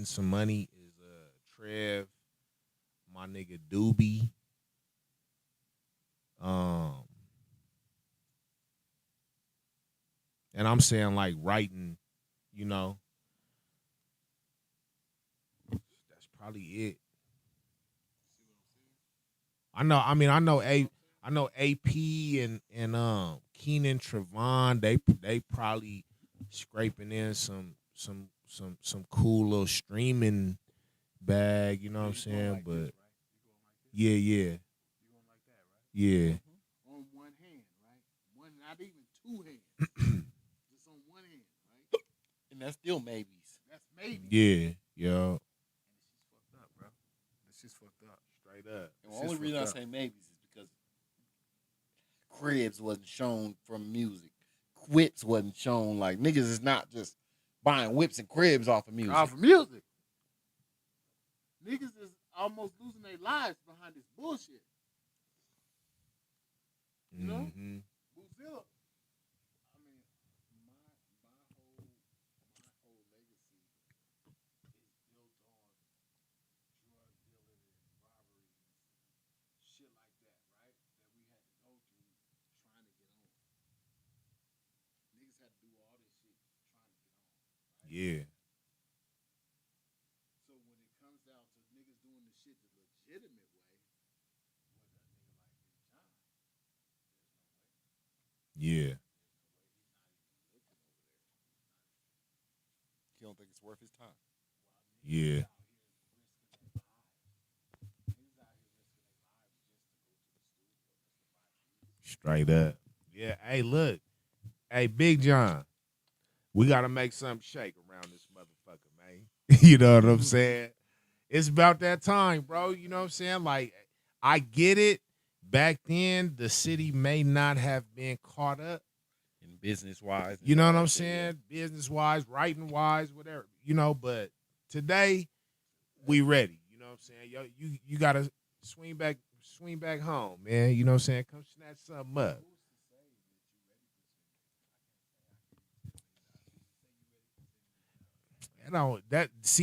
some money is Trev, my nigga Doobie. And I'm saying like writing, that's probably it. I know AP and Keenan Trevon, they probably scraping in some cool little streaming bag, you know what I'm saying? Like but this, right? yeah. You going like that, right? Yeah. On one hand, right? Not even two hands. Just on one hand, right? And that's still maybes. That's maybe. Yeah, yo. And it's just fucked up, bro. It's just fucked up. Straight up. And the only reason I say maybes is because cribs wasn't shown from music. Whips wasn't shown. Like, niggas is not just buying whips and cribs off of music. Off of music. Niggas is almost losing their lives behind this bullshit. You know? Mm-hmm. Brazil. I mean, my whole legacy is built on drug dealing and robberies, shit like that, right? That we had to go through trying to get on. Niggas had to do all this shit trying to get on. Right? Yeah. So when it comes down to niggas doing the shit the legitimate way, with a nigga like Big John, Yeah. You don't think it's worth his time? Yeah. Straight up. Yeah. Hey, look. Hey, Big John. We got to make something shake around this motherfucker, man. You know what I'm saying? It's about that time, bro. You know what I'm saying? Like, I get it. Back then, the city may not have been caught up. In business-wise. You know what I'm saying? Business-wise, writing-wise, whatever. But today, we ready. You know what I'm saying? Yo, you got to swing back home, man. You know what I'm saying? Come snatch something up.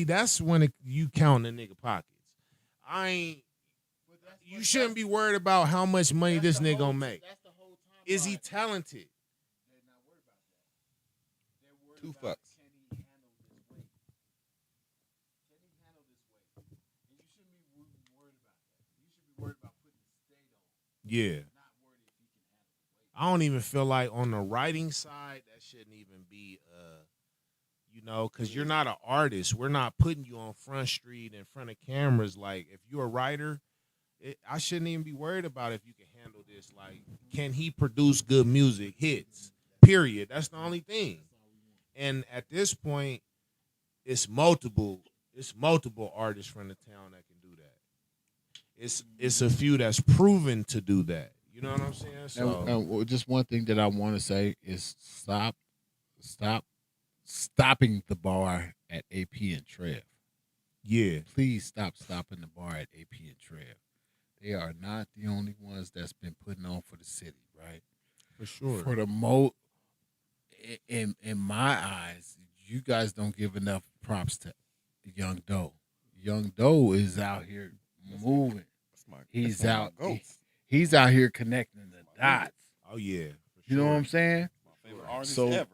That's when you count the nigga pockets. You shouldn't be worried about how much money this nigga gonna make. Is he talented? they're not worried about that. They're worried Two about fucks. can he handle this weight? Can he handle this weight? And you shouldn't be worried about that. You should be worried about putting the state on. Yeah. I don't even feel like on the writing side that shouldn't even be you know, because you're not an artist. We're not putting you on Front Street in front of cameras. Like, if you're a writer, I shouldn't even be worried about if you can handle this. Like, can he produce good music, hits, period. That's the only thing. And at this point, it's multiple artists from the town that can do that. It's a few that's proven to do that. You know what I'm saying? So and just one thing that I want to say is stopping the bar at AP and Trev. yeah, Please stopping the bar at AP and Trev. They are not the only ones that's been putting on for the city, right? for sure. For the in my eyes, you guys don't give enough props to Young Doe. Young Doe is out here moving. He's out. He's out here connecting the dots. Oh yeah, for You know sure. what I'm saying? My favorite artist So- ever.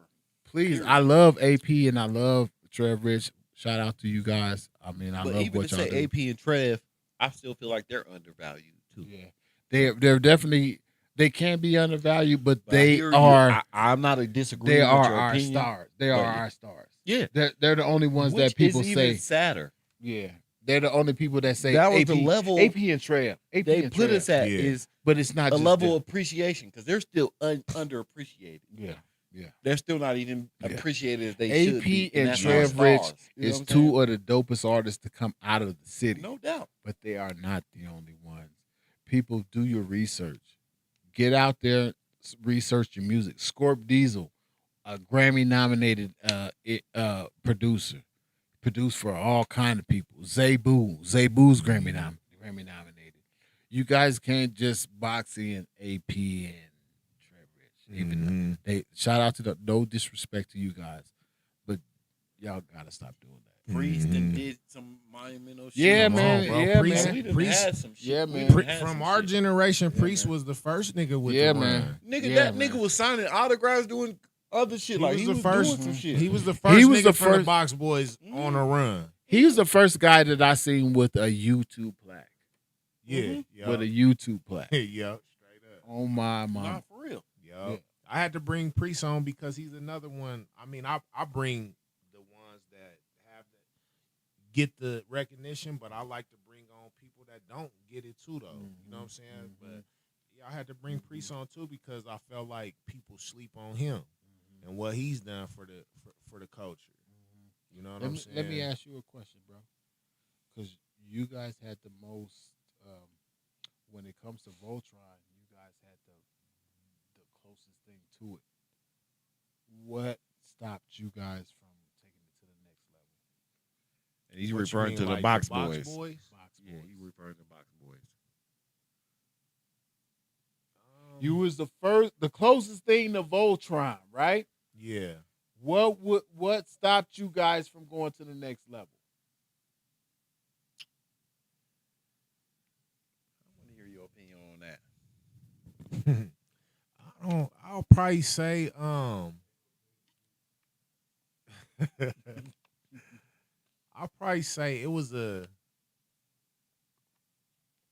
Please, I love AP and I love Trev Rich. Shout out to you guys. I mean, I But love even what to y'all say do. AP and Trev, I still feel like they're undervalued too. Yeah, they're definitely they can be undervalued, but But I they hear you. are I'm not a disagreement they with are your our opinion. stars. They are but- our stars. Yeah, They're the only ones which that people is say. even sadder. Yeah, they're the only people that say That was AP, the level AP and Trev. AP they and put Trev. us at Yeah. is but it's not a just level them. of appreciation because they're still underappreciated. Yeah. They're still not even Yeah. appreciated as they should be. AP and that's our Trev Rich stars. You know is what I'm saying? two of the dopest artists to come out of the city. No doubt. But they are not the only ones. People, do your research. Get out there, research your music. Scorp Diesel, a Grammy-nominated producer, produced for all kind of people. Zebu's Grammy-nominated. You guys can't just box in AP and Trev Rich. Even they shout out to the no disrespect to you guys, but y'all gotta stop doing that. Priest and did some monumental shit. Yeah, Come on, man. bro. Yeah, Priest- man. We done Priest- had some shit. Yeah, We man. done had From some our shit. generation, Yeah, Priest man. was the first nigga with Yeah, the man. run. Nigga, Yeah, that man. nigga was signing autographs, doing other shit. Like he was doing some shit. He was the first was nigga the from the first- Box Boys on a run. He was the first guy that I seen with a YouTube plaque. Yeah, yeah, With a YouTube plaque. yeah, straight up. Oh my mom. Not for real. Yo, Yeah. I had to bring Priest on because he's another one. I mean, I bring the ones that have get the recognition, but I like to bring on people that don't get it too, though. You know what I'm saying? But yeah, I had to bring Priest on too because I felt like people sleep on him and what he's done for the culture. You know what I'm saying? Let me ask you a question, bro. Because you guys had the most, when it comes to Voltron, you guys had the closest thing to it. What stopped you guys from taking it to the next level? And he's What you referring mean, to the like Box Box Boys. Boys? Yeah, he's referring to Box Boys. You was the closest thing to Voltron, right? Yeah. What stopped you guys from going to the next level? I want to hear your opinion on that. I'll probably say I'll probably say it was a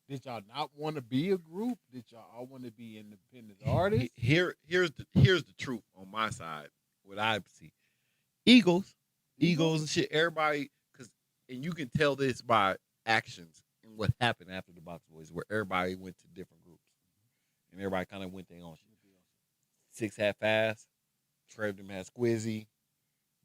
Did y'all not want to be a group? Did y'all all want to be independent artists? Here's the truth on my side. What I see, egos and shit. Everybody, and you can tell this by actions and what happened after the Box Boys, where everybody went to different groups, and everybody kind of went their own shit. Six had Fast, Trev them had Squizzy,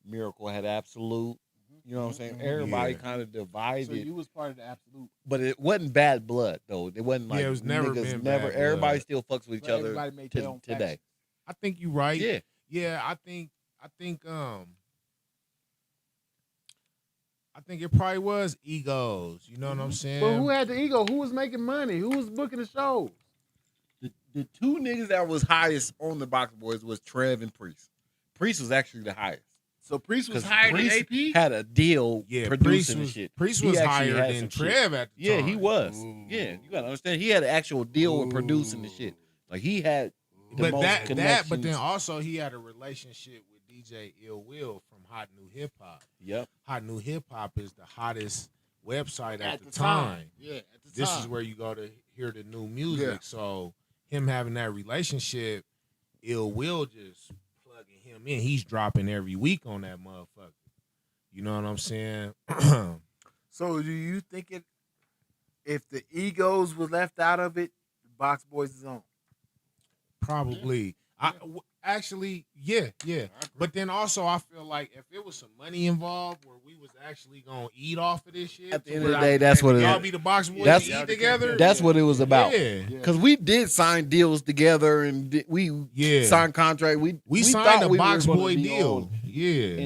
Miracle had Absolute. You know what I'm saying? Everybody kind of divided. So you was part of the Absolute. But it wasn't bad blood though. It wasn't like Yeah, it was never niggas been never. bad Everybody blood. still fucks with each But other everybody made their own today. faction. I think you're right. Yeah. Yeah, I think it probably was egos. You know what I'm saying? But who had the ego? Who was making money? Who was booking the shows? The two niggas that was highest on the Box Boys was Trev and Priest. Priest was actually the highest. So Priest was Because higher than Priest AP? had a deal Yeah, producing the shit. Priest He was actually higher had than some Trev shit. at the Yeah, time. he was. Ooh. Yeah, you gotta understand. He had an actual deal with producing the shit. Like he had the But most that, connections. but then also he had a relationship with DJ Ill Will from Hot New Hip Hop. Yep. Hot New Hip Hop is the hottest website at the time. time. Yeah, at the This time. is where you go to hear the new music. Yeah. So him having that relationship, Ill Will just plugging him in. He's dropping every week on that motherfucker. You know what I'm saying? So do you think if the egos were left out of it, the Box Boys is on? Probably. Actually, yeah. But then also, I feel like if there was some money involved, where we was actually gonna eat off of this shit, At the end of the day, that's what it y'all is. be the Box Boys That's- eat together. That's what it was about. Yeah. Because we did sign deals together and we signed contract. We signed thought a we Box were gonna Boy be deal. on Yeah.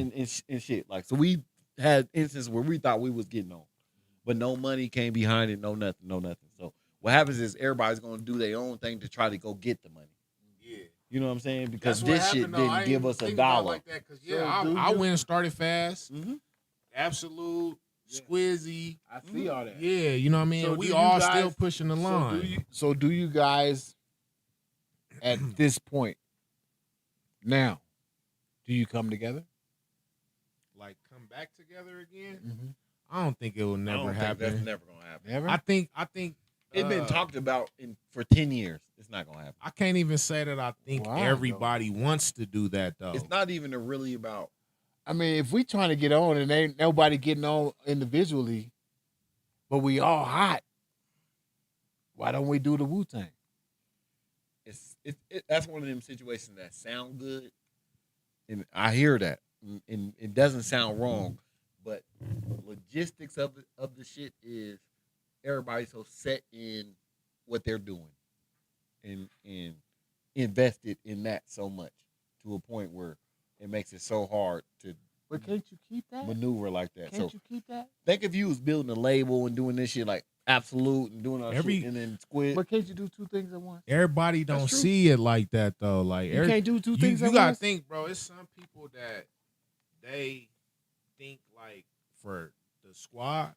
and shit. Like, so we had instances where we thought we was getting on, but no money came behind it. No nothing. So what happens is everybody's gonna do their own thing to try to go get the money. Yeah. You know what I'm saying? Because That's what this shit happened, though. I didn't give ain't us a think about it dollar. like that, 'cause, So I went and started fast. Mhm. Absolute, Squizzy. I see all that. Yeah, you know what I mean? So we do you all guys- still pushing the line. So do you guys, at this point, now, do you come together? Like, come back together again? Mm-hmm. I don't think it will I never don't think happen. that's never gonna happen. Never. I think It's been talked about for 10 years. It's not gonna happen. I can't even say that I think Why, everybody wants to do that though. It's not even really about. I mean, if we trying to get on and ain't nobody getting on individually, but we all hot, why don't we do the Wu-Tang? That's one of them situations that sound good, and I hear that, and it doesn't sound wrong, but logistics of the shit is everybody's so set in what they're doing, and invested in that so much to a point where it makes it so hard to But can't you keep that? maneuver like that. Can't So you keep that? think if you was building a label and doing this shit like Absolute and doing all that shit and then Squid. But can't you do two things at once? Everybody don't true. see it like that though. Like You can't do two things You at gotta once? think, bro. It's some people that they think like for the squad,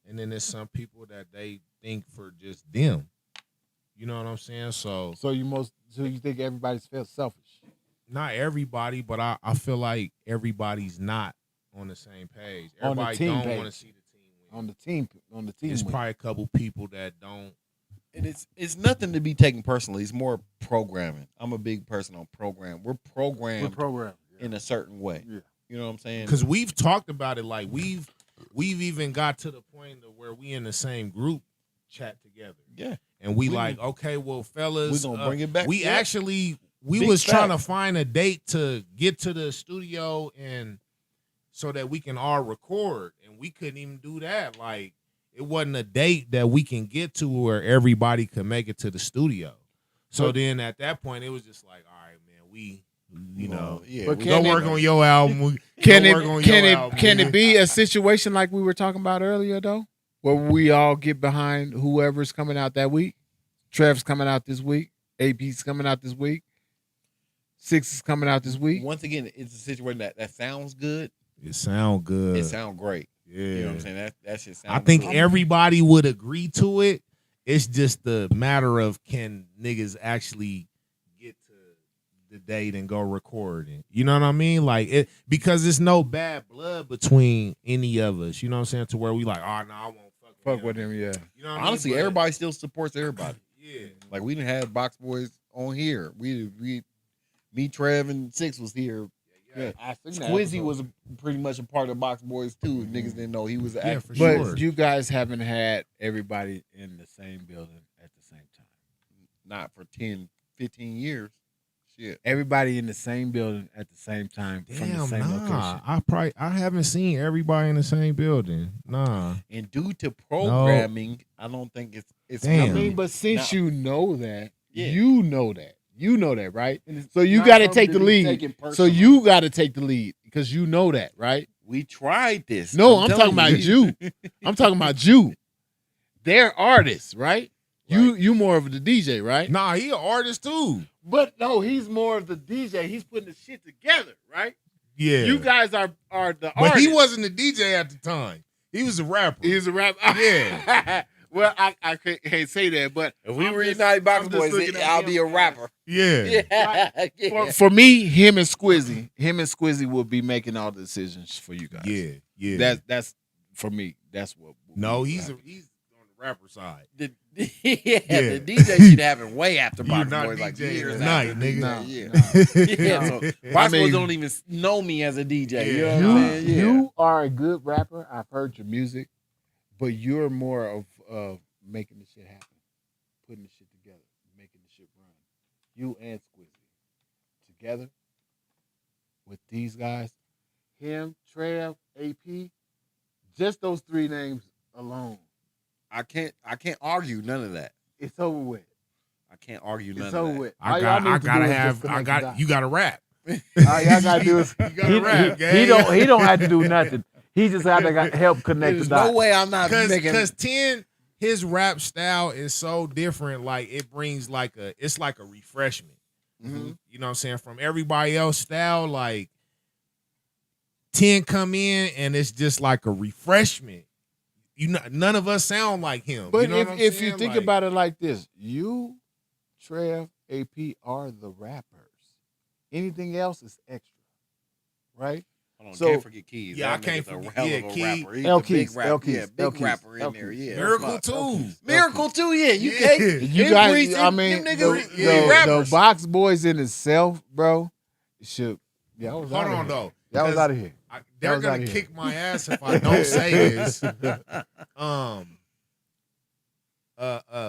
and then there's some people that they think for just them. You know what I'm saying? So So you think everybody's feel selfish? not everybody, but I feel like everybody's not on the same page. On the Everybody team don't page. want to see the team win. On the team. There's win. probably a couple people that don't. And it's nothing to be taken personally. It's more programming. I'm a big person on program. We're programmed in a certain way. Yeah. You know what I'm saying? Because we've talked about it, like we've even got to the point of where we in the same group chat together. Yeah. And we like, okay, well, fellas, we gonna bring it back. We Yeah. actually we Big was trying to facts. find a date to get to the studio and so that we can all record, and we couldn't even do that. Like, it wasn't a date that we can get to where everybody could make it to the studio. So then at that point, it was just like, all right, man, we, you know, yeah. But we can go it- work on your album. Can Go work on it can your it album, can man. it be a situation like we were talking about earlier though, where we all get behind whoever's coming out that week? Trev's coming out this week. AP's coming out this week. Six is coming out this week. Once again, it's a situation that sounds good. It sound good. It sounds great. Yeah. You know what I'm saying? That shit sounds I think good. everybody would agree to it. It's just the matter of can niggas actually get to the date and go recording. You know what I mean? Like it because there's no bad blood between any of us. You know what I'm saying? To where we like, oh no, I won't Fuck with him, yeah. You know what Honestly, I mean? But- everybody still supports everybody. Yeah. Like we didn't have Box Boys on here. Me, Trev, and Six was here. Yeah. I seen that Squizzy episode. was pretty much a part of Box Boys too. Niggas didn't know he was an Yeah, actor. for But sure. you guys haven't had everybody in the same building at the same time. Not for 10, 15 years. Shit. Everybody in the same building at the same time from the Damn, same nah. location. I haven't seen everybody in the same building. Nah. And due to programming, I don't think it's Damn. I really- mean, but since Nah. you know that, Yeah. you know that, right? And it's So you not got to something take the be lead. taken So personal. you got to take the lead because you know that, right? We tried this. No, I'm telling talking about you. I'm talking about you. They're artists, right? You more of the DJ, right? Nah, he an artist too. But no, he's more of the DJ. He's putting the shit together, right? Yeah. You guys are the but artists. he wasn't a DJ at the time. He was a rapper. He's a rapper. Yeah. Well, I can't say that, but If we I'm reunite Box I'm just Boys, looking at I'll him be a as- rapper. Yeah. Yeah. For me, him and Squizzy will be making all the decisions for you guys. Yeah. Yeah. That's for me. That's what. no, he's on the rapper side. The DJ should have it way after You Box not Boys, like DJing years tonight, after. nigga. Yeah. So Box Boys don't even know me as a DJ. You know what I'm saying? Yeah. You are a good rapper. I've heard your music, but you're more of making the shit happen, putting the shit together, making the shit run. You and Squizzy together with these guys, him, Trev, AP, just those three names alone. I can't argue none of that. It's over with. I can't argue none It's of over that. with. You gotta rap. All y'all gotta do is You gotta rap, gang. he don't have to do nothing. He just had to help connect There's the dots. no way I'm not making. Because 10, his rap style is so different. Like it brings it's like a refreshment. Mm-hmm. You know what I'm saying? From everybody else style, like 10 come in and it's just like a refreshment. None of us sound like him. But you know if you think about it like this, you, Trev, AP are the rappers. Anything else is extra, right? Hold on, So- can't forget Keys. Yeah, I That can't nigga's a forget- hell yeah, of a Key. rapper. He's L a big Keys, rapper. L Keys, Yeah, L big Keys, rapper in L there. Keys. Yeah, Miracle too. Miracle too. Yeah, you Yeah. can't. You guys, Increase I mean, them the niggas. Box Boys in itself, bro, should. Yeah, I was Hold outta on here. though. That was because out of here. they're was gonna outta here. kick my ass if I don't say this.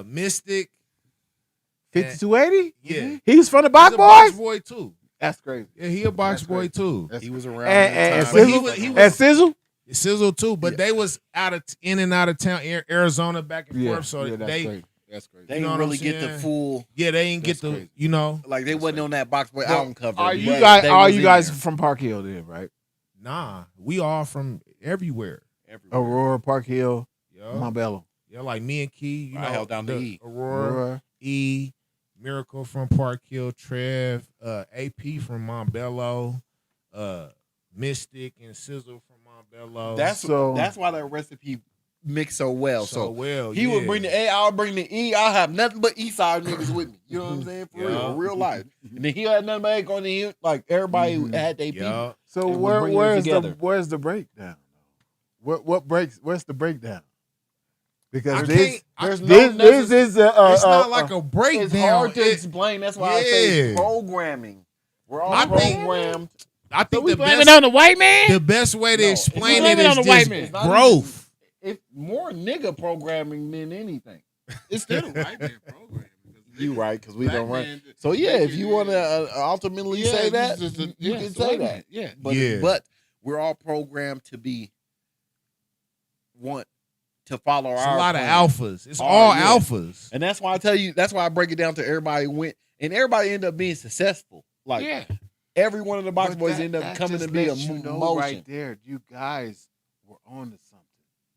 Mystic. 5280? Yeah. He's from the He's Box a box Boys? boy too. That's crazy. Yeah, he a box That's boy crazy. too. That's He was around. And that But time. Sizzle? he And Sizzle? Sizzle too, but they was in and out of town, Arizona, back and Yeah, forth. So that's they, crazy. That's crazy. They you know didn't what really I'm get the saying? full. yeah, they ain't That's get the, crazy. you know, Like they wasn't on that Box Boy album cover. Are you but guys they was in there. from Park Hill then, right? nah, we all from everywhere. Everywhere. Aurora, Park Hill, Yo, Montbello. yeah, like me and Key, you I know, held down the E. Aurora, E, Miracle from Park Hill, Trev, AP from Montbello, Mystic and Sizzle from Montbello. That's why that recipe mixed so well. So well. he would bring the A, I'll bring the E. I'll have nothing but East Side niggas with me. You know what I'm saying? For real life. And then he had nothing but A going in here. Like everybody had their people. Yeah. So And we're bringing it where's the breakdown? What's the breakdown? Because I this can't- is It's not like a breakdown. It's hard to It- explain. That's why I say Yeah. programming. We're all I think- programmed. I think we the blaming best, on the white man? the best way to No, explain it's it not is on the white just man. It's not growth. It's more nigga programming than anything. It's still the white man program. You right, because we Black don't run. man- So yeah, if you want to ultimately say that, you can say that. Yeah. But we're all programmed to want to follow It's our a lot plan. of alphas. It's Oh, all yeah. alphas. And that's why I tell you, that's why I break it down to everybody went, and everybody end up being successful. Like Yeah. every one of the box But boys that- end up that coming just to be a lets you know motion. right there. You guys were on to something.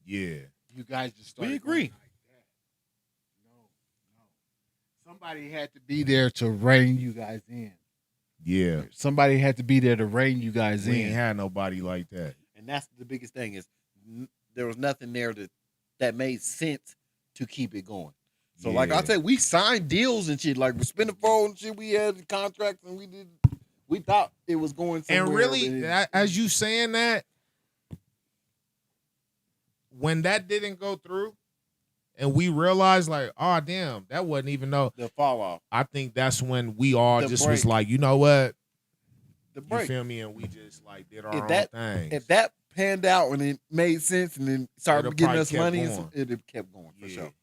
Yeah. You guys just started. We agree. going like that. No. Somebody had to be there to rein you guys in. Yeah. Somebody had to be there to rein you guys We ain't in. had nobody like that. And that's the biggest thing is there was nothing there that made sense to keep it going. So like I Yeah. said, we signed deals and shit. Like with Spinnerfold and shit, we had contracts and we thought it was going somewhere. And really, but as you saying that, when that didn't go through, and we realized like, oh damn, that wasn't even no. the fall off, I think that's when we all The just break. was like, you know what, the you break. feel me, and we just like did our If own that- thing. If that panned out and it made sense and then started It'd getting probably us kept money, going. it'd have kept going for Yeah. sure.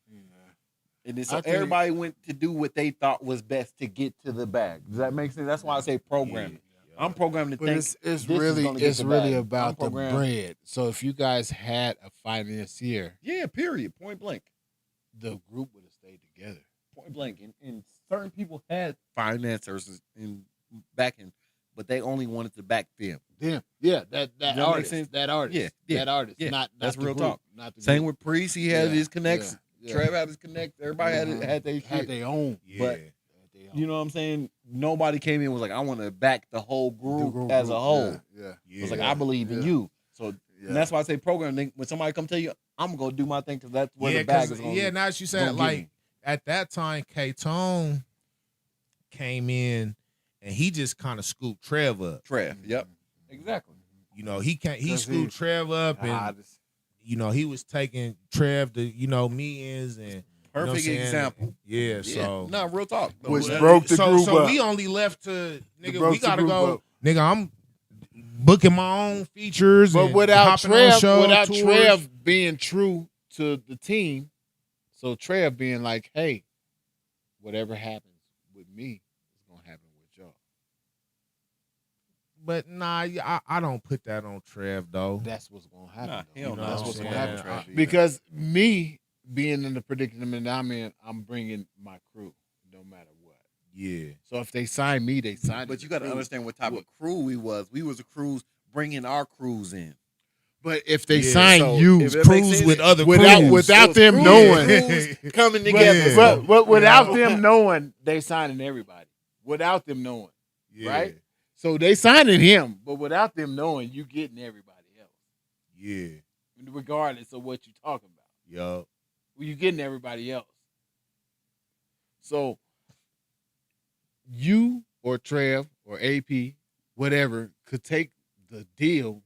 And then so I think- everybody went to do what they thought was best to get to the bag. Does that make sense? That's why I say programming. I'm programmed to But think it's this is really gonna get it's the really bag. about I'm the programmed. bread. So if you guys had a financier, Yeah, period. Point blank. the group would have stayed together. Point blank. And certain people had financiers in backing, but they only wanted to back them. Damn. Yeah, that Does that make artist. sense? That artist. Yeah, yeah, That artist. yeah. Not That's the real group, talk. Not the Same group. with Priest. He had Yeah, his connects. yeah. Trev had his connects. Everybody had their Had shit. their own. Yeah. But you know what I'm saying? Nobody came in and was like, I want to back the whole The group group, as a whole. Yeah. yeah. It was like, I believe in Yeah. you. So Yeah. and that's why I say program. When somebody come tell you, I'm going to do my thing because that's where yeah, the bag 'cause- is going yeah. Now that you said gonna get like me. at that time, K-Tone came in and he just kind of scooped Trev up. Trev. Yep. Exactly. You know, he Cause scooped Trev up and Hottest. you know, he was taking Trev to, you know, meetings and Perfect example. Yeah, so no, real talk. No, Which that- broke the so group so up. we only left to nigga. broke We the gotta group go, up. nigga. I'm booking my own features, But and without hopping on Trev, shows, without tours. Trev being true to the team, so Trev being like, hey, whatever happens with me is gonna happen with y'all. But nah, I don't put that on Trev though. That's what's gonna happen. Nah, though. hell no. That's what's Yeah. gonna happen. Trev either. Because me being in the predicament I'm in, I'm bringing my crew no matter what. Yeah, So if they sign me, they sign. But you got to understand what type of crew we was. We was a crews bringing our crews in. But if they Yeah, sign so you, if it makes cruise sense, with other without crews. without It them was knowing, crews coming but, together. but without You know? them knowing, they signing everybody. Without them knowing, Yeah. right? So they signing him, but without them knowing, you getting everybody else, Yeah, regardless of what you're talking about. yup. Well, you getting everybody else. So you or Trev or AP, whatever, could take the deal,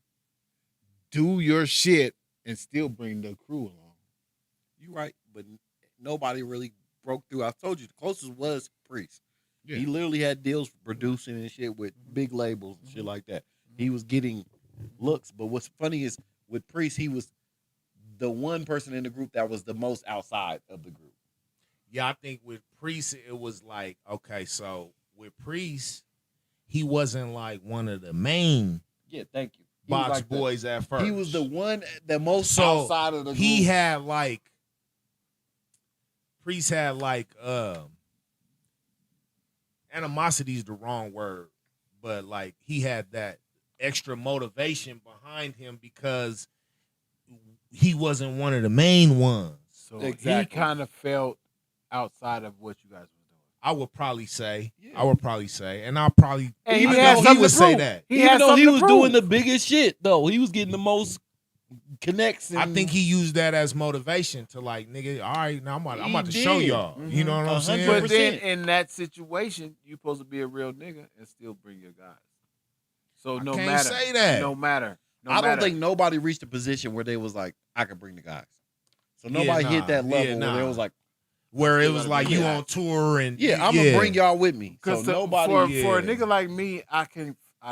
do your shit, and still bring the crew along. You right, but nobody really broke through. I told you the closest was Priest. Yeah. He literally had deals for producing and shit with big labels and shit like that. He was getting looks, but what's funny is with Priest, he was the one person in the group that was the most outside of the group. Yeah, I think with Priest, it was like, okay, so with Priest, he wasn't like one of the main Yeah, thank you. He was box like the- boys at first. He was the one, the most So, outside of the group. he had like, Priest had like, animosity is the wrong word, but like he had that extra motivation behind him because he wasn't one of the main ones. So Exactly. he kind of felt outside of what you guys were doing. I would probably say, Yeah. and I'll probably, And even he had though something would to say prove. that. He Even had though something he to was prove. doing the biggest shit, though, he was getting the most connects. I think he used that as motivation to like, nigga, all right, now I'm about to He show did. y'all. You know what I'm saying? 100%. But then in that situation, you're supposed to be a real nigga and still bring your guys. So no can't matter, say that. no matter. I don't think nobody reached a position where they was like, I could bring the guys. So nobody hit that level where they was like, where it still was gotta like bring you your on guys. tour and yeah, I'm gonna bring y'all with me. So Because nobody. for a Yeah. nigga like me, I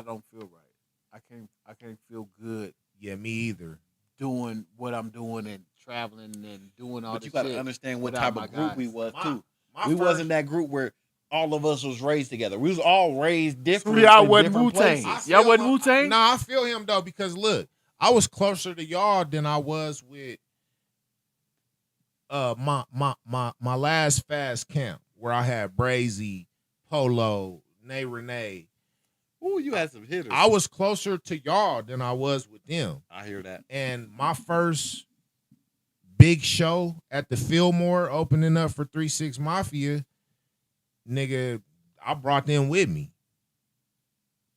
don't feel right. I can't feel good Yeah, me either. doing what I'm doing and traveling and doing all But this you got to shit understand what without type my of group guys. we was My- too. my We first- wasn't that group where all of us was raised together. We was all raised different. So y'all in wasn't different Wu-Tang. places. Y'all wasn't Wu-Tang? Nah, I feel him though because look, I was closer to y'all than I was with my last fast camp where I had Brazy, Polo, Nay Renee. Ooh, you had some hitters. I was closer to y'all than I was with them. I hear that. And my first big show at the Fillmore opening up for 3-6 Mafia, nigga, I brought them with me.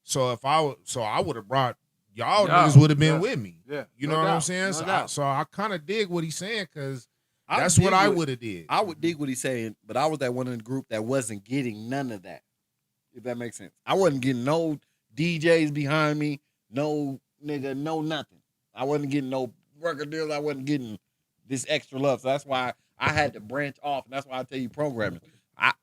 So I would have brought y'all niggas would have been with me. Yeah, You no know what I'm doubt, saying? no So doubt. I kind of dig what he's saying because I that's dig what I would have did. I would dig what he's saying, but I was that one in the group that wasn't getting none of that. If that makes sense. I wasn't getting no DJs behind me, no nigga, no nothing. I wasn't getting no record deals. I wasn't getting this extra love. So that's why I had to branch off, and that's why I tell you programming.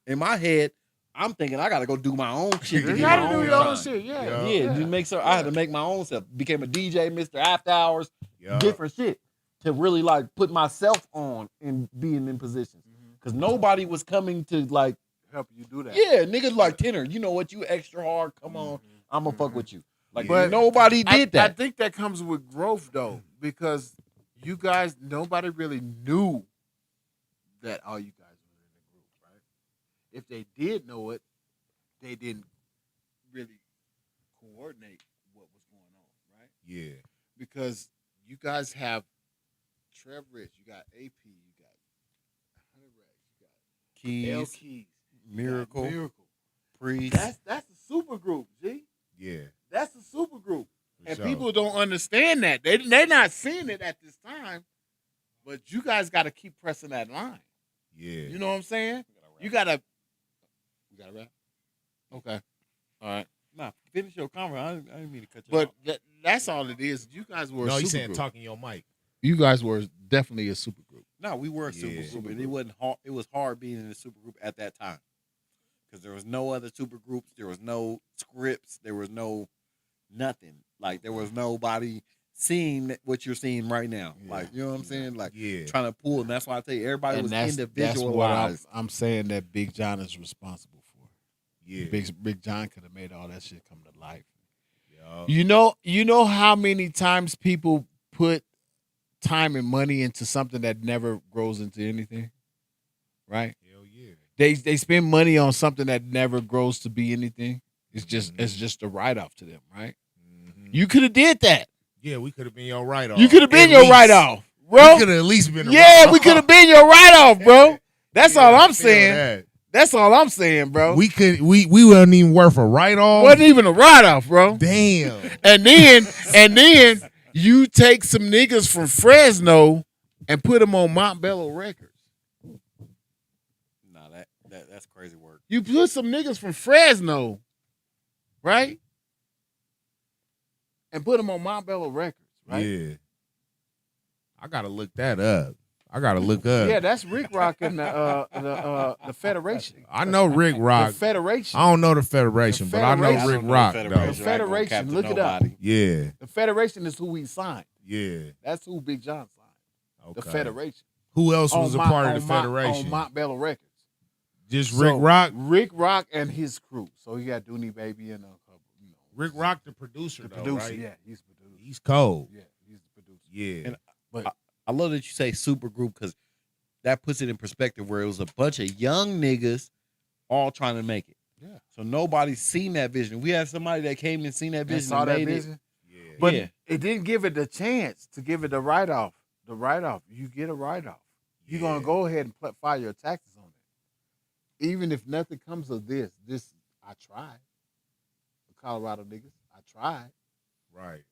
In my head, I'm thinking I got to go do my own shit. You to get gotta my do own your own shine. shit, yeah. Yeah, just make sure I had to make my own stuff. Became a DJ, Mr. After Hours, Yeah. different shit to really like put myself on and being in positions. Because nobody was coming to like, Help you do that. yeah, niggas like Tenor, you know what, you extra hard, come on, I'm gonna fuck with you. Like, But nobody did I that. think that comes with growth though, because you guys, nobody really knew that all you guys were in the group, right? If they did know it, they didn't really coordinate what was going on, right? Yeah. Because you guys have Trev Rich, you got AP, you got AHRRR, you got L Keys, Keys, Miracle, Miracle. Priest. That's a super group, G. Yeah. That's a super group. For And sure. people don't understand that. They're not seeing it at this time. But you guys got to keep pressing that line. Yeah. You know what I'm saying? You got to. You got to rap? Okay. All right. Nah, finish your comment. I didn't mean to cut you But off. that's all it is. You guys were No, a he's super saying group. talking your mic. You guys were definitely a super group. No, we were a super group, and it wasn't hard. It was hard being in a super group at that time because there was no other super groups. There was no scripts. There was no nothing. Like there was nobody seeing what you're seeing right now. Yeah. Like you know what I'm saying? Like Yeah. trying to pull, and that's why I tell you everybody And was that's individualized. what I'm saying that Big John is responsible for. Yeah. Big John could have made all that shit come to life. Yo. You know how many times people put time and money into something that never grows into anything, right? Hell yeah. They spend money on something that never grows to be anything. It's just a write off to them, right? Mhm. You could have did that. Yeah, we could have been your write off. You could have been your write off, bro. We could have at least been. We could have been your write off, bro. That's all I'm saying. That. That's all I'm saying, bro. We wasn't even worth a write off. Wasn't even a write off, bro. Damn. And then you take some niggas from Fresno and put them on Montbello Records. Nah, that's crazy work. You put some niggas from Fresno, right? And put them on Montbello Records, right? Yeah. I gotta look that up. I gotta look up. Yeah, that's Rick Rock and the Federation. I know Rick Rock. The Federation. I don't know the Federation, but I know Federation. Rick Rock The though. Federation, look it up. Yeah. The Federation is who we signed. Yeah. That's who Big John signed. Okay. The Federation. Who else was a part of the Federation? On Montbello Records. Just Rick Rock? Rick Rock and his crew. So he got Dooney Baby and a couple, Rick Rock, the producer, right? Yeah, he's the producer. He's cold. Yeah, he's the producer. Yeah. And But I love that you say super group because that puts it in perspective where it was a bunch of young niggas all trying to make it. Yeah. So nobody's seen that vision. We had somebody that came and seen that vision saw and that made vision. it. Yeah. But Yeah. it didn't give it the chance to give it the write off. The write off, you get a write off. You're gonna go ahead and file your taxes on it. Even if nothing comes of this, I tried. The Colorado niggas, I tried. Right.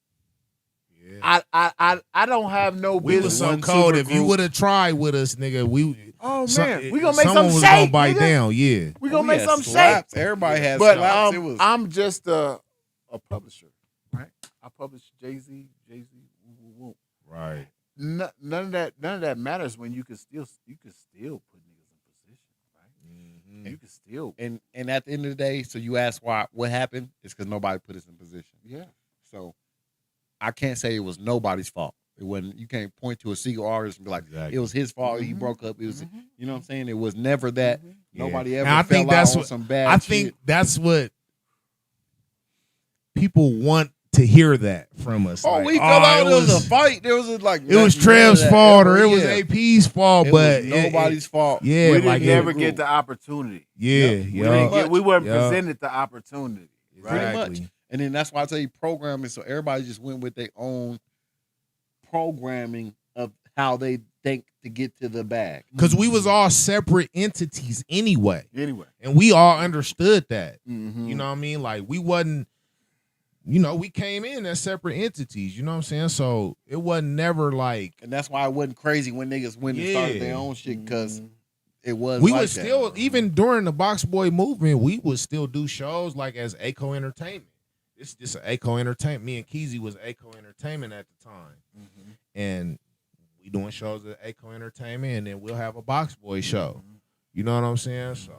Yeah. I don't have no We was business. so cold. If you would have tried with us, nigga, we we gonna make someone some was shake. gonna bite nigga. down. Yeah. We gonna We make had some shake. slaps. Everybody has But slaps. It was I'm just a publisher, right? I publish Jay-Z. Right. None of that matters when you can still put niggas in position, right? Mm-hmm. You can still and at the end of the day, so you ask what happened? It's because nobody put us in position. yeah. So I can't say it was nobody's fault. It wasn't. You can't point to a single artist and be like, Exactly. it was his fault. He broke up. It was, you know what I'm saying? It was never that. Yeah. Nobody And ever I fell think out that's on what- some bad I shit. think that's what people want to hear that from us. Oh, Like, we fell out. it There was a fight. There was like It was none of Trev's that fault ever. or it was Yeah. AP's fault, It but was nobody's fault. Yeah, we didn't like never it, get the opportunity. yeah, Yep. We, yo, didn't get, we weren't Yup. presented the opportunity. Pretty exactly. much. And then that's why I tell you programming. So everybody just went with their own programming of how they think to get to the bag. Because we was all separate entities anyway, Anyway, and we all understood that. mm-hmm. You know what I mean? Like we wasn't, we came in as separate entities. You know what I'm saying? So it wasn't never like And that's why it wasn't crazy when niggas went and started Yeah. their own shit because it was we like would that. still, even during the Box Boy movement, we would still do shows like as ACO Entertainment. It's just an ACO Entertainment. Me and Keezy was ACO Entertainment at the time, and we doing shows at ACO Entertainment, and then we'll have a Box Boy show. You know what I'm saying? So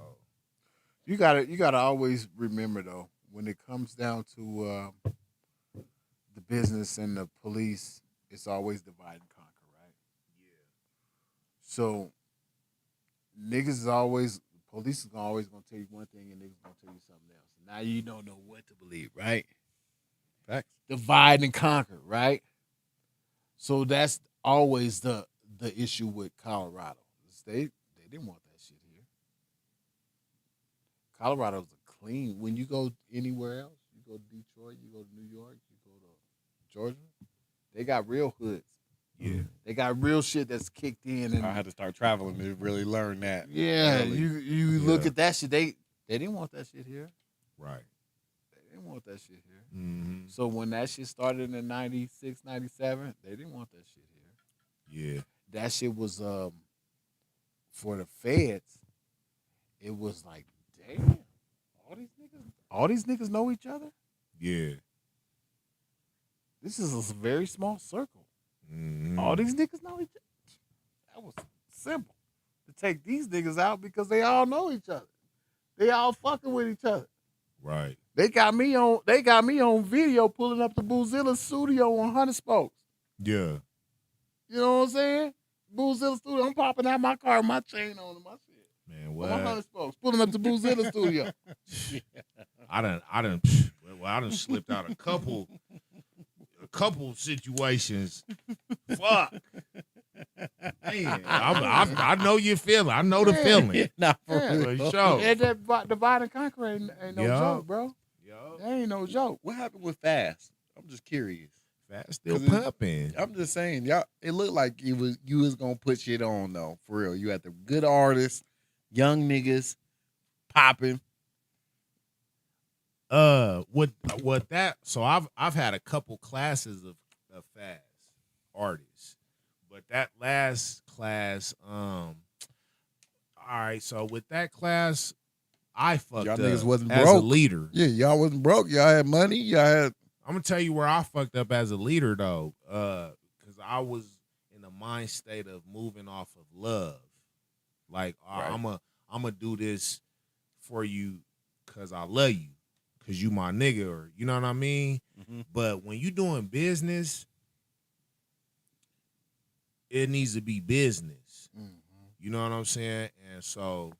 You gotta always remember though, when it comes down to the business and the police, it's always divide and conquer, right? Yeah. So niggas is always, police is always gonna tell you one thing and niggas gonna tell you something else. Now you don't know what to believe, right? Facts. Divide and conquer, right? So that's always the issue with Colorado. They didn't want that shit here. Colorado's a clean. When you go anywhere else, you go to Detroit, you go to New York, you go to Georgia, they got real hoods. yeah, They got real shit that's kicked in. And I had to start traveling to really learn that. yeah, early. you look at that shit. They didn't want that shit here. right. They didn't want that shit here. Mm-hmm. So when that shit started in 96, 97, they didn't want that shit here. Yeah, That shit was for the feds. It was like, damn, all these niggas know each other. yeah. This is a very small circle. All these niggas know each other. That was simple to take these niggas out because they all know each other. They all fucking with each other. Right. They got me on video pulling up to Boozilla studio on 100 Spokes. Yeah. You know what I'm saying? Boozilla studio. I'm popping out my car, my chain on and my shit. Man, On what? 100 Spokes, pulling up to Boozilla studio. I done slipped out a couple situations. Fuck. Man, I know you feeling. I know the feeling. Nah, For sure. And that divide and conquer ain't no Yeah. joke, bro. Yo, That ain't no joke. What happened with Fast? I'm just curious. Fast still 'Cause pumping. I'm just saying, y'all. It looked like you was gonna put shit on though, for real. You had the good artists, young niggas, popping. What that? So I've had a couple classes of fast artists, but that last class, all right. So with that class, I fucked Y'all up niggas wasn't as a broke. leader. Yeah, y'all wasn't broke. Y'all had money. Y'all had. I'm gonna tell you where I fucked up as a leader though, because I was in a mind state of moving off of love. Like I'm gonna do this for you because I love you, because you my nigga, or you know what I mean. Mm-hmm. But when you doing business, it needs to be business. Mm-hmm. You know what I'm saying? And so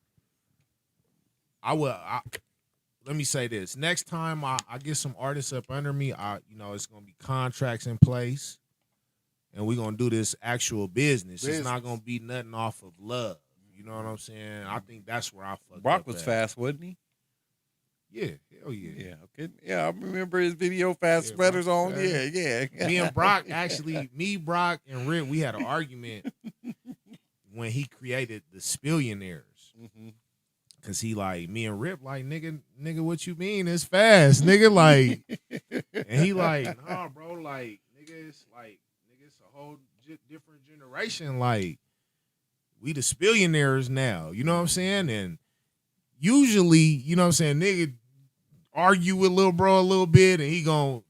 let me say this. Next time I get some artists up under me, it's gonna be contracts in place, and we're gonna do this actual business. It's not gonna be nothing off of love. You know what I'm saying? I think that's where I fucked Brock up was at. fast, wasn't he? Yeah, hell yeah. Yeah, okay. Yeah, I remember his video fast Yeah, spreaders Brock on. was Yeah. Me and Brock, Brock, and Rip, we had an argument when he created the Spillionaires. Mm-hmm. Cause he like, me and Rip like, nigga, what you mean? It's fast, nigga, like, and he like, nah, bro, like, nigga, it's a whole different generation. Like, we the Spillionaires now, you know what I'm saying? And usually, you know what I'm saying, nigga argue with little bro a little bit, and he gon',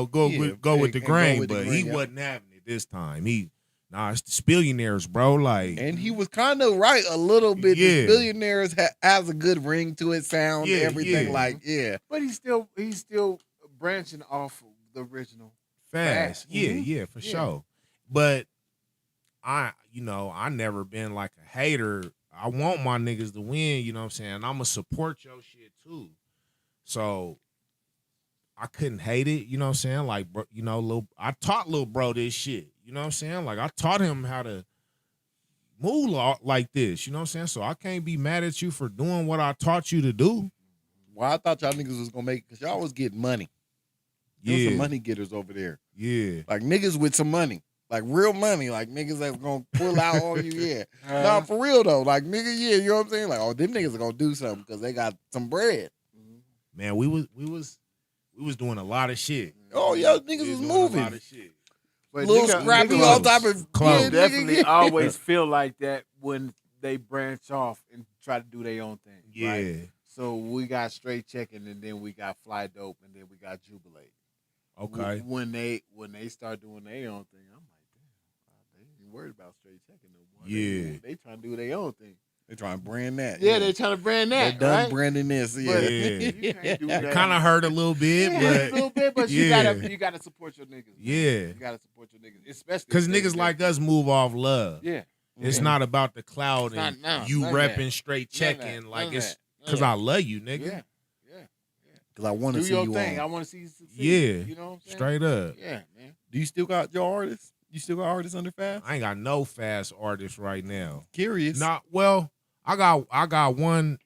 go with the grain, but he wasn't having it this time. It's the Spillionaires, bro. Like, And he was kind of right a little bit. Yeah. The Billionaires has a good ring to it, sound, Yeah, everything. yeah. Like, yeah. But he's still branching off of the original. fast. Yeah, Mhm. yeah, for Yeah. sure. But I never been like a hater. I want my niggas to win, you know what I'm saying? I'm going to support your shit too. So I couldn't hate it, you know what I'm saying? Like, bro, I taught little bro this shit, you know what I'm saying? Like, I taught him how to move like this, you know what I'm saying? So I can't be mad at you for doing what I taught you to do. Well, I thought y'all niggas was going to make, because y'all was getting money. There was some Yeah, money getters over there. yeah. Like, niggas with some money. Like, real money. Like, niggas that's going to pull out on you, yeah. Nah, for real, though. Like, nigga, yeah, you know what I'm saying? Like, oh, them niggas are going to do something because they got some bread. Man, we was doing a lot of shit. Oh, y'all We niggas was doing a lot moving. of shit. But Little nigga- scrappy, nigga all was- type of Close. yeah, definitely nigga, yeah. always feel like that when they branch off and try to do their own thing. Yeah. Right? So we got Straight Checking, and then we got Fly Dope, and then we got Jubilate. Okay. When they start doing their own thing, I'm like, damn, they ain't worried about Straight Checking no more. Yeah. They trying to do their own thing. They trying to brand that. Yeah, they trying to brand They're that. done right? branding this. But Yeah. you can't do that. Kind of hurt a little bit, Yeah, a but little bit, but yeah. you gotta support your niggas. man. Yeah. You gotta support your niggas, especially because if they- niggas like us move off love. Yeah, It's Yeah. not about the cloud It's and not- no, you none of that. repping straight None of that. checking None like of it's that. None because of I love you, nigga. Yeah, Because I want to do see your you thing. I on. want to see you succeed. Yeah. You know what I'm saying? Straight up. Yeah, man. Do you still got your artists? You still got artists under fast? I ain't got no fast artists right now. Curious. Not well. I got one.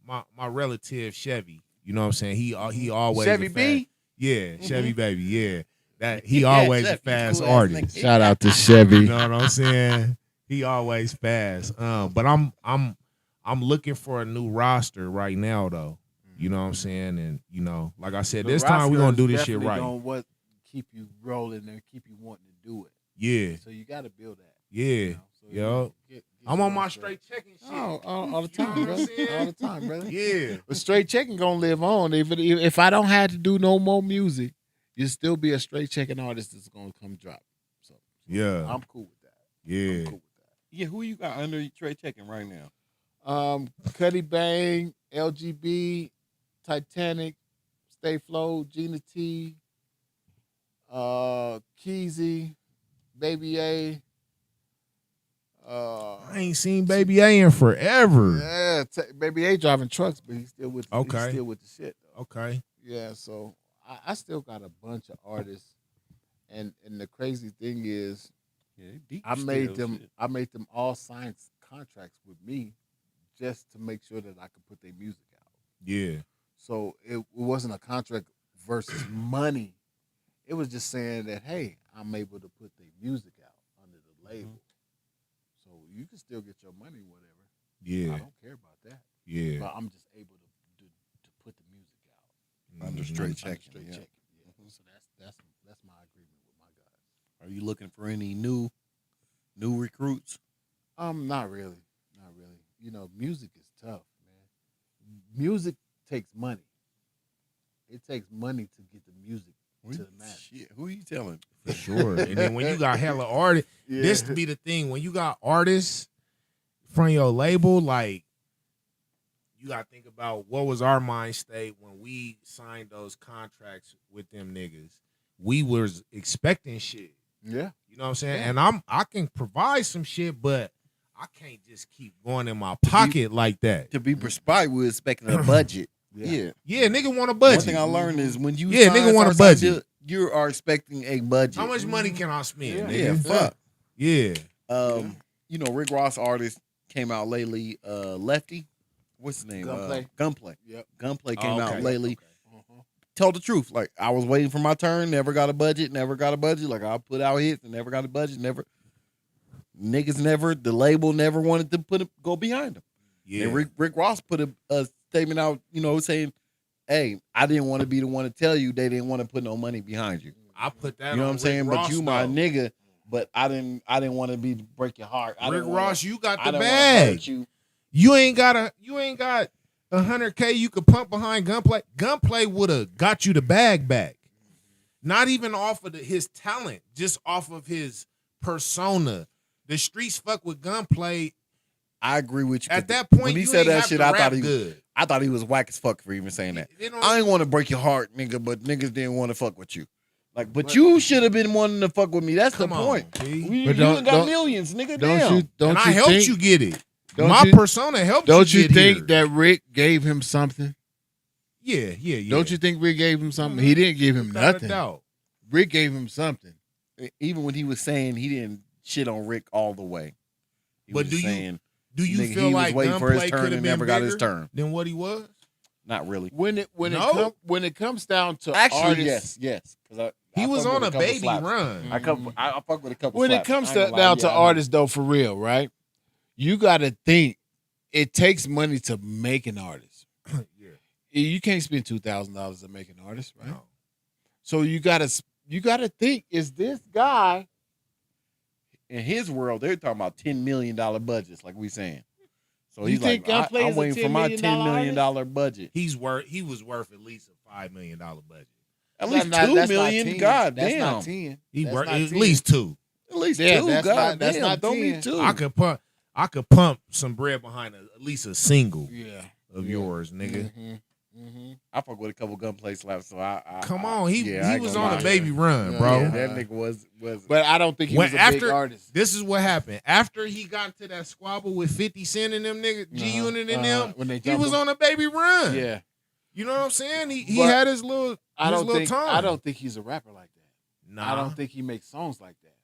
My relative Chevy. You know what I'm saying? He always Chevy a fast, B? Yeah, Chevy baby. Yeah, that he Yeah, always a Chevy, fast cool ass artist. nigga. Shout out to Chevy. You know what I'm saying? He always fast. But I'm looking for a new roster right now though. You know what I'm saying? And like I said, this time we're gonna do this shit right. What keep you rolling and keep you wanting to do it. Yeah, So you got to build that. Yeah. So Yo. get I'm your on my roster. straight checking shit. All the You know time, what I'm brother. saying? All the time, brother. Yeah. But Straight Checking gonna live on. If I don't have to do no more music, you'll still be a Straight Checking artist that's gonna come drop. Yeah. I'm cool with that. Yeah. I'm cool with Yeah, who you got under trade checking right now? that. Cuddy Bang, LGB, Titanic, Stay Flow, Gina T, Keezy, Baby A. I ain't seen Baby A in forever. Yeah, Baby A driving trucks, but he's still with Okay. he's still with the shit though. Okay. Yeah, so I still got a bunch of artists, and the crazy thing is, I made them all sign contracts with me, just to make sure that I could put their music out. Yeah. So it wasn't a contract versus money. It was just saying that, hey, I'm able to put their music out under the label. So you can still get your money, whatever. Yeah. I don't care about that. Yeah. But I'm just able to put the music out. Under straight checking. Straight Yeah. checking. Yeah. So that's my agreement with my guys. Are you looking for any new recruits? Not really. Not really. You know, music is tough, man. Music takes money. It takes money to get the music to the masses. Shit, who are you telling? For sure. And then when you got hella artists, this be the thing. When you got artists from your label, like, you got to think about what was our mind state when we signed those contracts with them niggas. We was expecting shit. Yeah. You know what I'm saying? Yeah. And I can provide some shit, but I can't just keep going in my pocket like that. To be prescribed, we're expecting a budget. Yeah. Yeah, nigga want a budget. One thing I learned is when you nigga want a budget. You are expecting a budget. How much money can I spend? Yeah, nigga? fuck. Yeah. You know, Rick Ross artist came out lately. Lefty, what's his name? Gunplay. Gunplay. Yep. Gunplay came out okay. lately. Okay. Tell the truth. Like, I was waiting for my turn, never got a budget. Like, I put out hits and never got a budget. The label never wanted to go behind him. Yeah. And Rick Ross put a statement out, you know, saying, hey, I didn't want to be the one to tell you they didn't want to put no money behind you. I put that. You know on what I'm saying? Rick But Ross, you my though. nigga. But I didn't want to break your heart. Rick Ross, you got the I bag. You ain't got 100K you could pump behind Gunplay. Gunplay would have got you the bag back. Not even off of his talent, just off of his persona. The streets fuck with Gunplay. I agree with you. At that point, when he you said ain't that have shit, to I rap thought he good. I thought he was whack as fuck for even saying that. It don't- I ain't want to break your heart, nigga, but niggas didn't want to fuck with you. Like, but you should have been wanting to fuck with me. That's the Come on, point. P. You got millions, nigga. Damn. And I helped think, you get it. Don't My you- persona helped Don't you you get think here. that Rick gave him something? Yeah. Don't you think Rick gave him something? He didn't give him Without a nothing. doubt. Rick gave him something. Even when he was saying he didn't shit on Rick all the way. He But was do you saying, Do you nigga, feel he was like waiting for his Gunplay turn could have and been never got his bigger turn? than what he was? Not really. When No. it comes down to Actually, artists, yes. Because He was fuck on with a couple baby slaps. run. I fuck with a couple. when it slaps. comes I ain't gonna lie, down to yeah, I know. artists, though, for real, right? You got to think it takes money to make an artist. Yeah. You can't spend $2,000 to make an artist, right? No. So you gotta think: is this guy? In his world, they're talking about $10 million budgets, like we saying. So You he's think like, Gunplay I'm is a waiting for my $10 $10 million million budget. He was worth at least a $5 million budget. At least That's $2 not million. 10. God That's damn. not 10. He That's worth not at 10. least two. At least Yeah, two. that's God not- that's damn. not Don't 10. be two. I could pump some bread behind at least a single Yeah. of yours, nigga. I fuck with a couple Gunplay slaps, so I Come on, he I ain't was gonna on lie. a baby run, Yeah, bro. Yeah, that nigga was. But I don't think he When was a big after- artist. This is what happened. After he got into that squabble with 50 Cent and them niggas, G Unit and them, when they he jumped was him. on a baby run. Yeah. You know what I'm saying? He But had his little I don't think time. I don't think he's a rapper like that. Nah. I don't think he makes songs like that.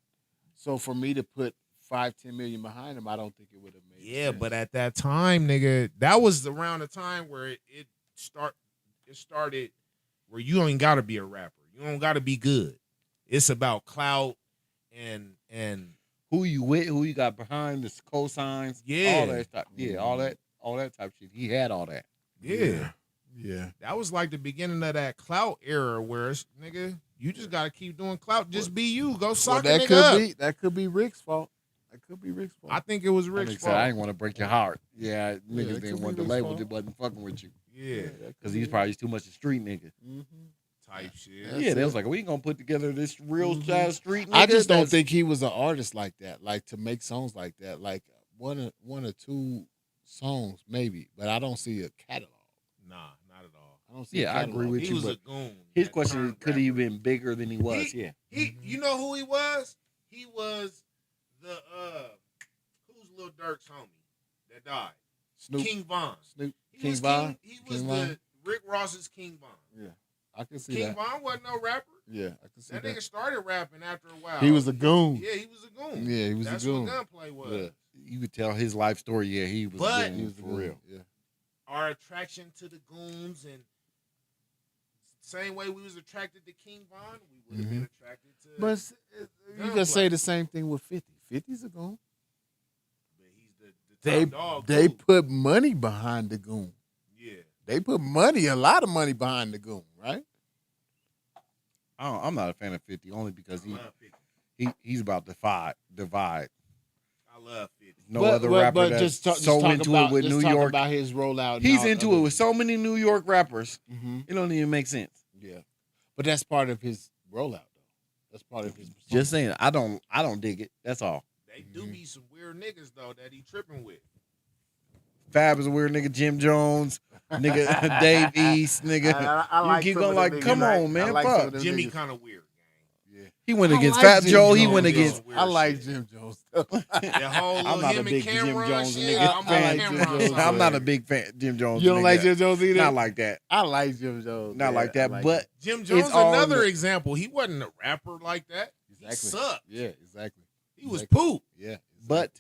So for me to put 5-10 million behind him, I don't think it would have made Yeah, sense. but at that time, nigga, that was around the time where it started where you ain't gotta be a rapper. You don't gotta be good. It's about clout and Who you with? Who you got behind? The cosigns. Yeah. All that stuff. Yeah. All that type of shit. He had all that. yeah. Yeah. That was like the beginning of that clout era where it's, nigga, you just gotta keep doing clout. Just be you. Go Well, sock a that nigga could up. that could be Rick's fault. That could be Rick's fault. I think it was That Rick's nigga said, I fault. ain't want to break your heart. Yeah, it niggas could didn't be want the Rick's label fault. that wasn't fucking with you. Yeah. Because he's probably too much a street nigga. type shit. That's Yeah, they it. was like, we ain't gonna put together this real child street. Nigga I just don't that's- think he was an artist like that, like to make songs like that. Like one or two songs maybe, but I don't see a catalog. Nah, not at all. I don't see. Yeah, a I agree catalog. with He you. was a But goon. his that question is, turned could he have rapper. been bigger than he was? He- Yeah. You know who he was? He was the who's Lil Durk's homie that died? Snoop, King Von. Snoop, He King was Von. He was King the Von? Rick Ross's King Von. Yeah, I can see King that. Von wasn't no rapper. Yeah, I can see That that. nigga started rapping after a while. He was a goon. Yeah, he was a goon. Yeah, he was That's a goon. what Gunplay was. Yeah. You could tell his life story. Yeah, he was. But- goon He was a for goon. real. Yeah. Our attraction to the goons and same way we was attracted to King Von, we would have been attracted to. But you can say the same thing with 50. 50's a goon. But he's the They top dog. they too. put money behind the goon. Yeah. They put money, a lot of money behind the goon, right? I'm not a fan of 50 only because I love 50. he's about divide. I love 50. No other rapper that's so talk into about, it with just New talk York. about his rollout. and He's all into other- it with so many New York rappers. Mhm. It don't even make sense. Yeah, but that's part of his rollout, though. That's part of his. Just saying, I don't dig it. That's all. They do be some weird niggas though that he tripping with. Fab is a weird nigga. Jim Jones, nigga. Dave East, nigga. I you keep going like, come on, man. Fuck. Jimmy kind of weird, gang. He went I against like Fat Jim Joe. He Jones, went though. against. Weird I like shit. Jim Jones. That whole I'm little not a him big and Jim Cameron Jones shit. nigga. I'm fan. on Jim Cameron Jones. side. I'm not a big fan of Jim Jones. You don't nigga. like Jim Jones either? Not like that. I like Jim Jones. Not yeah, like I that. But Jim Jones, all in another the- example. He wasn't a rapper like that. He Exactly. sucked. Yeah, exactly. He was Exactly. poop Yeah, but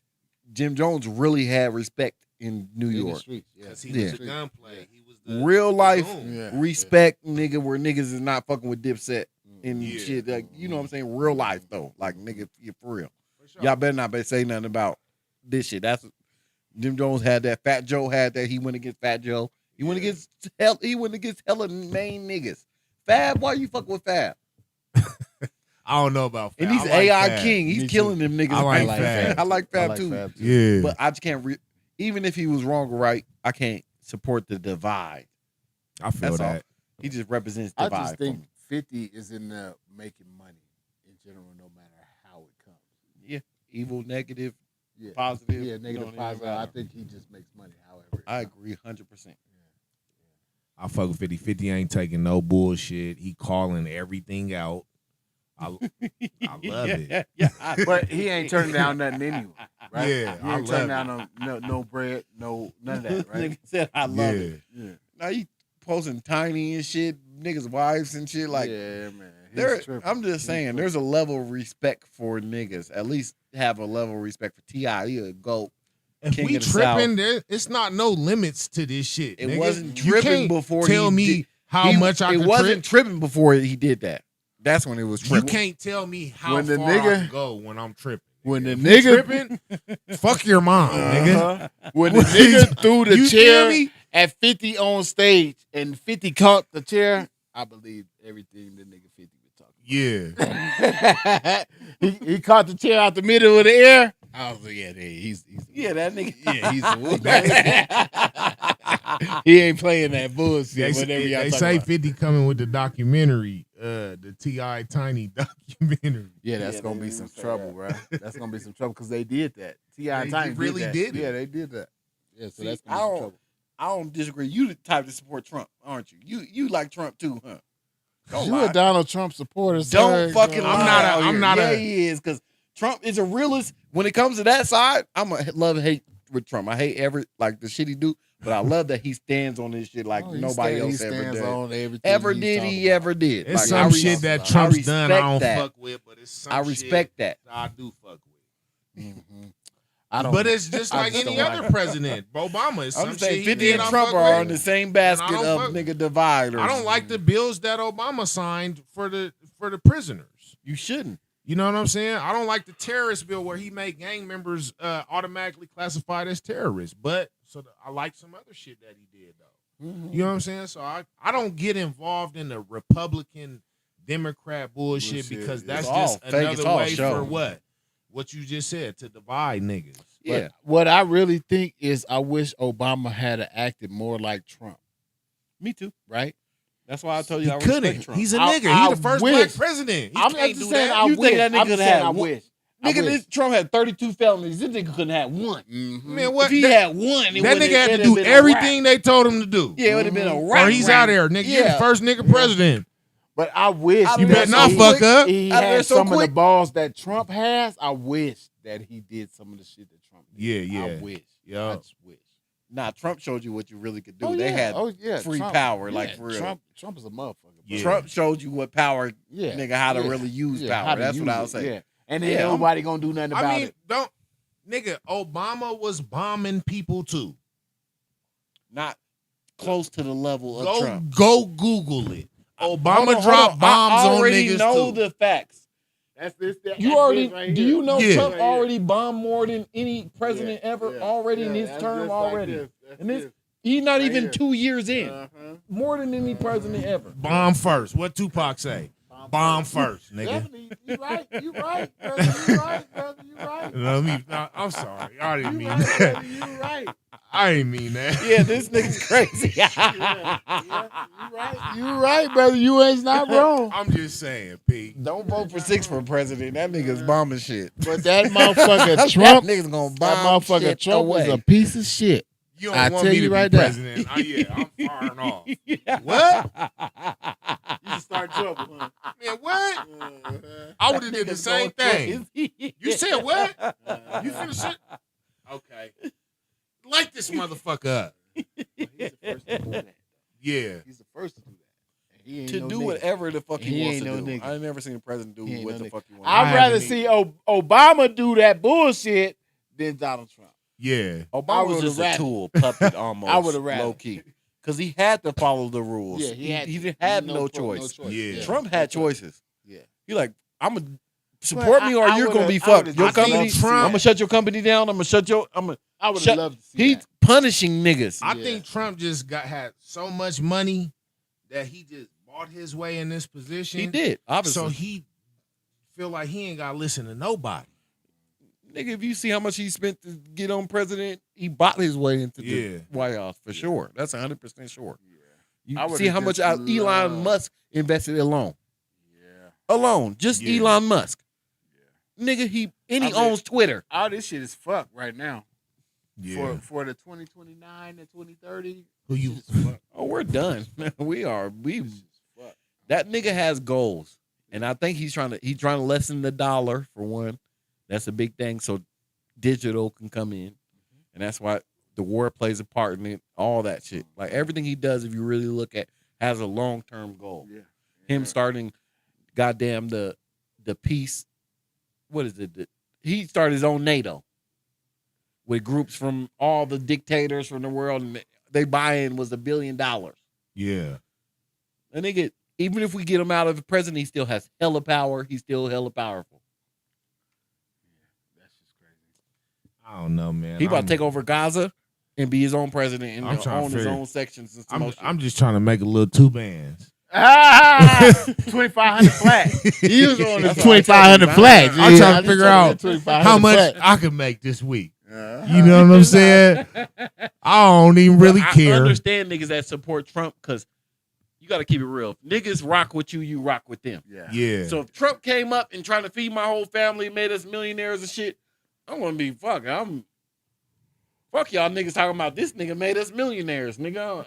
Jim Jones really had respect in New in the York. streets. Yeah, because he Yeah. was a gunplay. He was the Real life goon. Yeah. respect, nigga, where niggas is not fucking with Dipset and Yeah. shit. Like, you know what I'm saying? Real life though, like nigga, yeah, for real. For sure. Y'all better not say nothing about this shit. That's Jim Jones had that. Fat Joe had that. He went against Fat Joe. He went against hella main niggas. Fab, why you fucking with Fab? I don't know about Fab. And he's I like AI Fab. King. He's Me killing them niggas. I like man. Fab. I like Fab too. Fab too. Yeah. But I just can't. Even if he was wrong or right, I can't support the divide. I feel That's all. that. He just represents I divide. just for think me. 50 is in the making money in general, no matter how it comes. Yeah, evil, negative, Yeah, positive. yeah, don't negative, even positive. matter. I think he just makes money, however. it I comes. agree 100%. I fuck with 50. 50 ain't taking no bullshit. He calling everything out. I love it. Yeah, But he ain't turning down nothing anyway, right? Yeah, he I ain't love turning down no bread, none of that, right? Nigga said I love it. Yeah, Now you posting tiny and shit, niggas' wives and shit. Like, yeah, man. He's there. tripping. I'm just He's saying, tripping. there's a level of respect for niggas. At least have a level of respect for T.I. He a GOAT. If King we of the tripping, it's not no limits to this shit. It nigga. wasn't You tripping can't before tell he me did- how much I It can wasn't trip. tripping before he did that. That's when it was You tripping. can't tell me how When the far I nigga- can go when I'm tripping. When the If nigga- tripping, fuck your mom, nigga. Uh-huh. When the nigga threw the You chair feel me? at 50 on stage and 50 caught the chair, I believe everything the nigga 50 was talking Yeah. about. he caught the chair out the middle of the air. I was like, yeah, he's Yeah, that nigga. yeah, he's he ain't playing that bullshit. They, whatever y'all they talking say about. 50 coming with the documentary, the T.I. Tiny documentary. Yeah, that's Yeah, gonna they be do some say trouble, bro. That's gonna be some trouble because they did that. T.I. and They Tiny really did that. did it. Yeah, they did that. Yeah, so See, that's gonna be some trouble. I don't disagree. You the type to support Trump, aren't you? You like Trump too, huh? Don't You lie. a Donald Trump supporter? Don't sir. fucking No. lie. I'm not a- out I'm here. not yeah, a- he is because Trump is a realist. When it comes to that side, I'm a love hate with Trump. I hate the shit he do, but I love that he stands on this shit like Oh, he nobody stands ever stands did. on everything Ever he's did talking he about. ever did? It's Like, some I shit that Trump's done I respect don't that. fuck with, but it's some I respect shit that. I do fuck with. Mhm. I don't. But it's just I like just any don't other like it. president. Obama is some I'm shit saying he 50 did and I Trump fuck are with. on the same basket don't of fuck- nigga dividers. I don't like the bills that Obama signed for the prisoners. You shouldn't. You know what I'm saying? I don't like the terrorist bill where he made gang members automatically classified as terrorists. But I like some other shit that he did though. You know what I'm saying? So I don't get involved in the Republican Democrat bullshit because Bullshit. that's It's all just fake. It's another all way show. for what? What you just said, to divide niggas. Yeah. But what I really think is, I wish Obama had acted more like Trump. Me too. Right? That's why I told you I He respect couldn't. Trump. He's a I- nigga. I He's the first wish. black president. He I'm can't just do saying, that. I You wish. think that nigga I'm could saying have I one- wish. I Nigga, wish. this Trump had 32 felonies. This nigga couldn't have one. Man, what? If he had one, it that would've- nigga had it'd to have do been a everything wrap. they told him to do. Yeah, it would have been a wrap. Or he's out there, nigga. You're the Yeah. first nigga president. But I wish Out You of better there not so fuck quick. up. he Out of there had so some of the quick. balls that Trump has. I wish that he did some of the shit that Trump did. Yeah, yeah. I wish. Yeah. I just wish. Nah, Trump showed you what you really could do. Oh, They yeah. had Oh, yeah. free Trump- power, yeah, like for real. Trump is a motherfucker. bro. Yeah. Trump showed you what power, Yeah. nigga, how to Yeah. really use Yeah, how power. to That's what use I was it, saying. Yeah. And then Yeah, I'm- nobody gonna do nothing about I mean, it. don't, nigga. Obama was bombing people too. Not close to the level of Go, Trump. go Google it. Hold Obama on, dropped hold on. bombs I on already niggas know too. the facts. That's this. You already do you know Yeah. Trump already bombed more than any president ever already in his that's term just like already. this. That's And this this. he's not Right even here. 2 years in. Uh-huh. More than any president ever. Bomb first. What Tupac say? Bomb first, nigga. Definitely, you right. You right, brother. You right, brother. You right. No, I'm sorry. I didn't You mean right, that. brother. You right. I didn't mean that. Yeah, this nigga's crazy. Yeah, you right. You right, brother. You ain't not wrong. I'm just saying, P. Don't vote for 6 for president. That nigga's bombing shit. But that motherfucker Trump, That nigga's gonna that bomb motherfucker shit Trump away. is a piece of shit. You don't I want tell me you to be right now. president. Yeah, I'm firing off. Yeah. What? You should start trouble, huh? Man, what? I would have did the same thing. You said what? You finished it? Okay. Light this motherfucker up. He's the first to do that. Yeah. He's the first to do that. And he ain't To no do nigga. whatever the fuck He he wants ain't to no do. nigga. I ain't never seen a president do He ain't what no the nigga. fuck he wants. I I'd rather haven't see Obama do that bullshit than Donald Trump. Yeah. I Obama was would've just a rather- tool, puppet almost. I would've rather. low key, because he had to follow the rules. Yeah, he didn't have no pro- choice. Yeah. Trump had choices. Yeah. He like, I'm gonna support Well, me or I you're gonna would've- be I fucked. would've Your just loved company, to see I'm that. gonna shut your company down. I'm gonna shut your. I'm gonna. I would have Shut- loved to see He's that. punishing niggas. I Yeah. think Trump just had so much money that he just bought his way in this position. He did, obviously. So he feel like he ain't got to listen to nobody. Nigga, if you see how much he spent to get on president, he bought his way into Yeah. the White House for sure. That's 100% sure. You I would've see how much just Elon loved- Musk invested alone. Yeah. Alone, just Yeah. Elon Musk. Nigga, he I mean- owns Twitter. All this shit is fucked right now. Yeah. For the 2029 and 2030. Who you? Oh, we're done. We that nigga has goals. And I think he's trying to lessen the dollar for one. That's a big thing. So digital can come in. And that's why the war plays a part in it, all that shit. Like everything he does, if you really look at, has a long-term goal. Yeah. Him starting goddamn the peace. What is it? He started his own NATO with groups from all the dictators from the world, and they buy-in was $1 billion. Yeah. And they get, even if we get him out of the president, he still has hella power. He's still hella powerful. That's just crazy. I don't know, man. He about to take over Gaza and be his own president and I'm trying to own his figure- own sections and some more shit. I'm just trying to make a little 2 bands. 2,500 flat. He was on the That's what I 2,500 told you, flat. man. I'm trying to figure out how much I can make this week. You know what I'm saying? I don't even really I care. understand niggas that support Trump because you got to keep it real. If niggas rock with you, you rock with them. Yeah. Yeah. So if Trump came up and trying to feed my whole family, made us millionaires and shit, I'm gonna be fuck y'all niggas talking about this nigga made us millionaires, nigga.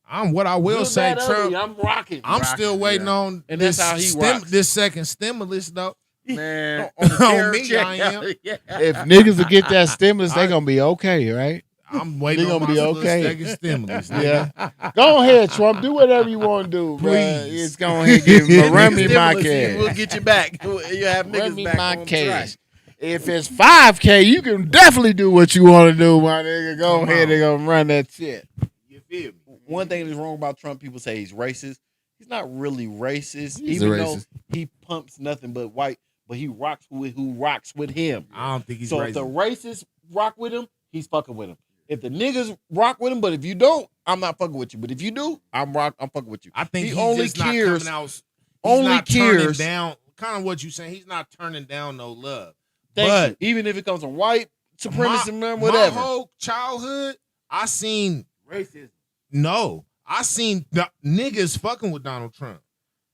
I'm what I will Good, say, bad, Trump. ugly, I'm rocking. I'm still waiting on And this, that's how he rocks. this second stimulus, though. Man, on the On terror me, check. I am. Yeah. if niggas will get that stimulus, they gonna be okay, right? I'm waiting They on gonna my be little okay. second stimulus. Nigga. Yeah. Go ahead, Trump. Do whatever you want to do. Please. It's go ahead and give me run me my Stimulus, cash. We'll get you back. You have niggas Run me back my on cash. track. If it's 5K, you can definitely do what you want to do, my nigga. Go Come ahead on. and go run that shit. You feel me? One thing that's wrong about Trump, people say he's racist. He's not really racist, He's even a though racist. he pumps nothing but white, but he rocks with who rocks with him. I don't think he's So if the racist. racists rock with him, he's fucking with him. If the niggas rock with him, but if you don't, I'm not fucking with you. But if you do, I'm fucking with you. I think he he's only just cares- not coming out. He's only not turning cares- down. Kind of what you saying. He's not turning down no love. Thank but you. Even if it comes from white supremacy, man, whatever. My whole childhood, I seen Racist. no. I seen niggas fucking with Donald Trump.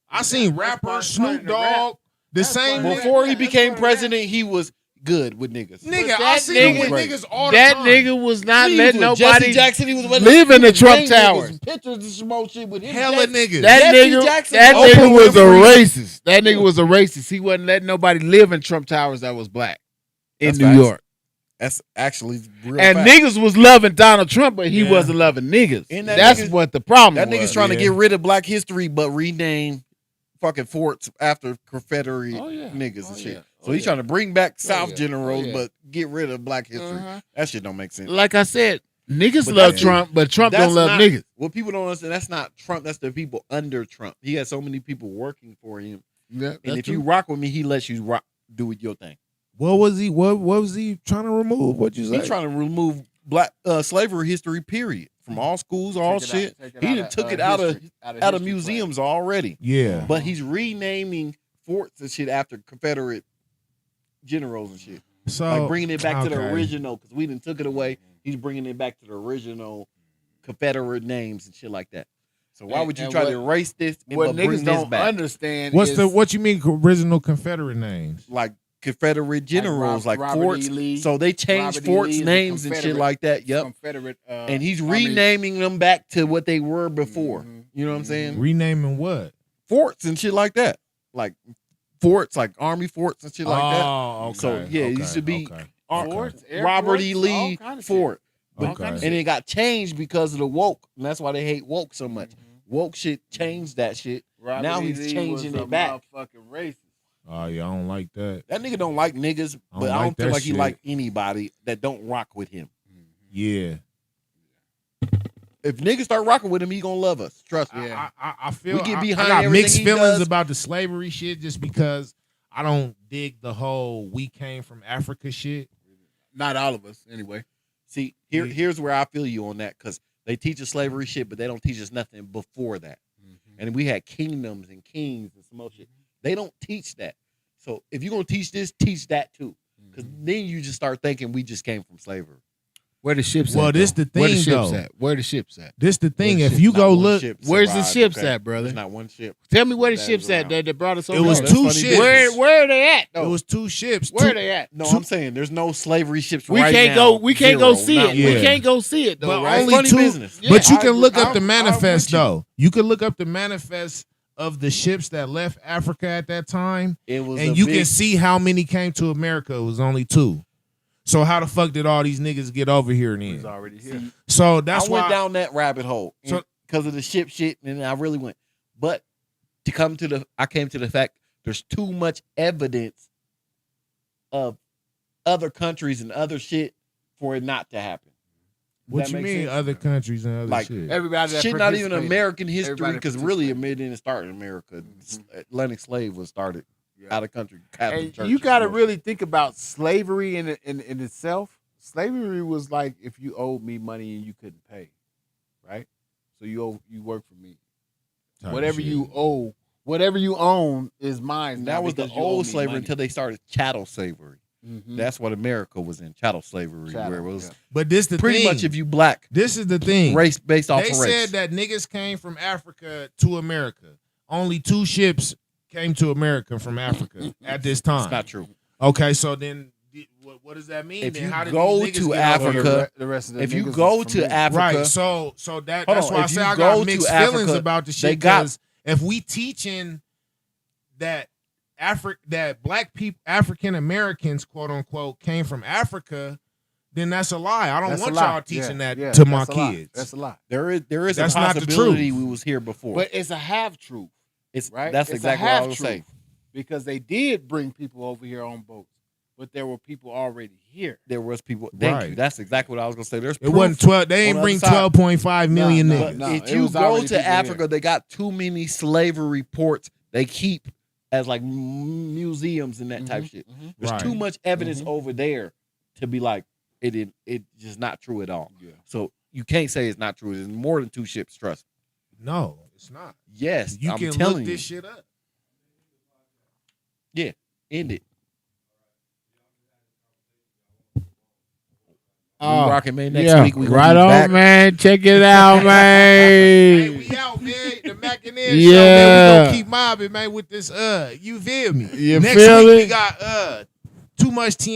I seen rappers, Snoop Dogg, the same nigga. Before he became president, he was good with niggas. Nigga, I seen him with niggas all the That time. nigga was not He letting was with nobody Jesse Jackson. He was with live in the Trump niggas, Towers. Pictures and smoke shit with him. Hella niggas. That Jesse nigga, Jackson that was nigga Oprah was a Winfrey. racist. That nigga was a racist. He wasn't letting nobody live in Trump Towers that was black in That's New facts. York. That's actually real. And fact. niggas was loving Donald Trump, but he Yeah. wasn't loving niggas. And that That's niggas- what the problem That was. nigga's trying to Yeah. get rid of Black history, but rename fucking forts after Confederate Oh, yeah. niggas Oh, and shit. yeah. So Oh, he's yeah. trying to bring back South yeah. generals, Oh, yeah. but get rid of Black history. Uh-huh. That shit don't make sense. Like I said, niggas But love that's- Trump, but Trump That's don't love not- niggas. What people don't understand, that's not Trump. That's the people under Trump. He has so many people working for him. Yeah, And if you rock with me, he lets you rock, do your thing. What was he? What was he trying to remove? What you say? He's trying to remove Black slavery history, period, from all schools, all shit. He done took it out of museums already. Yeah. But he's renaming forts and shit after Confederate generals and shit. So Like bringing it back to the okay. original, because we done took it away. He's bringing it back to the original Confederate names and shit like that. So why And- would you and try what- to erase this and What but bring niggas this don't back? understand What's is the what you mean original Confederate names? Like Confederate generals, like Robert forts. E. Lee. So they changed Robert E. forts Lee is a names and shit Confederate- like that. Yep. Confederate, And he's Army- renaming them back to what they were before. Mhm. You know what I'm saying? Renaming what? Forts and shit like that. Like forts, like army forts and shit like that. Oh, okay. So, yeah, it okay, used to be- okay. Forts, Robert E. airports, all Lee kind of shit. fort. All Okay. kind of And shit. it got changed because of the woke. And that's why they hate woke so much. Woke shit changed that shit. Robert now E. he's Lee changing was it a back. motherfucking racist. Oh yeah, I don't like that. That nigga don't like niggas, I but don't I like don't feel that like he shit. like anybody that don't rock with him. Yeah. If niggas start rocking with him, he gonna love us. Trust me. I feel We get I behind got everything mixed he feelings does. about the slavery shit just because I don't dig the whole we came from Africa shit. Not all of us, anyway. See, here's where I feel you on that, because they teach us slavery shit, but they don't teach us nothing before that. And we had kingdoms and kings and some more shit. They don't teach that. So if you're gonna teach this, teach that too. Because then you just start thinking we just came from slavery. Where the ships Well, at? this though? the Where the thing, ships though. at? Where the ships at? This the thing. One If ship, you not go one look, ship Where's the survived, ships okay? at, brother? There's not one ship. Tell me where the That ships is at around. that brought us over. it was that's two funny ships. business. Where are they at? It Though? was two ships. Where are Two- they at? No, Two- I'm saying there's no slavery ships We right can't now. go. We can't go Zero, see not it. Yeah. We can't go see it though, But right? only Funny two. business. Yeah, But you I can agree. look up I'm- the I'm manifest with you. though. You can look up the manifest of the ships that left Africa at that time, It was and a you big, can see how many came to America. It was only two. So how the fuck did all these niggas get over here He's then? already here. So that's I went why. down that rabbit hole So- because of the ship shit, and I really went. But I came to the fact there's too much evidence of other countries and other shit for it not to happen. Does What that you make mean sense? other countries and other Like, shit? Everybody that Shit, not even participated. American history, Everybody because really it participated. didn't start in America. Atlantic slave was started Yeah. out of country. Catholic And church you and got to stuff. really think about slavery in itself. Slavery was like if you owed me money and you couldn't pay, right? So you work for me. Type Whatever shit. you owe, whatever you own is mine. And now that was the because you owe old me slavery money. until they started chattel slavery. Mhm. That's what America was in, chattel slavery, Chattel, where it was yeah. But this the pretty thing. much if you black, This is the thing. race based off They of race. said that niggas came from Africa to America. Only two ships came to America from Africa at this time. It's not true. Okay, so then what does that mean? If then you how did go these niggas to get over Africa, here? The rest of the If you niggas go is from to me. Africa, Right. So Hold that's on, why I if say you I go got to mixed Africa, feelings about the they shit. got- Because if we teaching that that black people, African Americans, quote unquote, came from Africa, then that's a lie. I don't That's a want lie. y'all teaching Yeah, that yeah, to my that's a lie. kids. That's a lie. there is That's a not the possibility truth. we was here before. But it's a half truth, it's right? That's It's a exactly what I was half-truth. saying. Because they did bring people over here on boats, but there were people already here. There was people. Thank Right. you. That's exactly what I was gonna say. There's It wasn't proof 12. They on ain't the bring other side. 12.5 million No, niggas. no. If it you was go already to people Africa, here. they got too many slavery ports they keep as like museums and that type Mhm, shit. mhm. There's Right. too much evidence Mhm. over there to be like it just not true at all. Yeah. So you can't say it's not true. There's more than two ships. Trust me. No, it's not. Yes, You I'm can telling look you. this shit up. End it. rocking, man. Next week we gonna right be on, back. man. Check it out, Hey, man. we out, man. The Mackin show, man. We gonna keep mobbing, man, with this. You feel me? You Next feel week it? we got too much TNT.